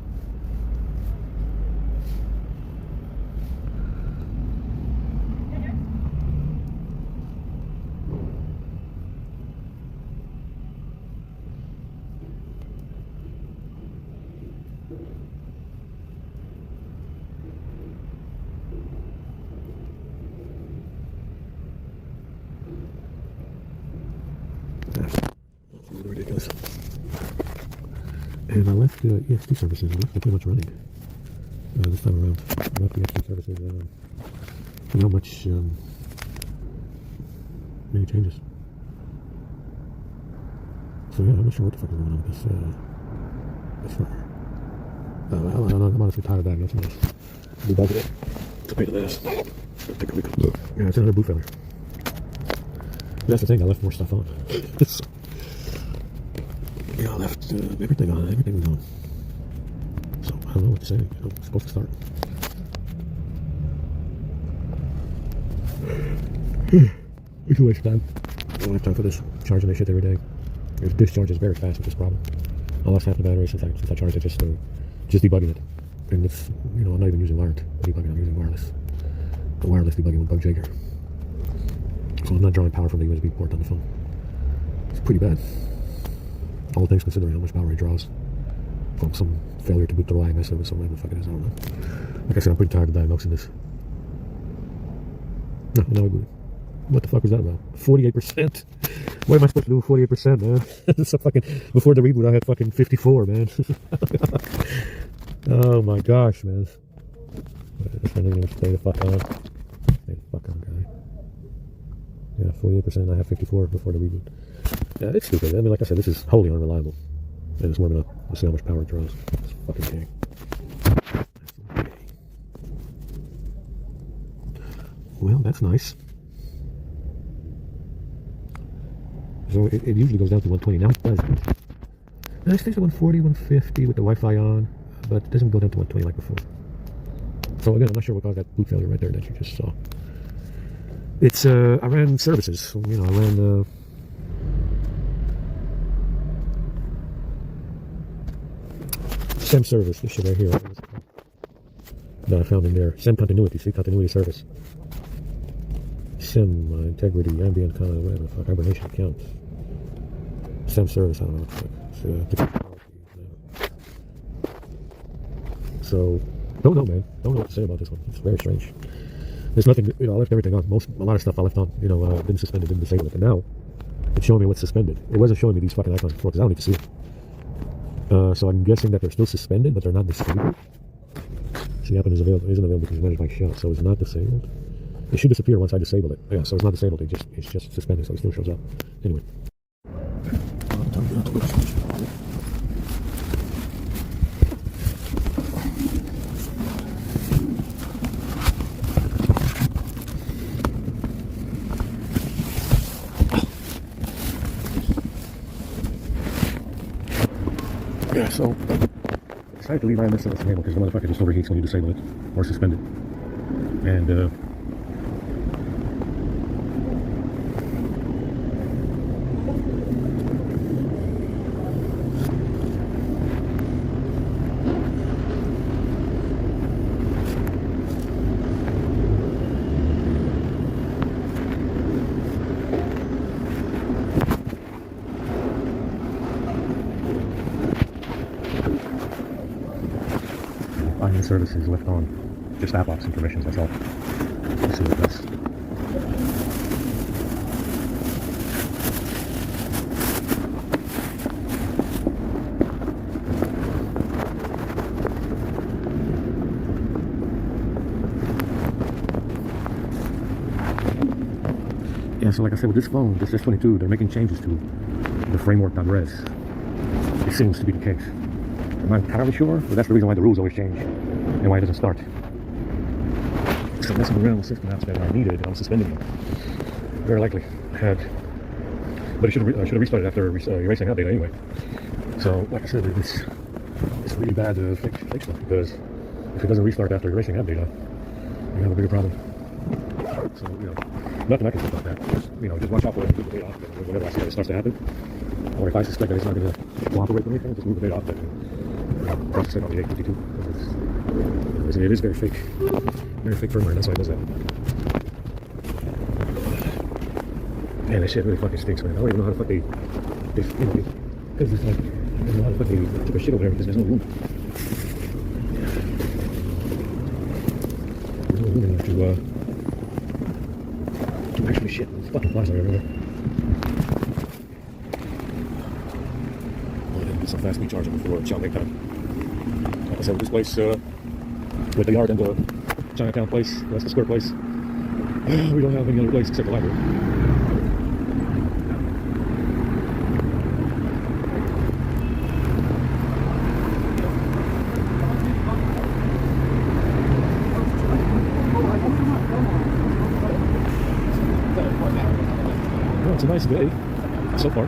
That's really ridiculous. And I left the EXT services. I left them pretty much running this time around. I left the EXT services not much many changes. So yeah, I'm not sure what the fuck is going on with this firmware. I'm honestly tired of that. Nothing else. Debug it. It's a pain in the ass. Yeah, it's another boot failure. That's the thing, I left more stuff on. Yeah, I left everything on. Everything was on. So, I don't know what to say. I'm supposed to start. It's a waste of time. I don't have time for this. Charging this shit every day. It discharges very fast with this problem. I lost half the battery since I charged it, just debugging it. And it's, you know, I'm not even using wired debugging, I'm using wireless. The wireless debugging with Bug Jager. So I'm not drawing power from the USB port on the phone. It's pretty bad. All things considering how much power it draws from some failure to boot the IMS service or whatever the fuck it is, I don't know. Like I said, I'm pretty tired of diagnosing this. No, now we boot. What the fuck was that about? 48%? What am I supposed to do with 48%, man? It's a fucking, before the reboot I had fucking 54, man. Oh my gosh, man. This one is gonna stay the fuck on. Stay the fuck on, guy. Yeah, 48%, I have 54 before the reboot. Yeah, it's stupid. I mean, like I said, this is wholly unreliable. And it's warming up. Let's see how much power it draws. It's fucking king. Well, that's nice. So it usually goes down to 120. Now it does. Now it stays at 140, 150 with the Wi-Fi on, but it doesn't go down to 120 like before. So again, I'm not sure what caused that boot failure right there that you just saw. It's, I ran services. So, you know, I ran, SEM service, this shit right here. that I found in there. SIM continuity, see, continuity service. SIM integrity, ambient kind of whatever the fuck, hibernation accounts. SIM service, I don't know what the fuck. So, don't know, man. Don't know what to say about this one. It's very strange. There's nothing, I left everything on. A lot of stuff I left on, didn't suspend it, didn't disable it. And now, it's showing me what's suspended. It wasn't showing me these fucking icons before because I don't need to see it. So I'm guessing that they're still suspended, but they're not disabled. See, app isn't available because it's managed by Shell, so it's not disabled. It should disappear once I disable it. Yeah, so it's not disabled. It's just suspended, so it still shows up. Anyway. Yeah, so I decided to leave IMS enabled because the motherfucker just overheats when you disable it or suspend it. And onion services left on. Just app ops and permissions, that's all. Let's see what it does. Yeah, so like I said, with this phone, this S22, they're making changes to the framework.res. It seems to be the case. I'm not entirely sure, but that's the reason why the rules always change and why it doesn't start. So messing around with system apps that are needed, and I'm suspending them. Very likely. But I should have restarted after erasing that data anyway. So, like I said, it's really bad fake stuff, because if it doesn't restart after erasing that data, you have a bigger problem. So, nothing I can say about that. Just watch out for it and move the data off whenever I see that it starts to happen. Or if I suspect that it's not going to cooperate with anything, just move the data off and process it on the 852. It is very fake firmware, that's why it does that. Man, that shit really fucking stinks, man. I don't even know how the fuck because it's like, I don't know how the fuck they took a shit over there because there's no room. There's no room in there to actually shit. There's fucking flies everywhere. Some fast speed charging before Chinatown time. Like I said, with this place, with the yard and the Chinatown place, that's the square place, we don't have any other place except the library. Well, it's a nice day so far.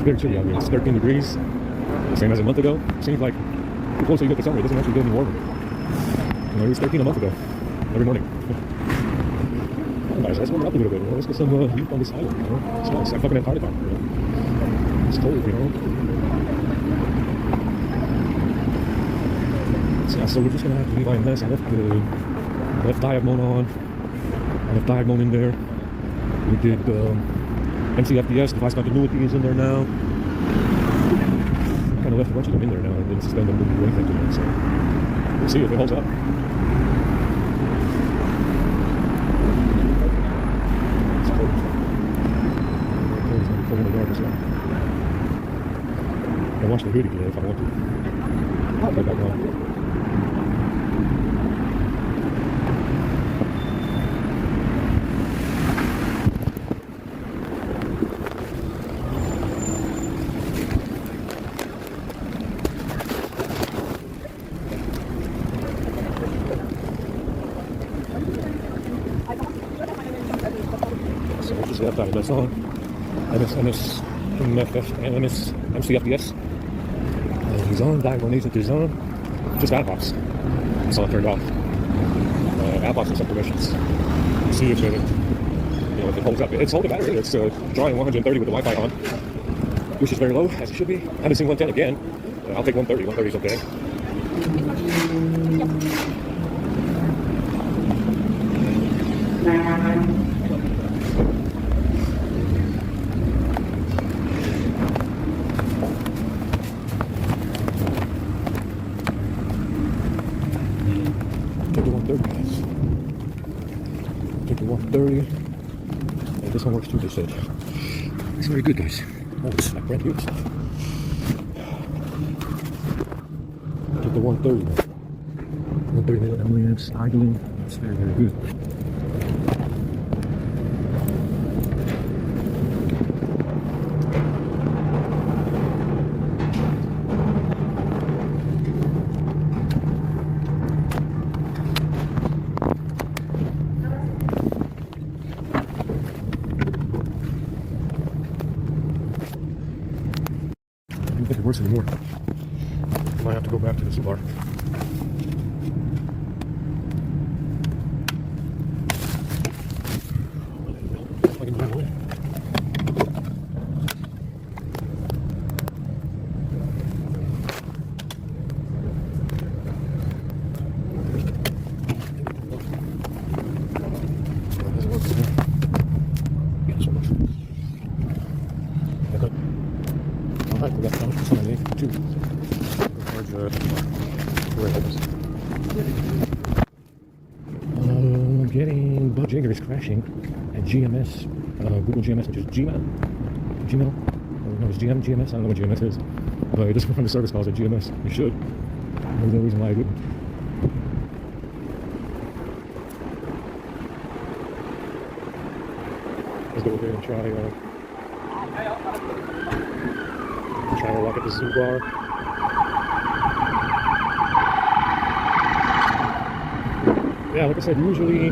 Very chilly out here. It's 13 degrees, same as a month ago. Seems like the closer you get to summer, it doesn't actually get any warmer. It was 13 a month ago, every morning. Nice, let's warm it up a little bit. Let's get some heat on this island. It's nice. Like fucking Antarctica. It's cold, So we're just gonna have to leave IMS. I left Diagmon on. I left Diagmon in there. We did MCFDS, device continuity is in there now. I kind of left a bunch of them in there now and didn't suspend them, didn't do anything to them, so we'll see if it holds up. It's cold. It's going to be cold in the dark as well. I can watch the hoodie today if I want to. I'll put that on. Left out of this on MCFDS. He's on, Diagmon agent is on. Just ad hocs. That's all I turned off. outbox with some permissions. See if if it holds up. It's holding battery. It's drawing 130 with the Wi-Fi on, which is very low, as it should be. I haven't seen 110 again. I'll take 130. 130 is okay. Take the 130, guys. Take the 130. And this one works too, they said. It's very good, guys. Oh, it's like brand new stuff. Take the 130. 130 milliamps idling. It's very, very good. I don't think it works anymore. Might have to go back to this bar. Alright, we got some underneath too. Getting Bojangles crashing at GMS, Google GMS, which is Gmail? No, it's GMS, I don't know what GMS is. But it doesn't run the service calls at GMS. You should. There's no reason why I wouldn't. Let's go over here and try to lock at the zoo bar. Yeah, like I said, usually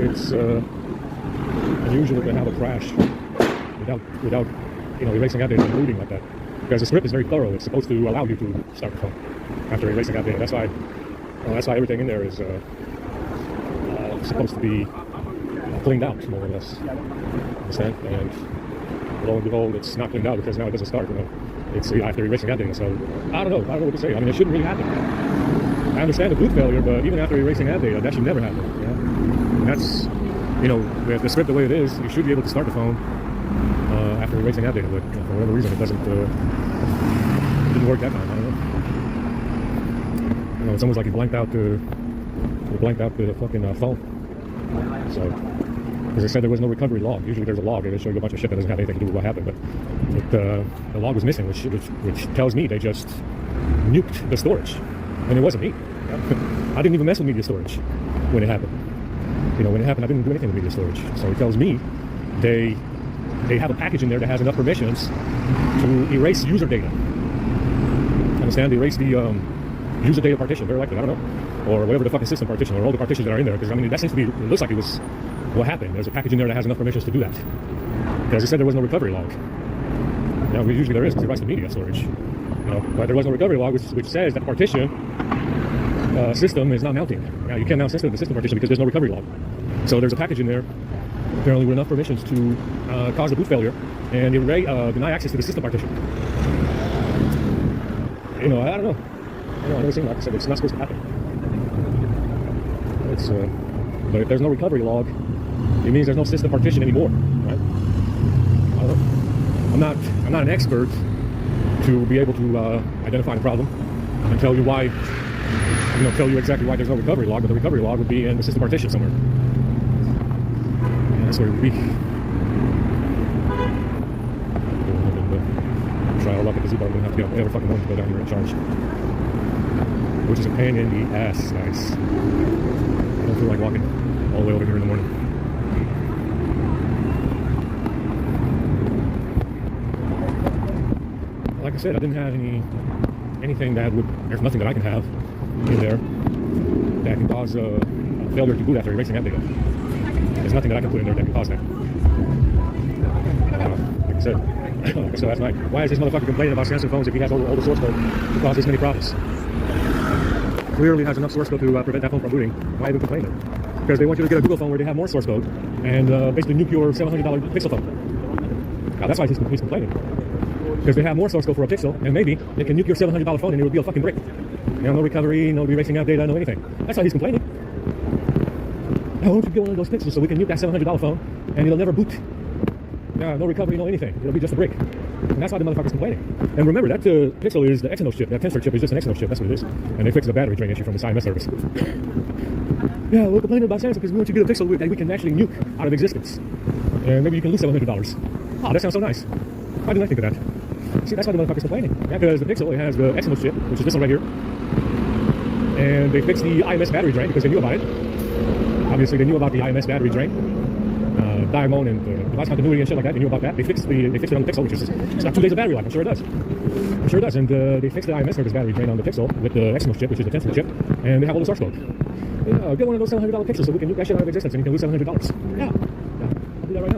it's unusual to have a crash without erasing out data and booting like that, because the script is very thorough. It's supposed to allow you to start the phone after erasing out data. That's why everything in there is supposed to be cleaned out, more or less. Understand? And lo and behold, it's not cleaned out because now it doesn't start. It's after erasing out data. So I don't know what to say. I mean, it shouldn't really happen. I understand the boot failure, but even after erasing ad data, that should never happen. Yeah? And that's, with the script the way it is, you should be able to start the phone after erasing ad data, but for whatever reason, it didn't work that time. I don't know. It's almost like you blanked out the fucking phone. So, because they said there was no recovery log. Usually there's a log. They show you a bunch of shit that doesn't have anything to do with what happened, but the log was missing, which tells me they just nuked the storage. And it wasn't me. I didn't even mess with media storage when it happened. When it happened, I didn't do anything with media storage. So it tells me they have a package in there that has enough permissions to erase user data. Understand? They erase the user data partition, very likely, I don't know. Or whatever the fucking system partition, or all the partitions that are in there. Because, I mean, that seems to be, it looks like it was what happened. There's a package in there that has enough permissions to do that. Because it said there was no recovery log. Usually there is, because it writes the media storage. But there was no recovery log, which says that partition system is not mounting. Now you can't mount the system partition because there's no recovery log. So there's a package in there, apparently with enough permissions to cause a boot failure and deny access to the system partition. I don't know. I've never seen, like I said, it's not supposed to happen. But if there's no recovery log, it means there's no system partition anymore, right? I don't know. I'm not an expert to be able to identify the problem and tell you why, tell you exactly why there's no recovery log, but the recovery log would be in the system partition somewhere. Yeah, that's where it would be. Try our luck at the zoo bar. We're going to have to get up every fucking morning to go down here and charge. Which is a pain in the ass, guys. I don't feel like walking all the way over here in the morning. Like I said, I didn't have anything that would, there's nothing that I can have in there that can cause a failure to boot after erasing that data. There's nothing that I can put in there that can cause that. Like I said last night, why is this motherfucker complaining about Samsung phones if he has all the source code to cause this many problems? Clearly has enough source code to prevent that phone from booting. Why even complaining? because they want you to get a Google phone where they have more source code and basically nuke your $700 Pixel phone. Now that's why he's complaining, because they have more source code for a Pixel, and maybe they can nuke your $700 phone and it will be a fucking brick. You know, no recovery, no erasing out data, no anything. That's why he's complaining. Why don't you get one of those Pixels so we can nuke that $700 phone and it'll never boot? Yeah, no recovery, no anything. It'll be just a brick. And that's why the motherfucker's complaining. And remember, that Pixel is the Exynos chip. That Tensor chip is just an Exynos chip. That's what it is. And they fixed the battery drain issue from the IMS service. Yeah, we're complaining about Samsung because we want you to get a Pixel that we can actually nuke out of existence. And maybe you can lose $700. Oh, that sounds so nice. Why didn't I think of that? See, that's why the motherfucker's complaining. Yeah, because the Pixel, it has the Exynos chip, which is this one right here. And they fixed the IMS battery drain because they knew about it. Obviously, they knew about the IMS battery drain. Diamond and device continuity and shit like that. They knew about that. They fixed it on the Pixel, which is it's got 2 days of battery life. I'm sure it does. I'm sure it does. And they fixed the IMS service battery drain on the Pixel with the Exynos chip, which is the Tensor chip, and they have all the source code. Yeah, get one of those $700 Pixels so we can nuke that shit out of existence and you can lose $700. Yeah, I'll do that right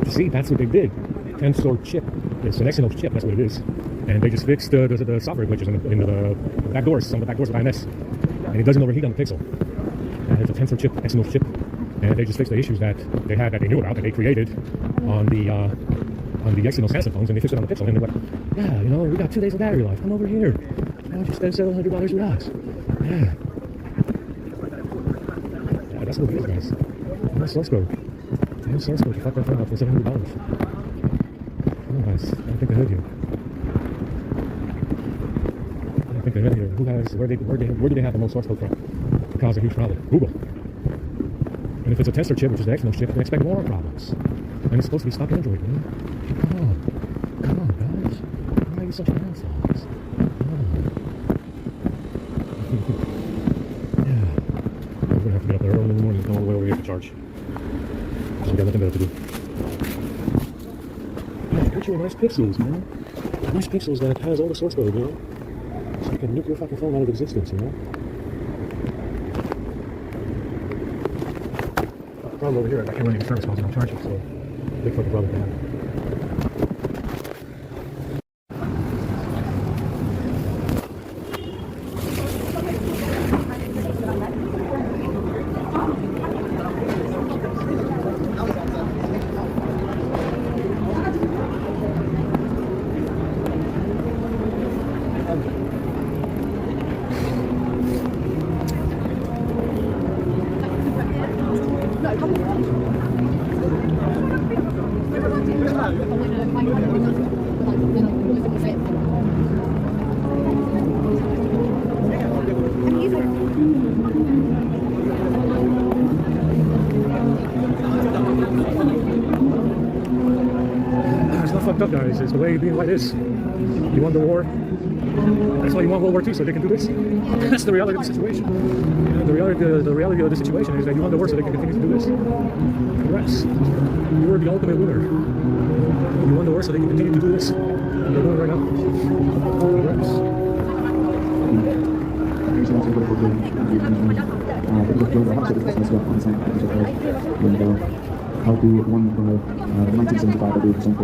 now. See, that's what they did. Tensor chip. It's an Exynos chip. That's what it is. And they just fixed the software glitches in the back doors, on the back doors of IMS, and it doesn't overheat on the Pixel. And it's a Tensor chip, Exynos chip, and they just fixed the issues that they had, that they knew about, that they created on the Exynos Samsung phones, and they fixed it on the Pixel. And they're like, yeah, you know, we got 2 days of battery life. Come over here. Why don't you spend $700 with us? Yeah. Yeah, that's what it is, guys. No source code. No source code to fuck that thing up for $700. Come on, guys. I don't think they heard you. I don't think they heard you. Where do they have the most source code from? To cause a huge problem. Google. And if it's a Tensor chip, which is the Exynos chip, then expect more problems. And it's supposed to be stock Android, man. Come on, guys. Why are you such assholes? Yeah. We're gonna have to get up there early in the morning and go all the way over here to charge. Because we got nothing better to do. Yeah, get you a nice Pixels, man. Nice Pixels that has all the source code, you know? So you can nuke your fucking phone out of existence, you know? Problem over here, I can't run any service calls and I'm charging, so big fucking problem for that. It's not fucked up, guys. It's the way being white is. You won the war. That's why you want World War II, so they can do this. That's the reality of the situation. And the reality of the situation is that you want the war so they can continue to do this. Congrats. You were the ultimate winner. You won the war so they can continue to do this. And they're doing it right now. Congrats. How to 1 1975 I do some